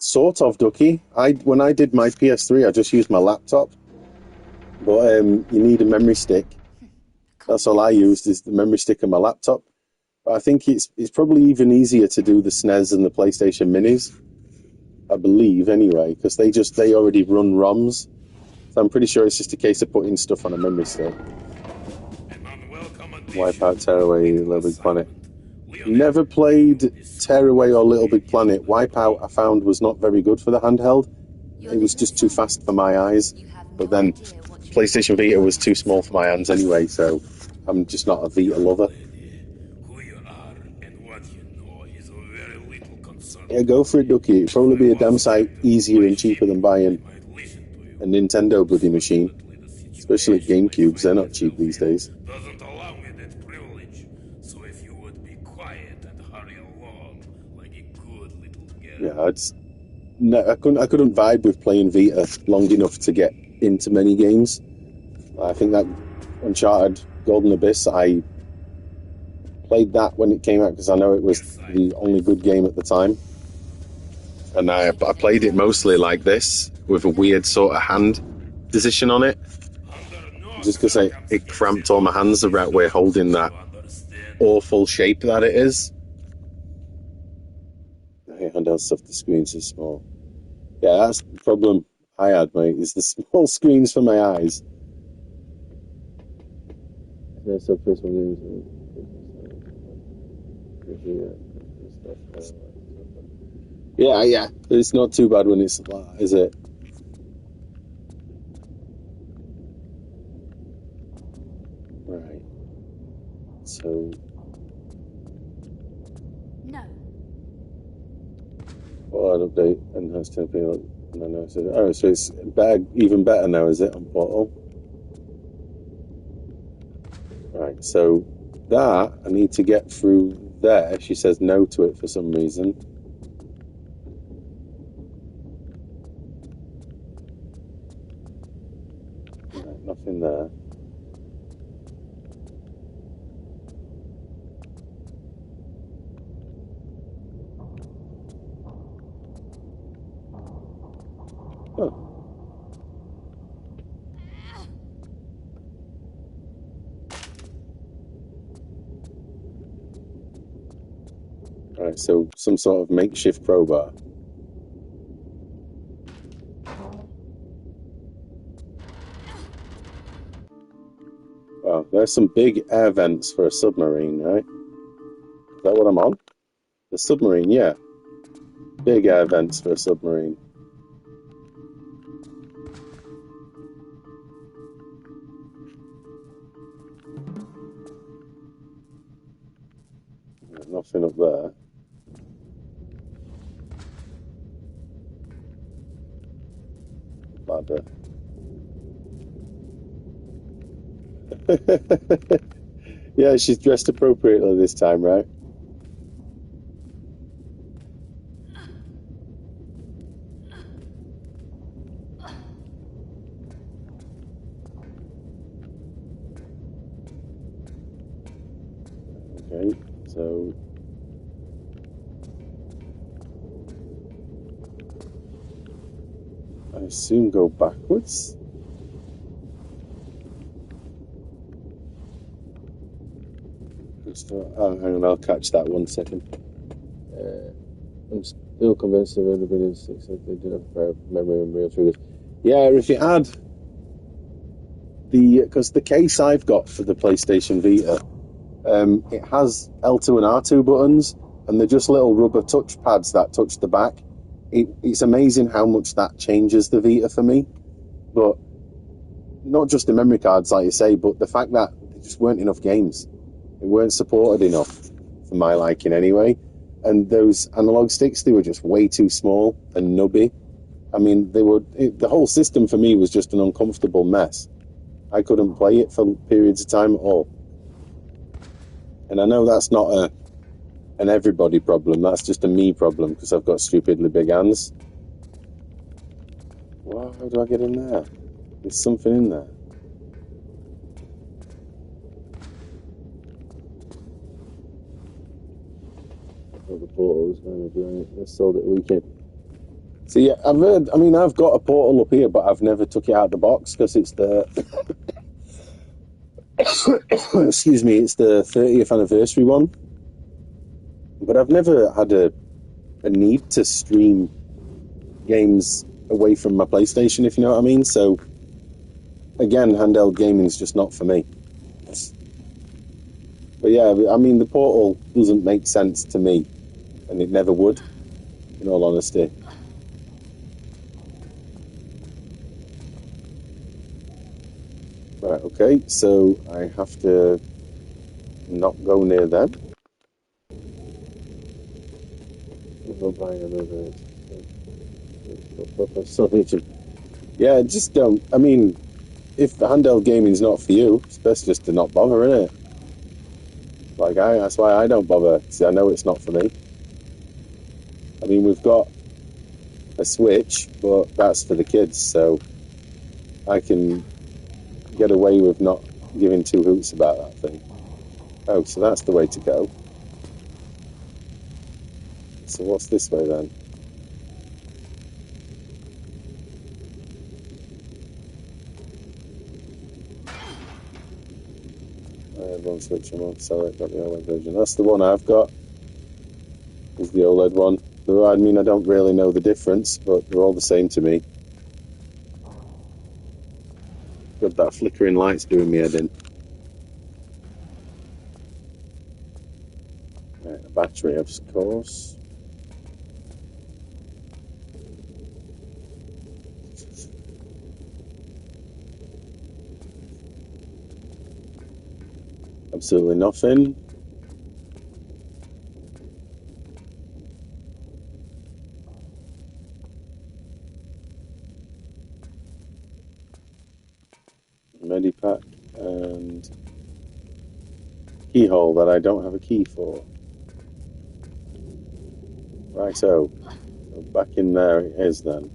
Speaker 1: Sort of, Ducky. When I did my PS3, I just used my laptop, but you need a memory stick. That's all I used, is the memory stick on my laptop. But I think it's probably even easier to do the SNES and the PlayStation Minis. I believe, anyway, because they already run ROMs. So I'm pretty sure it's just a case of putting stuff on a memory stick. Wipe out Tearaway, Little Big Planet. Never played Tearaway or Little Big Planet. Wipeout, I found, was not very good for the handheld. It was just too fast for my eyes. But then PlayStation Vita was too small for my hands anyway, so I'm just not a Vita lover. Yeah, go for it, Ducky. It'd probably be a damn sight easier and cheaper than buying a Nintendo bloody machine. Especially GameCubes, they're not cheap these days.
Speaker 10: Doesn't allow me that privilege. So if you would be quiet and hurry along like a good little girl.
Speaker 1: Yeah, I couldn't vibe with playing Vita long enough to get into many games. I think that Uncharted Golden Abyss, I played that when it came out because I know it was the only good game at the time. And I played it mostly like this, with a weird sort of hand position on it. Just because it cramped all my hands the right way, holding that awful shape that it is. Handheld stuff, the screen's so small. Yeah, that's the problem I had, mate, is the small screens for my eyes.
Speaker 8: Yeah, so first one
Speaker 1: Yeah, it's not too bad when it's like that, is it? Right. So.
Speaker 4: No.
Speaker 1: Well, update and has 10 feel. Oh, so it's better, even better now, is it, on Portal? Right, so that I need to get through there. She says no to it for some reason. Right, nothing there. Huh. Right, so some sort of makeshift crowbar. There's some big air vents for a submarine, right? Is that what I'm on? The submarine, yeah. Big air vents for a submarine. Nothing up there. Ladder. Yeah, she's dressed appropriately this time, right? Okay, so I assume go backwards. Oh, hang on, I'll catch that 1 second. I'm still convinced there would have been instincts that they didn't have fair memory and real triggers. Yeah, if you add because the case I've got for the PlayStation Vita, it has L2 and R2 buttons, and they're just little rubber touch pads that touch the back. It's amazing how much that changes the Vita for me. But not just the memory cards, like you say, but the fact that there just weren't enough games. They weren't supported enough for my liking anyway. And those analog sticks, they were just way too small and nubby. I mean, the whole system for me was just an uncomfortable mess. I couldn't play it for periods of time at all. And I know that's not an everybody problem, that's just a me problem because I've got stupidly big hands. Well, how do I get in there? There's something in there. I thought the portal was going to do it. I sold it weekend. So yeah, I've got a portal up here, but I've never took it out of the box because it's the excuse me, it's the 30th anniversary one. But I've never had a need to stream games away from my PlayStation, if you know what I mean. So again, handheld gaming is just not for me. But yeah, I mean, the portal doesn't make sense to me, and it never would, in all honesty. Right, okay, so I have to not go near them. Go buy another. Yeah, just don't. I mean, if handheld gaming's not for you, it's best just to not bother, innit? Like, that's why I don't bother. See, I know it's not for me. I mean, we've got a Switch, but that's for the kids, so I can get away with not giving two hoots about that thing. Oh, so that's the way to go. So what's this way then? I have one Switch, I won't sell it, got the OLED version. That's the one I've got, is the OLED one. I mean, I don't really know the difference, but they're all the same to me. Got that flickering light's doing me head in. Right, a battery, of course. Absolutely nothing. Medipack and keyhole that I don't have a key for. Righto. So back in there it is then.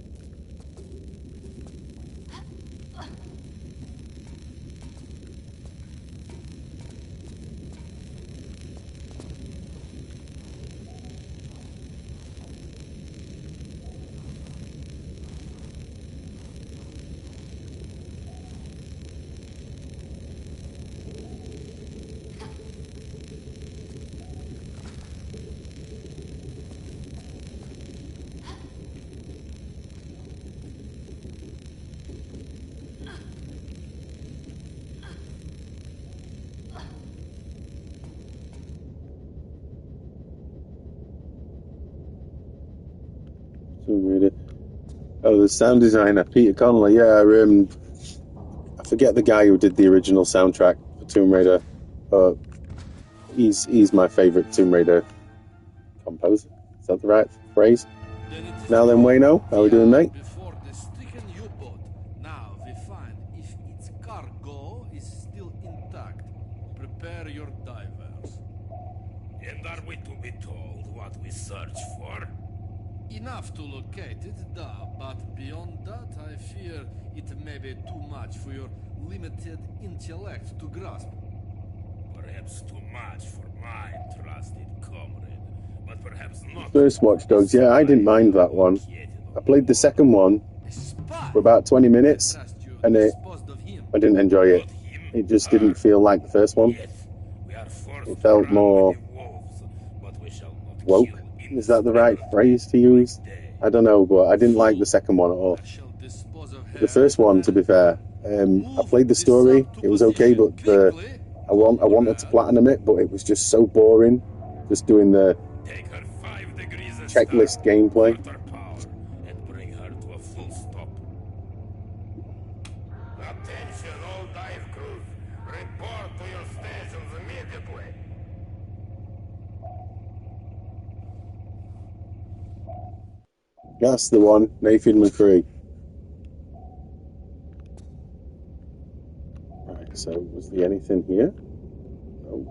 Speaker 1: Tomb Raider. Oh, the sound designer, Peter Connolly. Yeah, I forget the guy who did the original soundtrack for Tomb Raider. But he's my favourite Tomb Raider composer. Is that the right phrase? Now then, Wayno, how we doing, mate?
Speaker 7: Before the stricken U-boat. Now we find if its cargo is still intact. Prepare your divers.
Speaker 10: And are we to be told what we search for?
Speaker 7: Enough to locate it, but beyond that, I fear it may be too much for your limited intellect to grasp.
Speaker 10: Perhaps too much for my trusted comrade, but perhaps not.
Speaker 1: First Watch Dogs, yeah, I didn't mind that one. I played the second one for about 20 minutes, and I didn't enjoy it. It just didn't feel like the first one. It felt more woke. Is that the right phrase to use? I don't know, but I didn't like the second one at all. The first one, to be fair, I played the story. It was okay, but I wanted to platinum it, but it was just so boring. Just doing the checklist gameplay.
Speaker 10: And bring her to a full stop. Attention, all dive crews. Report to your stations immediately.
Speaker 1: That's the one, Nathan McCree. Right, so was there anything here? No.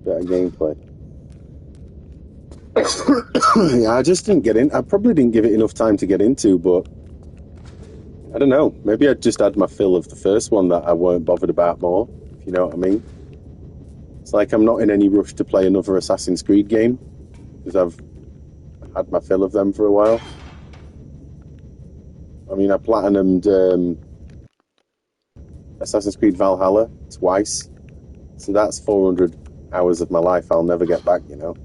Speaker 1: Better gameplay. Yeah, I just didn't get in. I probably didn't give it enough time to get into, but I don't know. Maybe I just had my fill of the first one that I weren't bothered about more, if you know what I mean. It's like I'm not in any rush to play another Assassin's Creed game, because I've had my fill of them for a while. I mean, I platinumed Assassin's Creed Valhalla twice, so that's 400 hours of my life I'll never get back, you know.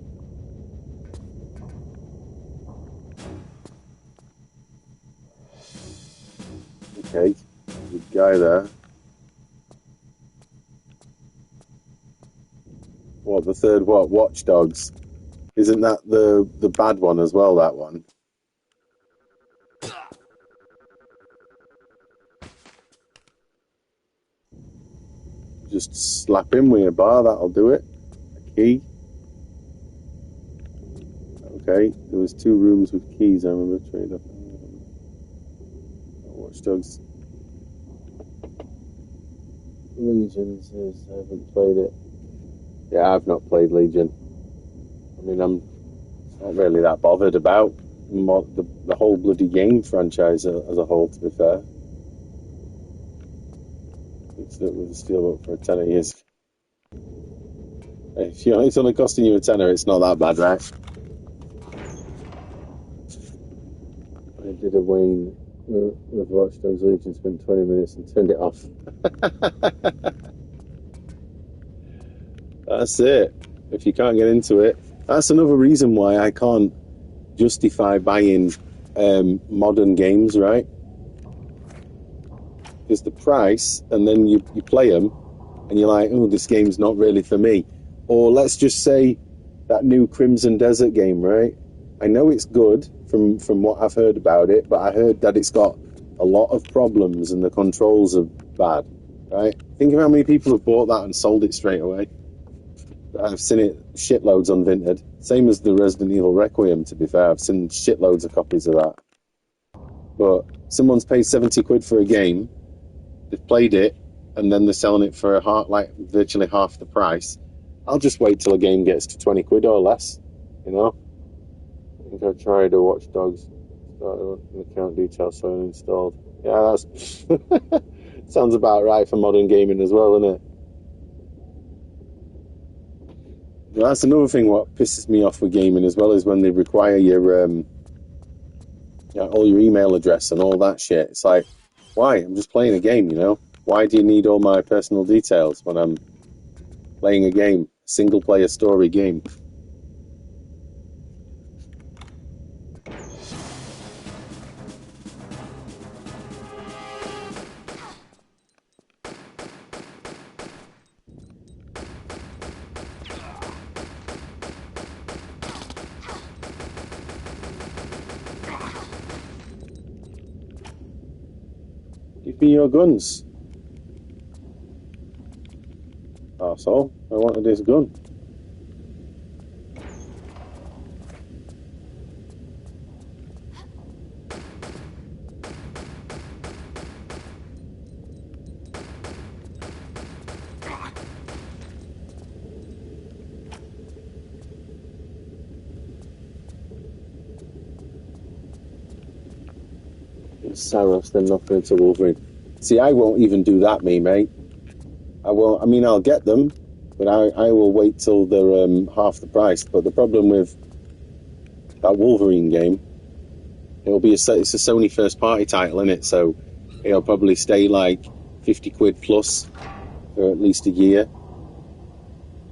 Speaker 1: Okay, good guy there. What, the third what? Watch Dogs? Isn't that the bad one as well, that one? Just slap him with a bar, that'll do it. A key. Okay, there was 2 rooms with keys, I remember. Trade up. Watch Dogs. Legion says I haven't played it. Yeah, I've not played Legion. I mean, I'm not really that bothered about the whole bloody game franchise as a whole, to be fair. It was still up for a tenner. Years. If you know, it's only costing you a tenner, it's not that bad, right? I did a Wayne with Watch Dogs Legion, spent 20 minutes and turned it off. That's it. If you can't get into it, that's another reason why I can't justify buying modern games, right? Because the price, and then you play them, and you're like, oh, this game's not really for me. Or let's just say that new Crimson Desert game, right? I know it's good from what I've heard about it, but I heard that it's got a lot of problems and the controls are bad, right? Think of how many people have bought that and sold it straight away. I've seen it shitloads unvinted. Same as the Resident Evil Requiem, to be fair. I've seen shitloads of copies of that. But someone's paid 70 quid for a game, they've played it, and then they're selling it for virtually half the price. I'll just wait till a game gets to 20 quid or less, you know? I think I tried a Watch Dogs. Started an account details so installed. Yeah, that's sounds about right for modern gaming as well, isn't it? Well, that's another thing what pisses me off with gaming as well, is when they require your all your email address and all that shit. It's like, why? I'm just playing a game, you know? Why do you need all my personal details when I'm playing a game, single player story game? me your guns. Arsehole, I wanted his gun. Saros, then nothing to Wolverine. See, I won't even do that, mate. I won't. I mean, I'll get them, but I will wait till they're half the price. But the problem with that Wolverine game, it's a Sony first party title, isn't it? So it'll probably stay like 50 quid plus for at least a year,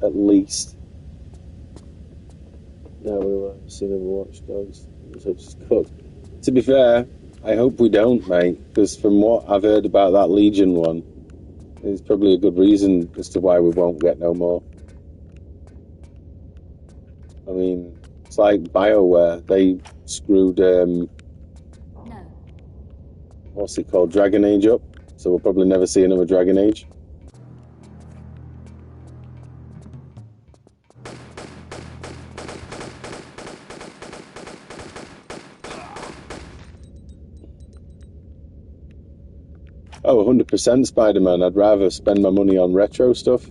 Speaker 1: at least. Now we were seeing Watch Dogs. To be fair, I hope we don't, mate, because from what I've heard about that Legion one, there's probably a good reason as to why we won't get no more. I mean, it's like BioWare. They screwed, what's it called, Dragon Age up. So we'll probably never see another Dragon Age. Oh, 100% Spider-Man. I'd rather spend my money on retro stuff.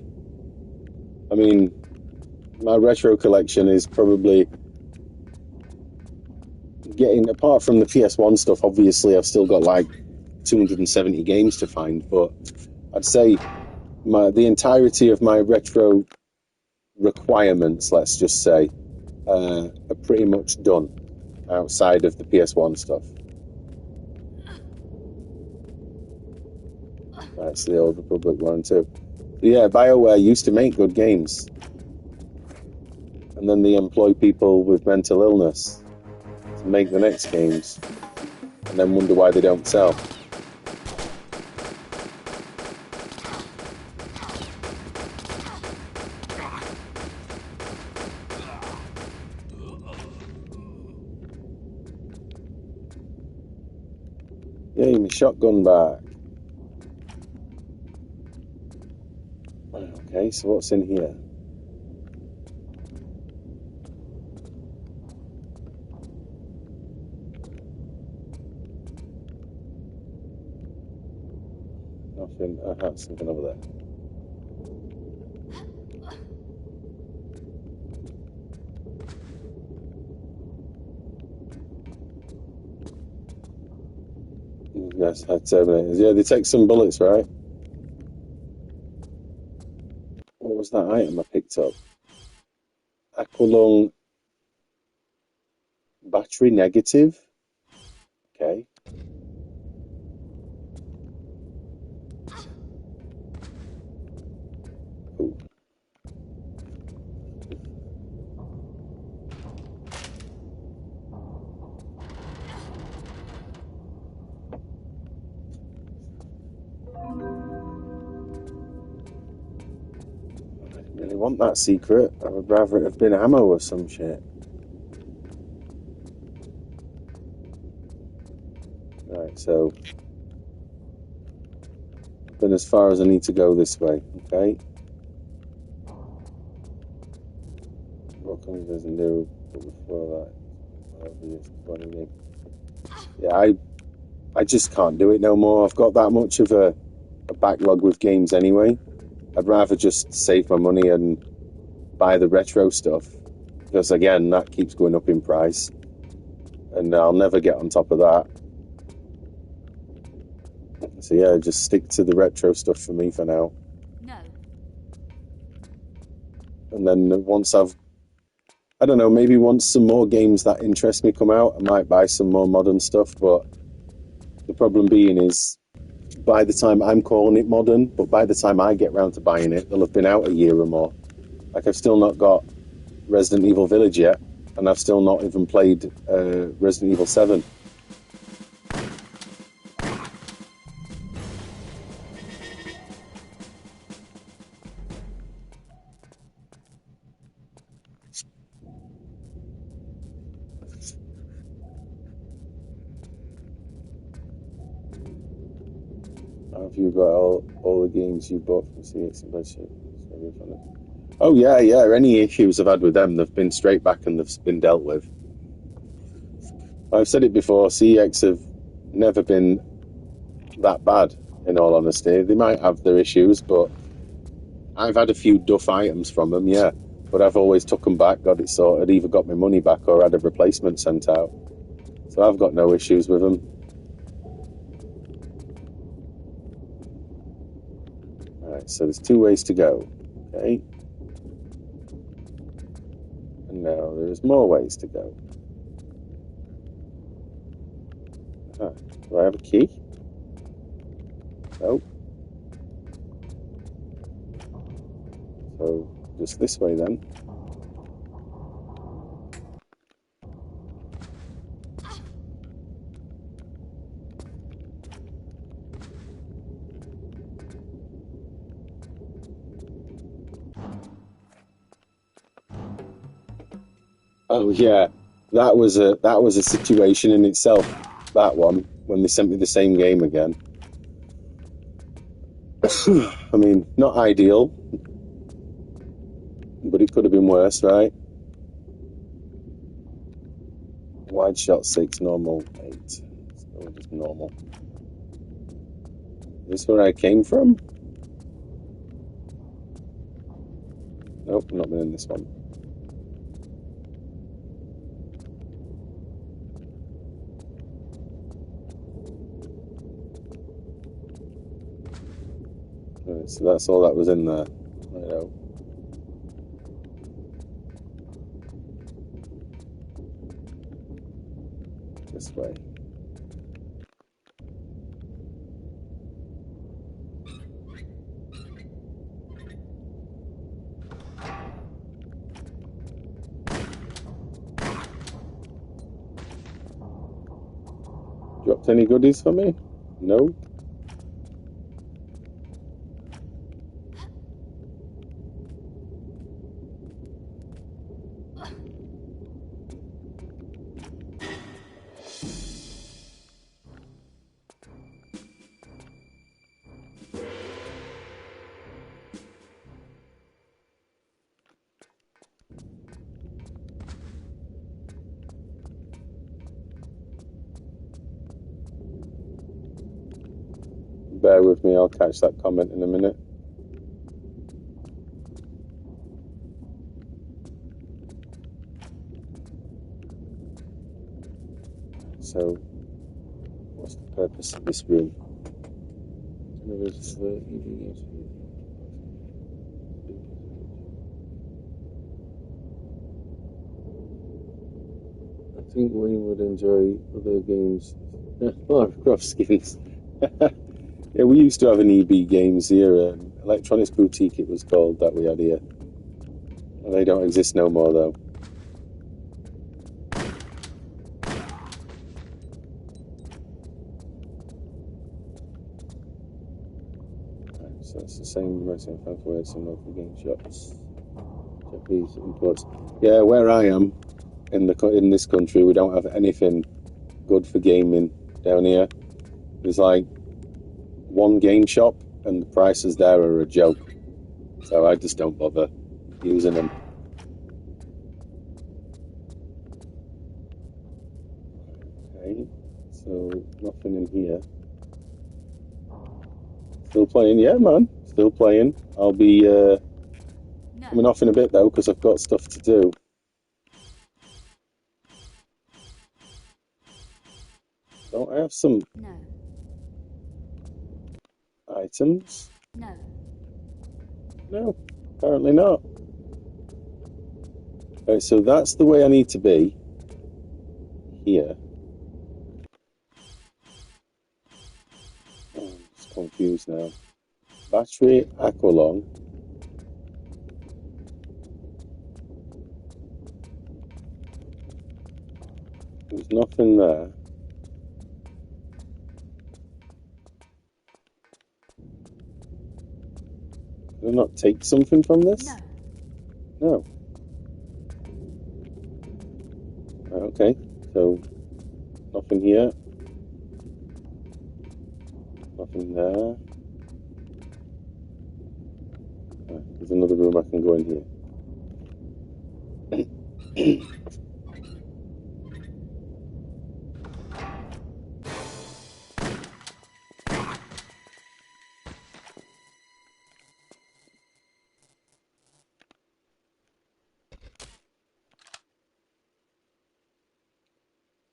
Speaker 1: I mean, my retro collection is probably getting, apart from the PS1 stuff, obviously I've still got like 270 games to find, but I'd say the entirety of my retro requirements, let's just say, are pretty much done outside of the PS1 stuff. That's the Old Republic one too. But yeah, BioWare used to make good games, and then they employ people with mental illness to make the next games, and then wonder why they don't sell. Yay, my shotgun back. Okay, so what's in here? Nothing. Something over there. Yes, Terminators. Yeah, they take some bullets, right? What was that item I picked up? Aqualung battery negative. Okay. Cool. I didn't really want that secret. I would rather it have been ammo or some shit. Right, so I've been as far as I need to go this way. Okay. What comes as new before that? Yeah, I just can't do it no more. I've got that much of a backlog with games anyway. I'd rather just save my money and buy the retro stuff, because again, that keeps going up in price, and I'll never get on top of that. So yeah, just stick to the retro stuff for me for now.
Speaker 4: No.
Speaker 1: And then once I don't know, maybe once some more games that interest me come out, I might buy some more modern stuff, but the problem being is, by the time I'm calling it modern, but by the time I get round to buying it, they'll have been out a year or more. Like, I've still not got Resident Evil Village yet, and I've still not even played Resident Evil 7.
Speaker 8: Have you got all the games you bought from CX and Budget? Oh yeah. Any issues I've had with them, they've been straight back and they've been dealt with. I've said it before, CX have never been that bad, in all honesty. They might have their issues, but I've had a few duff items from them, yeah. But I've always took them back, got it sorted, either got my money back or had a replacement sent out. So I've got no issues with them. Alright, so there's 2 ways to go. Okay. And now there's more ways to go. Do I have a key? No. So, just this way then. Oh yeah, that was a situation in itself. That one, when they sent me the same game again. I mean, not ideal, but it could have been worse, right? Wide shot 6, normal 8. Still just normal. Is this where I came from? Nope, not been in this one. Right, so that's all that was in there. Right out. This way. Dropped any goodies for me? No. Bear with me, I'll catch that comment in a minute. So, what's the purpose of this room? I think we would enjoy other games. Lara Croft skins. Yeah, we used to have an EB Games here, Electronics Boutique it was called, that we had here. And they don't exist no more though. Right, so it's the same racing fan for some local game shops. Japanese imports. Yeah, where I am in this country, we don't have anything good for gaming down here. There's like one game shop, and the prices there are a joke. So I just don't bother using them. Okay, so nothing in here. Still playing, yeah, man. Still playing. I'll be coming off in a bit though, because I've got stuff to do. Don't I have some items? No, apparently not. Right, so that's the way I need to be. Here. Oh, I'm just confused now. Battery, Aqualong. There's nothing there. Did I not take something from this? No. Okay, so nothing here. Nothing there. There's another room I can go in here.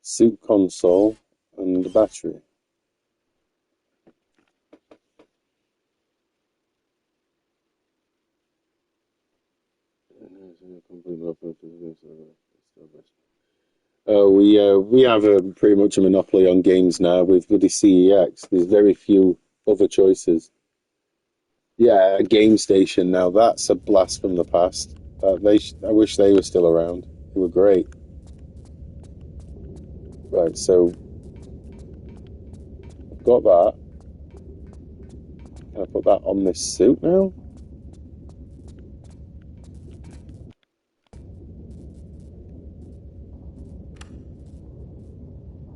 Speaker 8: Suit console and the battery. We have pretty much a monopoly on games now with the CEX. There's very few other choices. Yeah, a game station now. That's a blast from the past. I wish they were still around. They were great. Right, so I've got that. Can I put that on this suit now?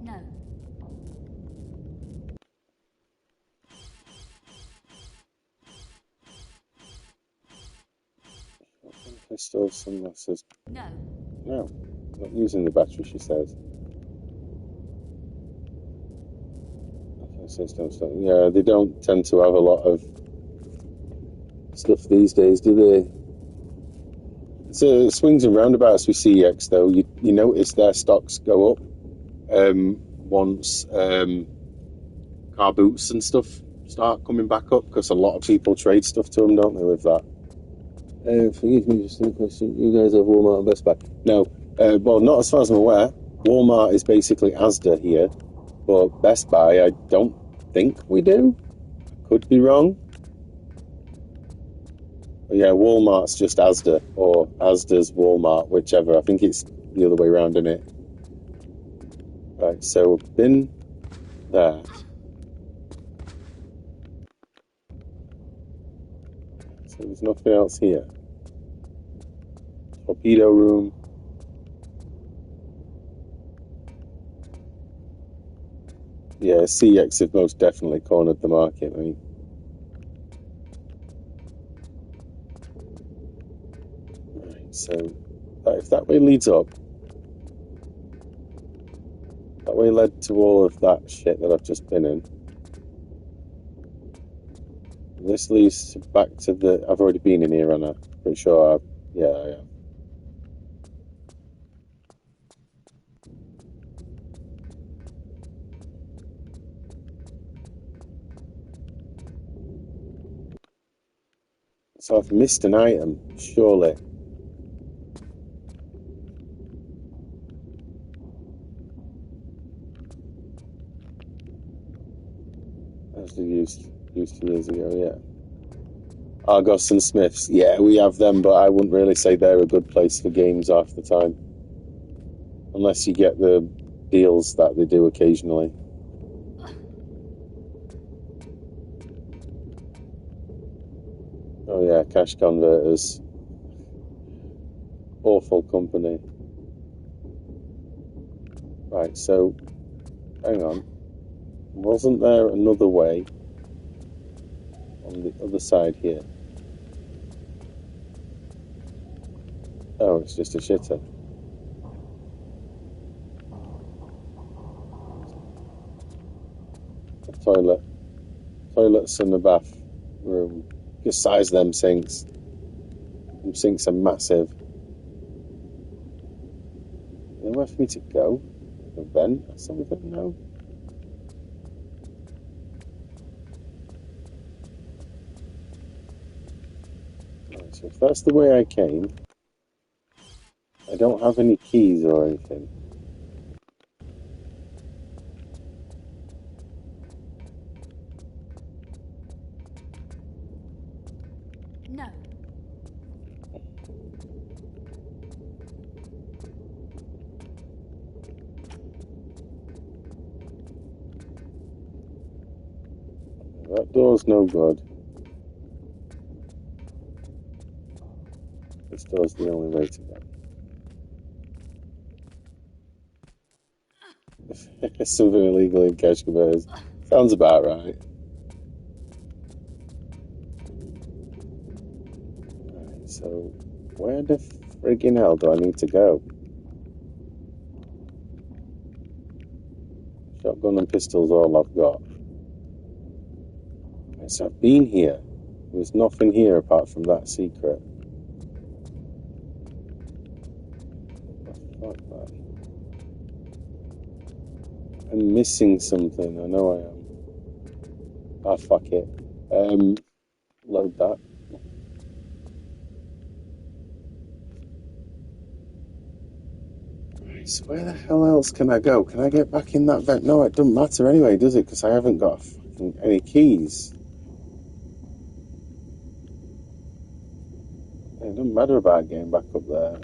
Speaker 4: No.
Speaker 8: Pistol, sunglasses.
Speaker 4: No.
Speaker 8: No, not using the battery, she says. Yeah, they don't tend to have a lot of stuff these days, do they? It's swings and roundabouts with CEX, though. You notice their stocks go up once car boots and stuff start coming back up, because a lot of people trade stuff to them, don't they, with that? Forgive me, just a question. You guys have Walmart and Best Buy? No. Well, not as far as I'm aware. Walmart is basically Asda here, but Best Buy, I don't think we do. Could be wrong. But yeah, Walmart's just Asda, or Asda's Walmart, whichever. I think it's the other way around, isn't it? Right, so we've been there. So there's nothing else here. Torpedo room. Yeah, CX have most definitely cornered the market, I mean. Right, so if that way leads up, that way led to all of that shit that I've just been in. This leads back to the... I've already been in here, and I'm pretty sure yeah, I am. So I've missed an item, surely. As we used to years ago, yeah. Argos and Smiths, yeah, we have them, but I wouldn't really say they're a good place for games half the time. Unless you get the deals that they do occasionally. Oh yeah, cash converters. Awful company. Right, so, hang on. Wasn't there another way on the other side here? Oh, it's just a shitter. A toilet. Toilets and the bath room. Just size them sinks. Them sinks are massive. Nowhere for me to go? A vent or something? No? Right, so if that's the way I came, I don't have any keys or anything.
Speaker 4: No.
Speaker 8: That door's no good. This door's the only way to go. Something illegal in cash converters. Sounds about right.
Speaker 1: Where the friggin' hell do I need to go? Shotgun and pistol's all I've got. So I've been here. There's nothing here apart from that secret. What the fuck, man? I'm missing something. I know I am. Ah, fuck it. Load that. So where the hell else can I go? Can I get back in that vent? No, it doesn't matter anyway, does it? Because I haven't got any keys. It doesn't matter about getting back up there.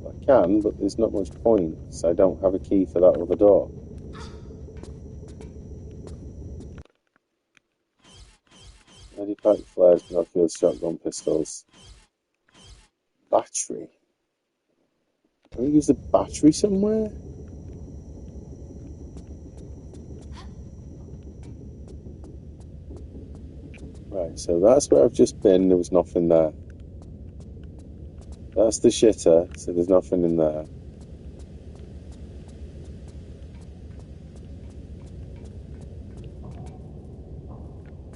Speaker 1: I can, but there's not much point, so I don't have a key for that other door. Medipack, flares, binoculars, shotgun, pistols. Battery. Can we use the battery somewhere? Right, so that's where I've just been. There was nothing there. That's the shitter, so there's nothing in there.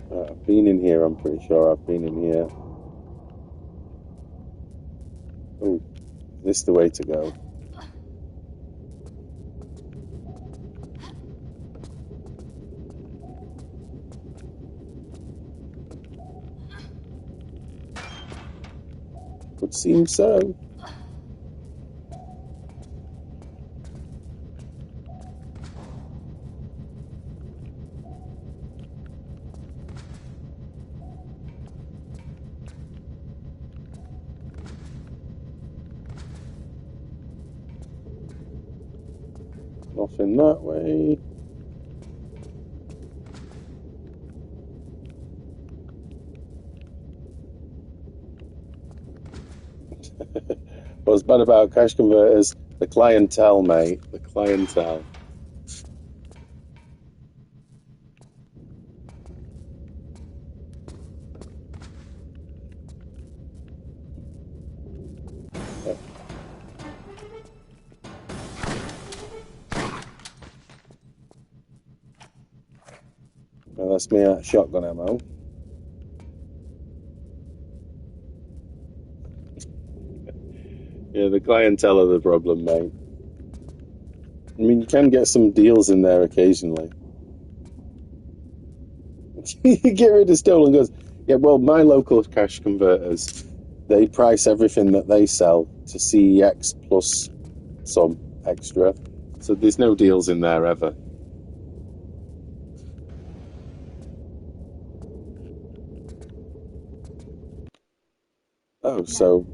Speaker 1: Right, I've been in here, I'm pretty sure I've been in here. Oh, is this the way to go? Would seem so. Nothing that way. What's bad about cash converters? The clientele, mate. The clientele. Well, that's me at shotgun ammo. Yeah, the clientele are the problem, mate. I mean, you can get some deals in there occasionally. You get rid of stolen goods. Yeah, well, my local cash converters, they price everything that they sell to CEX plus some extra. So there's no deals in there ever. Oh, so...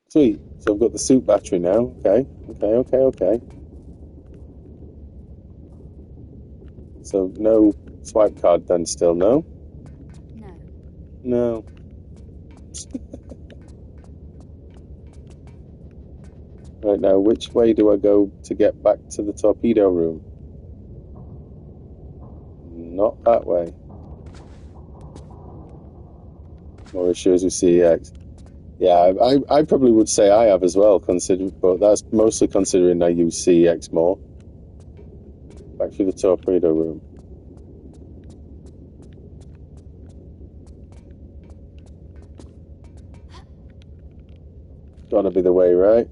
Speaker 1: Sweet. So I've got the suit battery now. Okay. So no swipe card then still, no? No. Right now, which way do I go to get back to the torpedo room? Not that way. More issues with CEX. Yeah, I probably would say I have as well, but that's mostly considering I use CEX more. Back to the torpedo room. Gotta be the way, right?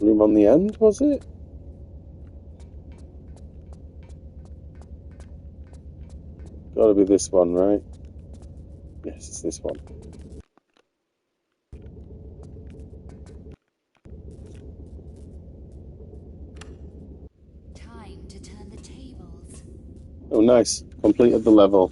Speaker 1: Room on the end, was it? Gotta be this one, right? Yes, it's this one.
Speaker 4: Time to turn the tables.
Speaker 1: Oh, nice. Completed the level.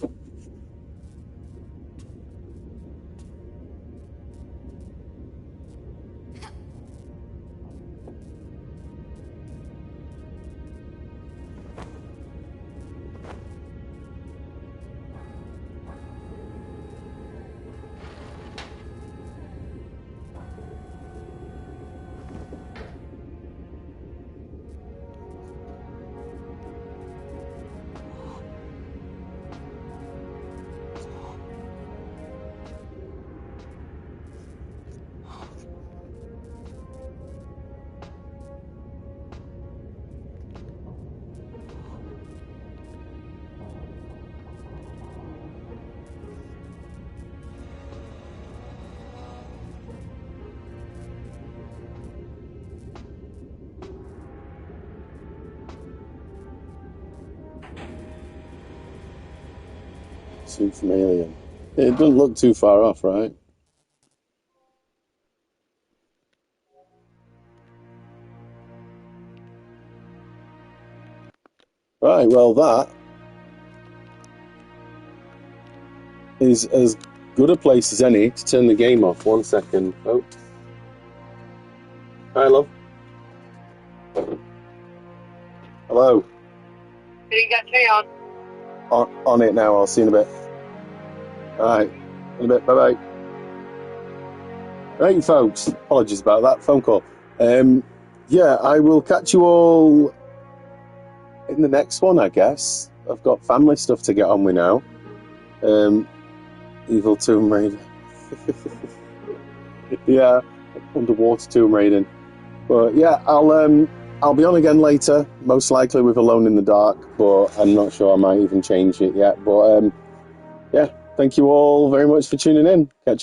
Speaker 1: Suit from Alien. It doesn't look too far off, right? Right, well that is as good a place as any to turn the game off. 1 second, folks. Hi, love. Hello.
Speaker 11: Did you get me on?
Speaker 1: On it now. I'll see you in a bit. All right. In a bit. Bye-bye. Right, folks. Apologies about that phone call. Yeah, I will catch you all in the next one, I guess. I've got family stuff to get on with now. Evil Tomb Raider. Yeah, underwater Tomb Raiding. But yeah, I'll be on again later, most likely with Alone in the Dark, but I'm not sure I might even change it yet. But yeah, thank you all very much for tuning in. Catch you